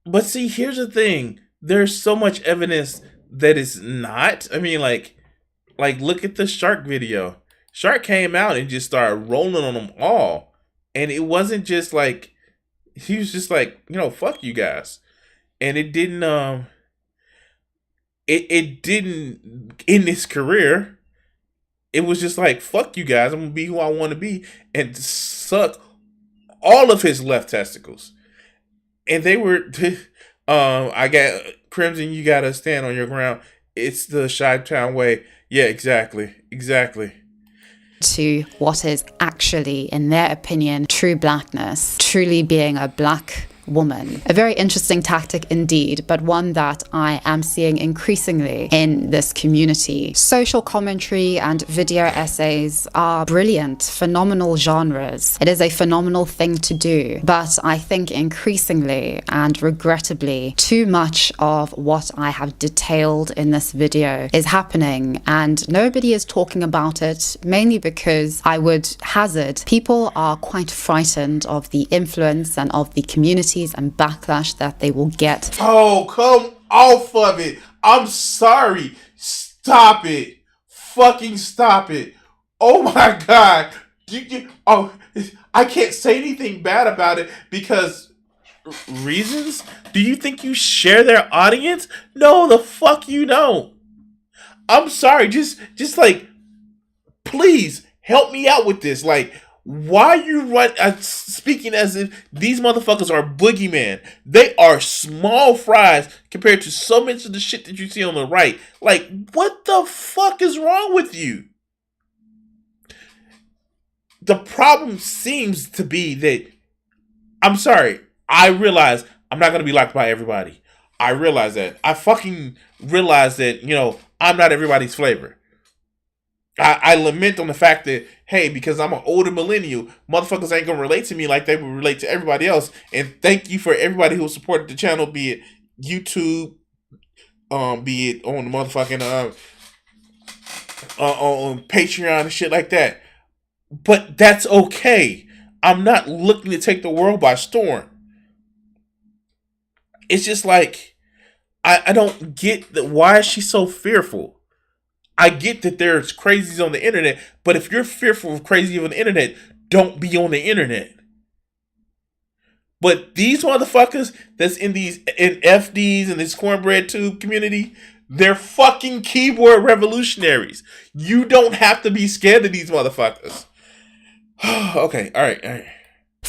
But see, here's the thing. There's so much evidence that it's not. I mean, like look at the Shark video. Shark came out and just started rolling on them all. And it wasn't just like, he was just like, fuck you guys. And it didn't, it didn't end his career. It was just like, fuck you guys. I'm going to be who I want to be and suck all of his left testicles. And they were... I got Crimson, you gotta stand on your ground. It's the Chi-Town way. Yeah, exactly. To what is actually, in their opinion, true blackness, truly being a black woman. A very interesting tactic indeed, but one that I am seeing increasingly in this community. Social commentary and video essays are brilliant, phenomenal genres. It is a phenomenal thing to do, but I think increasingly and regrettably, too much of what I have detailed in this video is happening and nobody is talking about it, mainly because I would hazard people are quite frightened of the influence and of the communities and backlash that they will get. Oh, come off of it. I'm sorry. Stop it. Fucking stop it. Oh my God. I can't say anything bad about it because reasons? Do you think you share their audience? No, the fuck you don't. I'm sorry. Just like, please help me out with this. Like, why you speaking as if these motherfuckers are boogeyman? They are small fries compared to so much of the shit that you see on the right. Like, what the fuck is wrong with you? The problem seems to be that, I'm sorry, I realize I'm not going to be liked by everybody. I realize that. I fucking realize that, I'm not everybody's flavor. I lament on the fact that, hey, because I'm an older millennial, motherfuckers ain't gonna relate to me like they would relate to everybody else. And thank you for everybody who supported the channel, be it YouTube, be it on the motherfucking on Patreon and shit like that. But that's okay. I'm not looking to take the world by storm. It's just like I don't get that. Why is she so fearful? I get that there's crazies on the internet, but if you're fearful of crazy on the internet, don't be on the internet. But these motherfuckers that's in FDs and this Cornbreadtude community, they're fucking keyboard revolutionaries. You don't have to be scared of these motherfuckers. Okay, all right.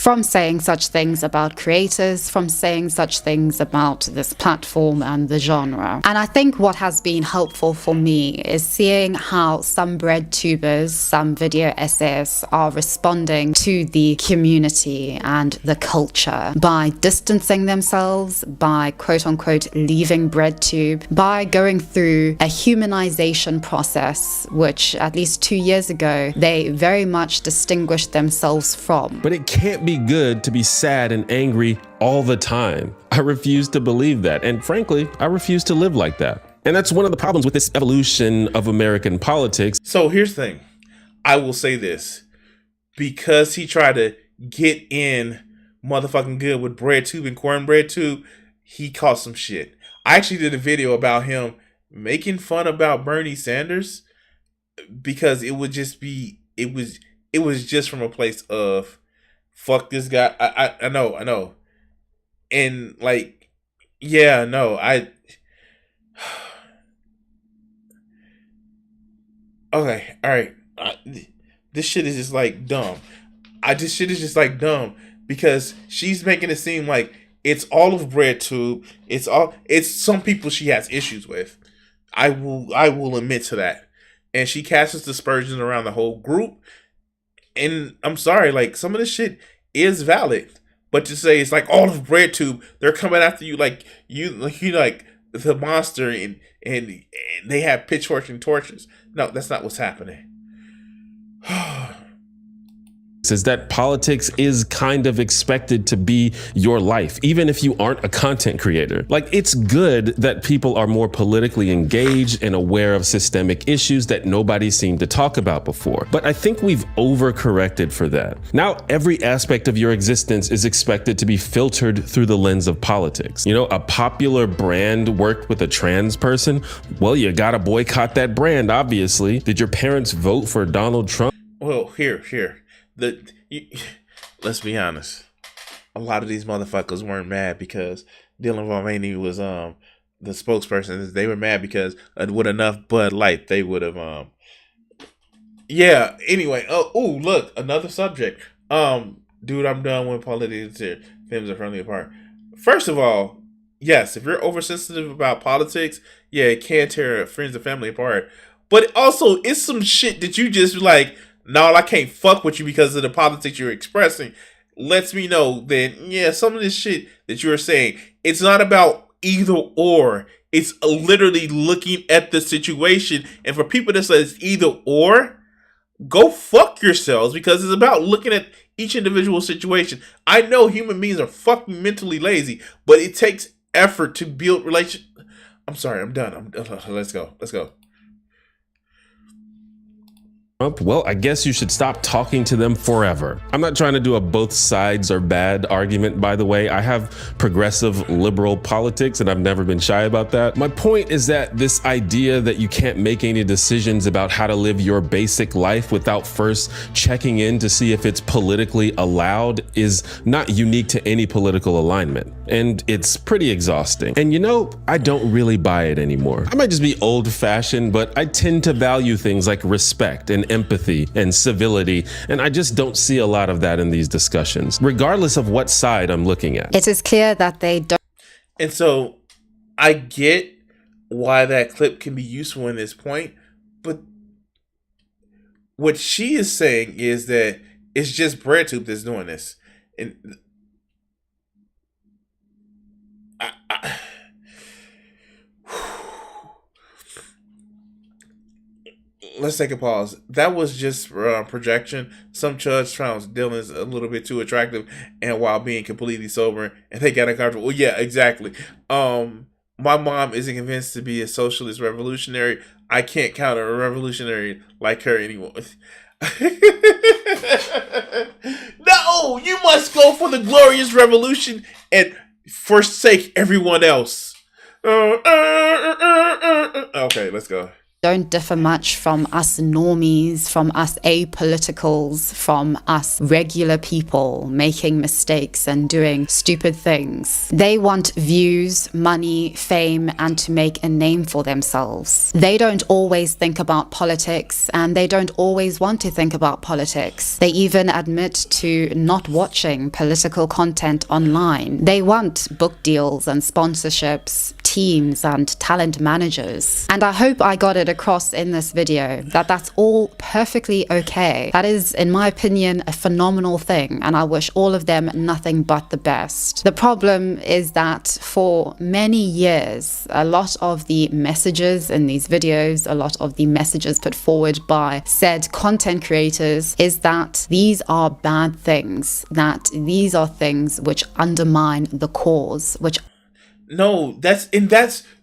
from saying such things about creators, from saying such things about this platform and the genre. And I think what has been helpful for me is seeing how some Breadtubers, some video essayists are responding to the community and the culture by distancing themselves, by quote unquote leaving Breadtube, by going through a humanization process, which at least 2 years ago, they very much distinguished themselves from. But it can't be good to be sad and angry all the time. I refuse to believe that. And frankly, I refuse to live like that. And that's one of the problems with this evolution of American politics. So here's the thing. I will say this. Because he tried to get in motherfucking good with Breadtube and Cornbreadtude, he caught some shit. I actually did a video about him making fun about Bernie Sanders because it would just be, it was just from a place of fuck this guy. I know. And like, yeah, no, okay, all right. This shit is just like dumb. This shit is just like dumb because she's making it seem like it's all of Breadtube. It's some people she has issues with. I will admit to that. And she casts aspersions around the whole group. And I'm sorry, like some of this shit is valid. But to say it's like all of Breadtube, they're coming after you like the monster and they have pitchforks and torches. No, that's not what's happening. Is that politics is kind of expected to be your life, even if you aren't a content creator. Like, it's good that people are more politically engaged and aware of systemic issues that nobody seemed to talk about before. But I think we've overcorrected for that. Now, every aspect of your existence is expected to be filtered through the lens of politics. You know, a popular brand worked with a trans person. Well, you gotta boycott that brand, obviously. Did your parents vote for Donald Trump? Well, here. Let's be honest. A lot of these motherfuckers weren't mad because Dylan Mulvaney was the spokesperson. They were mad because with enough Bud Light, they would have yeah. Anyway, oh look, another subject. Dude, I'm done with politics here. Things are firmly apart. First of all, yes, if you're oversensitive about politics, yeah, it can tear friends and family apart. But also, it's some shit that you just like. No, I can't fuck with you because of the politics you're expressing. Lets me know that, yeah, some of this shit that you're saying, it's not about either or. It's literally looking at the situation. And for people that say it's either or, go fuck yourselves because it's about looking at each individual situation. I know human beings are fucking mentally lazy, but it takes effort to build relation. I'm sorry, I'm done. Let's go. Well, I guess you should stop talking to them forever. I'm not trying to do a both sides are bad argument, by the way. I have progressive liberal politics and I've never been shy about that. My point is that this idea that you can't make any decisions about how to live your basic life without first checking in to see if it's politically allowed is not unique to any political alignment. And it's pretty exhausting. And you know, I don't really buy it anymore. I might just be old-fashioned, but I tend to value things like respect and empathy and civility, and I just don't see a lot of that in these discussions, regardless of what side I'm looking at. It is clear that they don't. And so I get why that clip can be useful in this point, but what she is saying is that it's just Breadtube that's doing this. And let's take a pause. That was just projection. Some judge found Dylan's a little bit too attractive, and while being completely sober, and they got uncomfortable. Well, yeah, exactly. My mom isn't convinced to be a socialist revolutionary. I can't counter a revolutionary like her anymore. No, you must go for the glorious revolution and forsake everyone else. Okay, let's go. don't differ much from us normies, from us apoliticals, from us regular people making mistakes and doing stupid things. They want views, money, fame, and to make a name for themselves. They don't always think about politics, and they don't always want to think about politics. They even admit to not watching political content online. They want book deals and sponsorships, teams and talent managers. And I hope I got it across in this video that that's all perfectly okay. That is, in my opinion, a phenomenal thing, and I wish all of them nothing but the best. The problem is that for many years, a lot of the messages in these videos, a lot of the messages put forward by said content creators is that these are bad things, that these are things which undermine the cause, which No, that's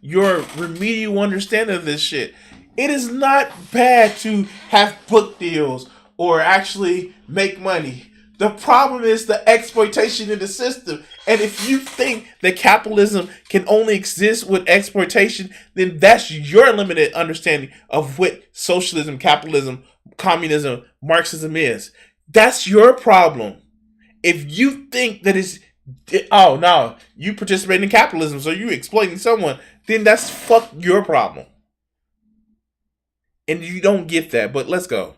your remedial understanding of this shit. It is not bad to have book deals or actually make money. The problem is the exploitation in the system. And if you think that capitalism can only exist with exploitation, then that's your limited understanding of what socialism, capitalism, communism, Marxism is. That's your problem. If you think that it's oh no, you participate in capitalism, so you exploiting someone, then that's fuck your problem. And you don't get that, but let's go.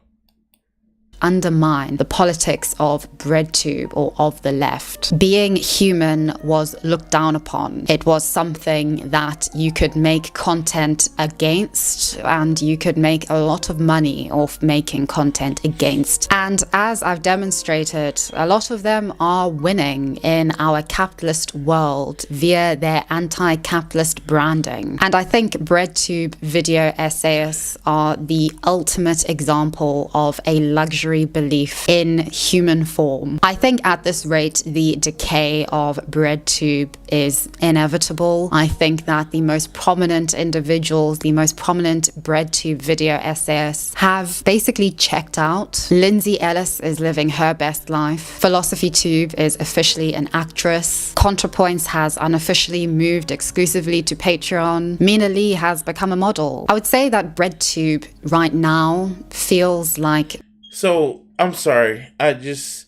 Undermine the politics of Breadtube or of the left. Being human was looked down upon. It was something that you could make content against, and you could make a lot of money off making content against. And as I've demonstrated, a lot of them are winning in our capitalist world via their anti-capitalist branding. And I think Breadtube video essayists are the ultimate example of a luxury belief in human form. I think at this rate, the decay of Breadtube is inevitable. I think that the most prominent individuals, the most prominent Breadtube video essayists have basically checked out. Lindsay Ellis is living her best life. PhilosophyTube is officially an actress. ContraPoints has unofficially moved exclusively to Patreon. Mina Lee has become a model. I would say that Breadtube right now feels like... So, I'm sorry. I just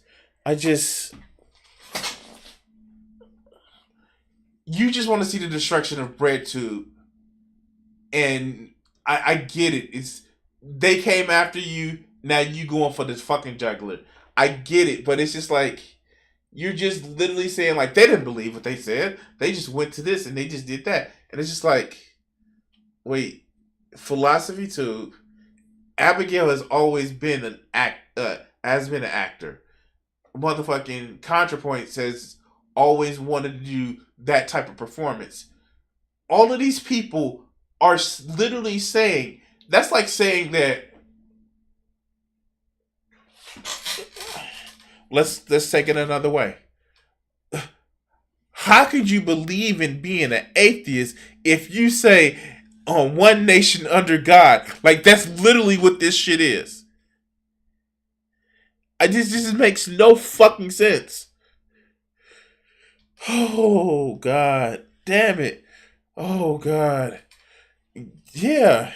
you just want to see the destruction of Breadtube, and I get it. It's they came after you, now you going for this fucking juggler. I get it, but it's just like you're just literally saying like they didn't believe what they said. They just went to this and they just did that, and it's just like, wait, PhilosophyTube. Abigail has always been an actor. Motherfucking ContraPoints has always wanted to do that type of performance. All of these people are literally saying that's like saying that. Let's take it another way. How could you believe in being an atheist if you say on one nation under God? Like that's literally what this shit is. This makes no fucking sense. Oh God, damn it. Oh God. Yeah.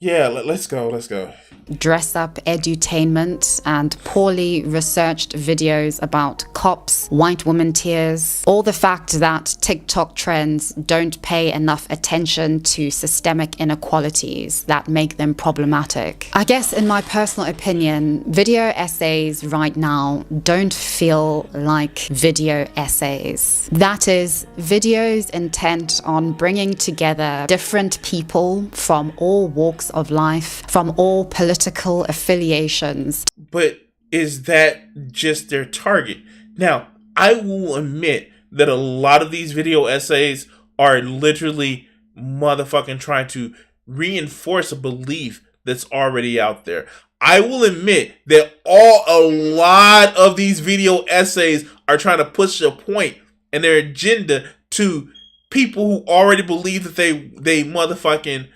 Let's go. Dress up edutainment and poorly researched videos about cops, white woman tears, or the fact that TikTok trends don't pay enough attention to systemic inequalities that make them problematic. I guess in my personal opinion, video essays right now don't feel like video essays. That is, videos intent on bringing together different people from all walks of life, from all political affiliations. But is that just their target? Now, I will admit that a lot of these video essays are literally motherfucking trying to reinforce a belief that's already out there. I will admit that a lot of these video essays are trying to push a point and their agenda to people who already believe that they motherfucking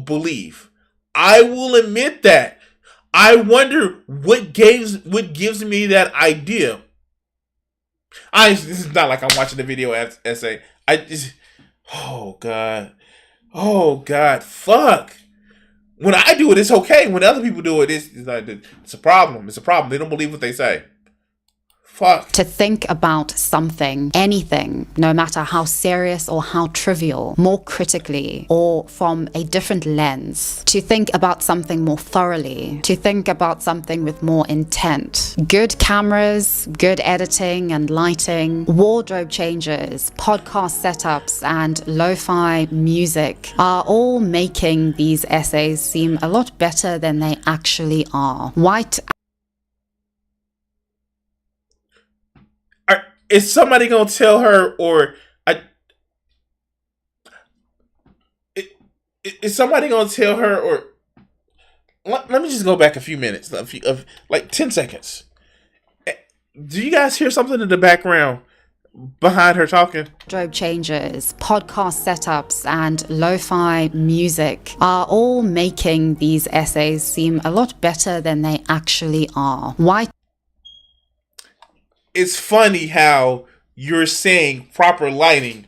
believe. I will admit that. I wonder what gives me that idea. This is not like I'm watching the video essay. Oh God, fuck. When I do it, it's okay. When other people do it, it's like it's a problem. It's a problem. They don't believe what they say. Fuck. To think about something, anything, no matter how serious or how trivial, more critically or from a different lens. To think about something more thoroughly. To think about something with more intent. Good cameras, good editing and lighting, wardrobe changes, podcast setups, and lo-fi music are all making these essays seem a lot better than they actually are. White Is somebody gonna tell her, or is somebody gonna tell her, or let me just go back a few minutes, like 10 seconds. Do you guys hear something in the background behind her talking? Wardrobe changes, podcast setups, and lo-fi music are all making these essays seem a lot better than they actually are. Why? It's funny how you're saying proper lighting,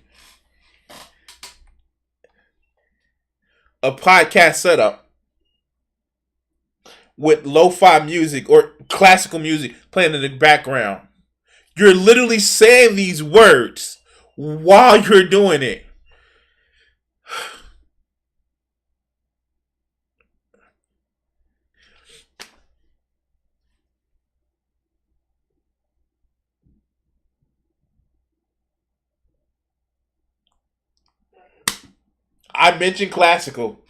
a podcast setup with lo-fi music or classical music playing in the background. You're literally saying these words while you're doing it. I mentioned classical.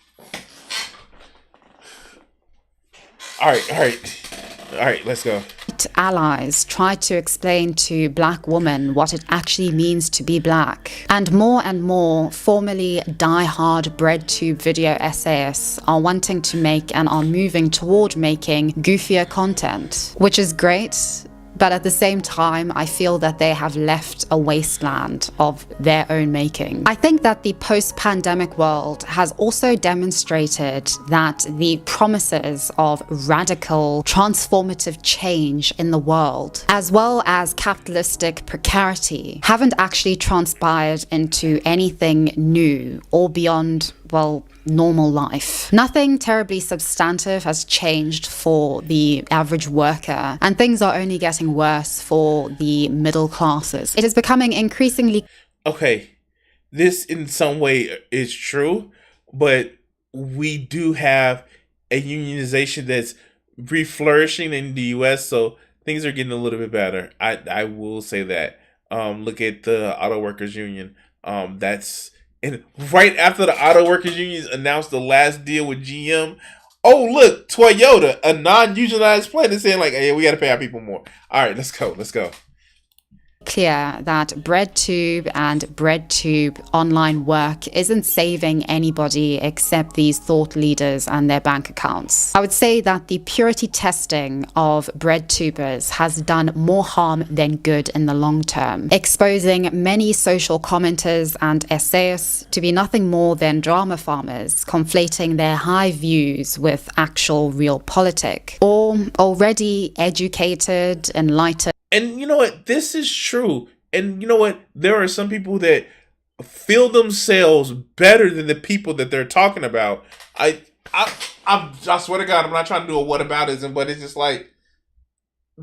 All right, let's go. Allies try to explain to black women what it actually means to be black. And more formerly die-hard Breadtube video essayists are wanting to make and are moving toward making goofier content, which is great. But at the same time, I feel that they have left a wasteland of their own making. I think that the post-pandemic world has also demonstrated that the promises of radical, transformative change in the world, as well as capitalistic precarity, haven't actually transpired into anything new or beyond, well, normal life. Nothing terribly substantive has changed for the average worker, and things are only getting worse for the middle classes. It is becoming increasingly... Okay, this in some way is true, but we do have a unionization that's re-flourishing in the US, so things are getting a little bit better. I will say that. Look at the Auto Workers Union. And right after the Auto Workers Unions announced the last deal with GM, oh look, Toyota, a non-unionized plant, is saying like, hey, we got to pay our people more. All right, let's go. Clear that Breadtube and Breadtube online work isn't saving anybody except these thought leaders and their bank accounts. I would say that the purity testing of Breadtubers has done more harm than good in the long term, exposing many social commenters and essayists to be nothing more than drama farmers, conflating their high views with actual real politic, or already educated, enlightened. And you know what? This is true. And you know what? There are some people that feel themselves better than the people that they're talking about. I swear to God, I'm not trying to do a whataboutism, but it's just like,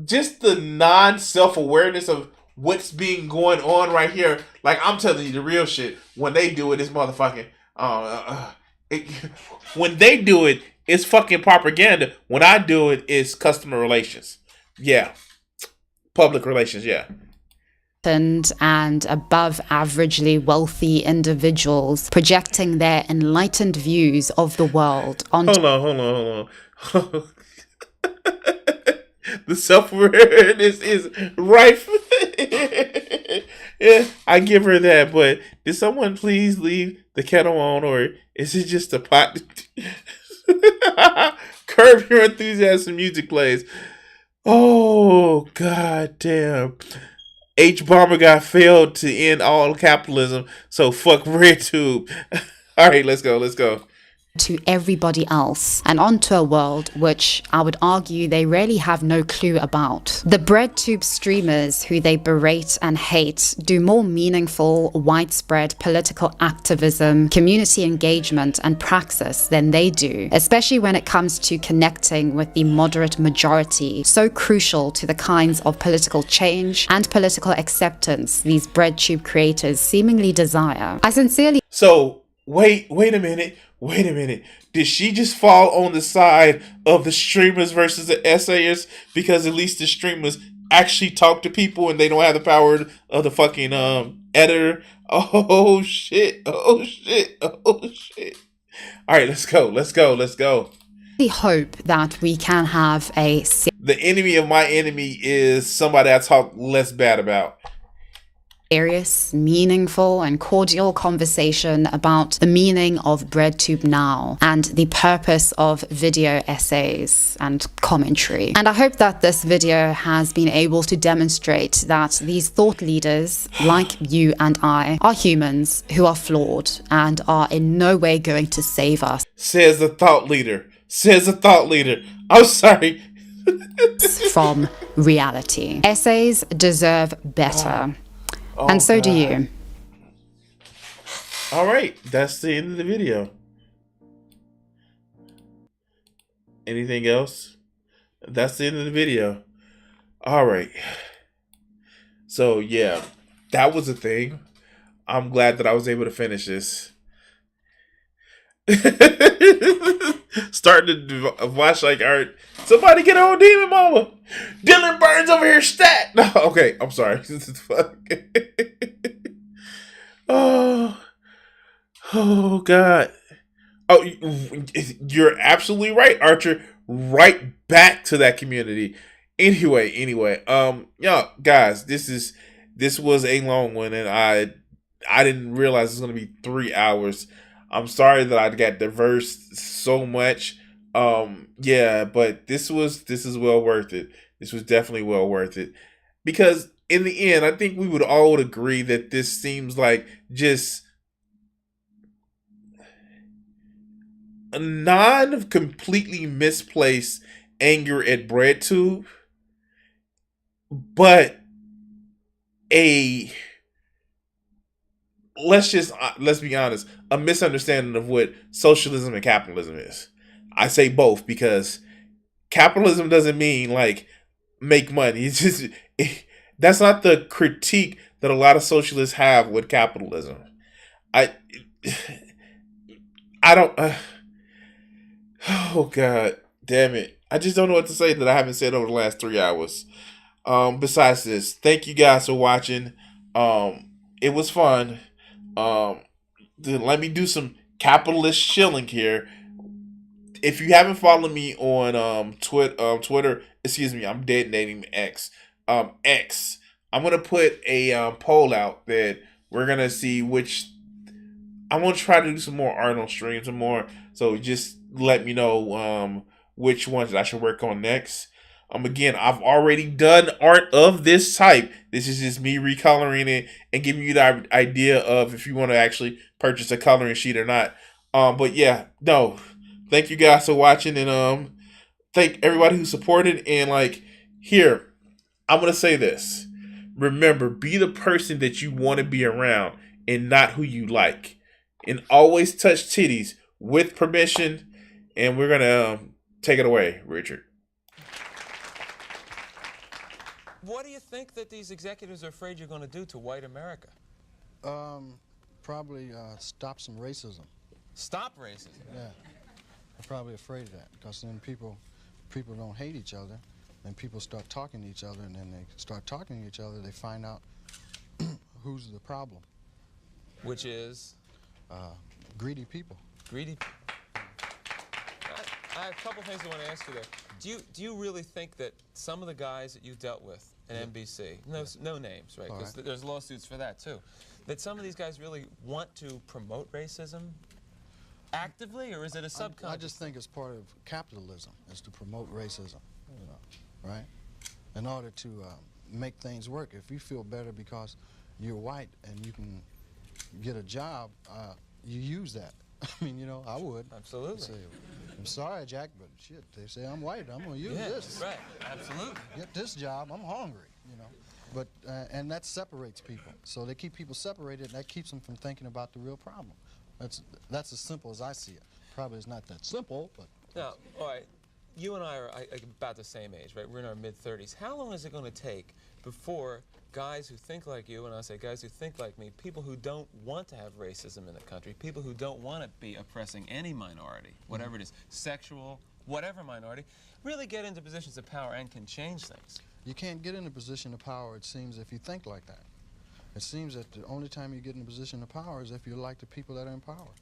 just the non-self-awareness of what's being going on right here. Like, I'm telling you the real shit. When they do it, it's motherfucking... when they do it, it's fucking propaganda. When I do it, it's customer relations. Yeah. Public relations, yeah. And above averagely wealthy individuals projecting their enlightened views of the world onto... Hold on. The self-awareness is rife. Yeah, I give her that, but did someone please leave the kettle on, or is it just a pot? Curb Your Enthusiasm music plays. Oh, god damn. H-Bomber got failed to end all capitalism, so fuck Breadtube. Alright, let's go. to everybody else and onto a world which I would argue they really have no clue about. The Breadtube streamers who they berate and hate do more meaningful, widespread political activism, community engagement and praxis than they do, especially when it comes to connecting with the moderate majority, so crucial to the kinds of political change and political acceptance these Breadtube creators seemingly desire. I sincerely— So, wait a minute. Did she just fall on the side of the streamers versus the essayers? Because at least the streamers actually talk to people and they don't have the power of the fucking editor. Oh shit. All right, let's go. I hope that we can have a— The enemy of my enemy is somebody I talk less bad about. serious, meaningful, and cordial conversation about the meaning of Breadtube now and the purpose of video essays and commentary. And I hope that this video has been able to demonstrate that these thought leaders, like you and I, are humans who are flawed and are in no way going to save us. Says the thought leader. I'm sorry. From reality. Essays deserve better. And so do you. All right, that's the end of the video. Anything else? That's the end of the video. All right. So yeah, that was a thing. I'm glad that I was able to finish this. Starting to watch like art. Somebody get on Demon Mama. Dylan Burns over here stat. No, okay, I'm sorry. This is fuck. Oh God. Oh, you're absolutely right, Archer. Right back to that community. Anyway, yeah, guys, this was a long one, and I didn't realize it was gonna be 3 hours. I'm sorry that I got diverse so much. Yeah, but this is well worth it. This was definitely well worth it. Because in the end, I think we would all agree that this seems like just a non-completely misplaced anger at Breadtube, but let's be honest, a misunderstanding of what socialism and capitalism is. I say both because capitalism doesn't mean like make money. It's just that's not the critique that a lot of socialists have with capitalism. I don't. Oh God, damn it! I just don't know what to say that I haven't said over the last 3 hours. Besides this, thank you guys for watching. It was fun. Let me do some capitalist shilling here. If you haven't followed me on Twitter, excuse me, I'm detonating X. X. I'm gonna put a poll out that we're gonna see which. I'm gonna try to do some more Arnold streams and more. So just let me know which ones that I should work on next. Again, I've already done art of this type. This is just me recoloring it and giving you the idea of if you want to actually purchase a coloring sheet or not. But yeah, no. Thank you guys for watching, and thank everybody who supported. And like here, I'm gonna say this. Remember, be the person that you want to be around and not who you like. And always touch titties with permission. And we're gonna take it away, Richard. What do you think that these executives are afraid you're going to do to white America? Probably stop some racism. Stop racism? Yeah. I'm probably afraid of that because then people don't hate each other, and people start talking to each other, and then they start talking to each other, they find out who's the problem. Which is? Greedy people. Greedy people. I have a couple things I want to ask you there. Do you really think that some of the guys that you dealt with at NBC, no names, right? Because there's lawsuits for that too, that some of these guys really want to promote racism actively, or is it a subconscious? I just think it's part of capitalism is to promote racism, you know, right? In order to make things work. If you feel better because you're white and you can get a job, you use that. I mean, you know, I would. Absolutely. Say, I'm sorry, Jack, but shit, they say I'm white. I'm gonna use this. Right. Absolutely. Get this job. I'm hungry. You know, but and that separates people. So they keep people separated, and that keeps them from thinking about the real problem. That's as simple as I see it. Probably it's not that simple, but. Now, all right. You and I are about the same age, right? We're in our mid-30s. How long is it going to take before guys who think like you, and I say guys who think like me, people who don't want to have racism in the country, people who don't want to be oppressing any minority, whatever it is, sexual, whatever minority, really get into positions of power and can change things? You can't get in a position of power, it seems, if you think like that. It seems that the only time you get in a position of power is if you're like the people that are in power.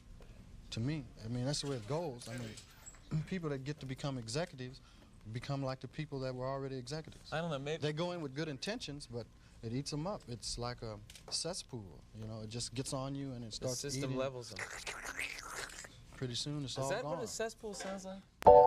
To me, I mean, that's the way it goes. I mean, people that get to become executives become like the people that were already executives. I don't know, maybe... They go in with good intentions, but it eats them up. It's like a cesspool, you know, it just gets on you and it starts the system eating. levels them. Pretty soon it's all Is that gone. what a cesspool sounds like? Yes.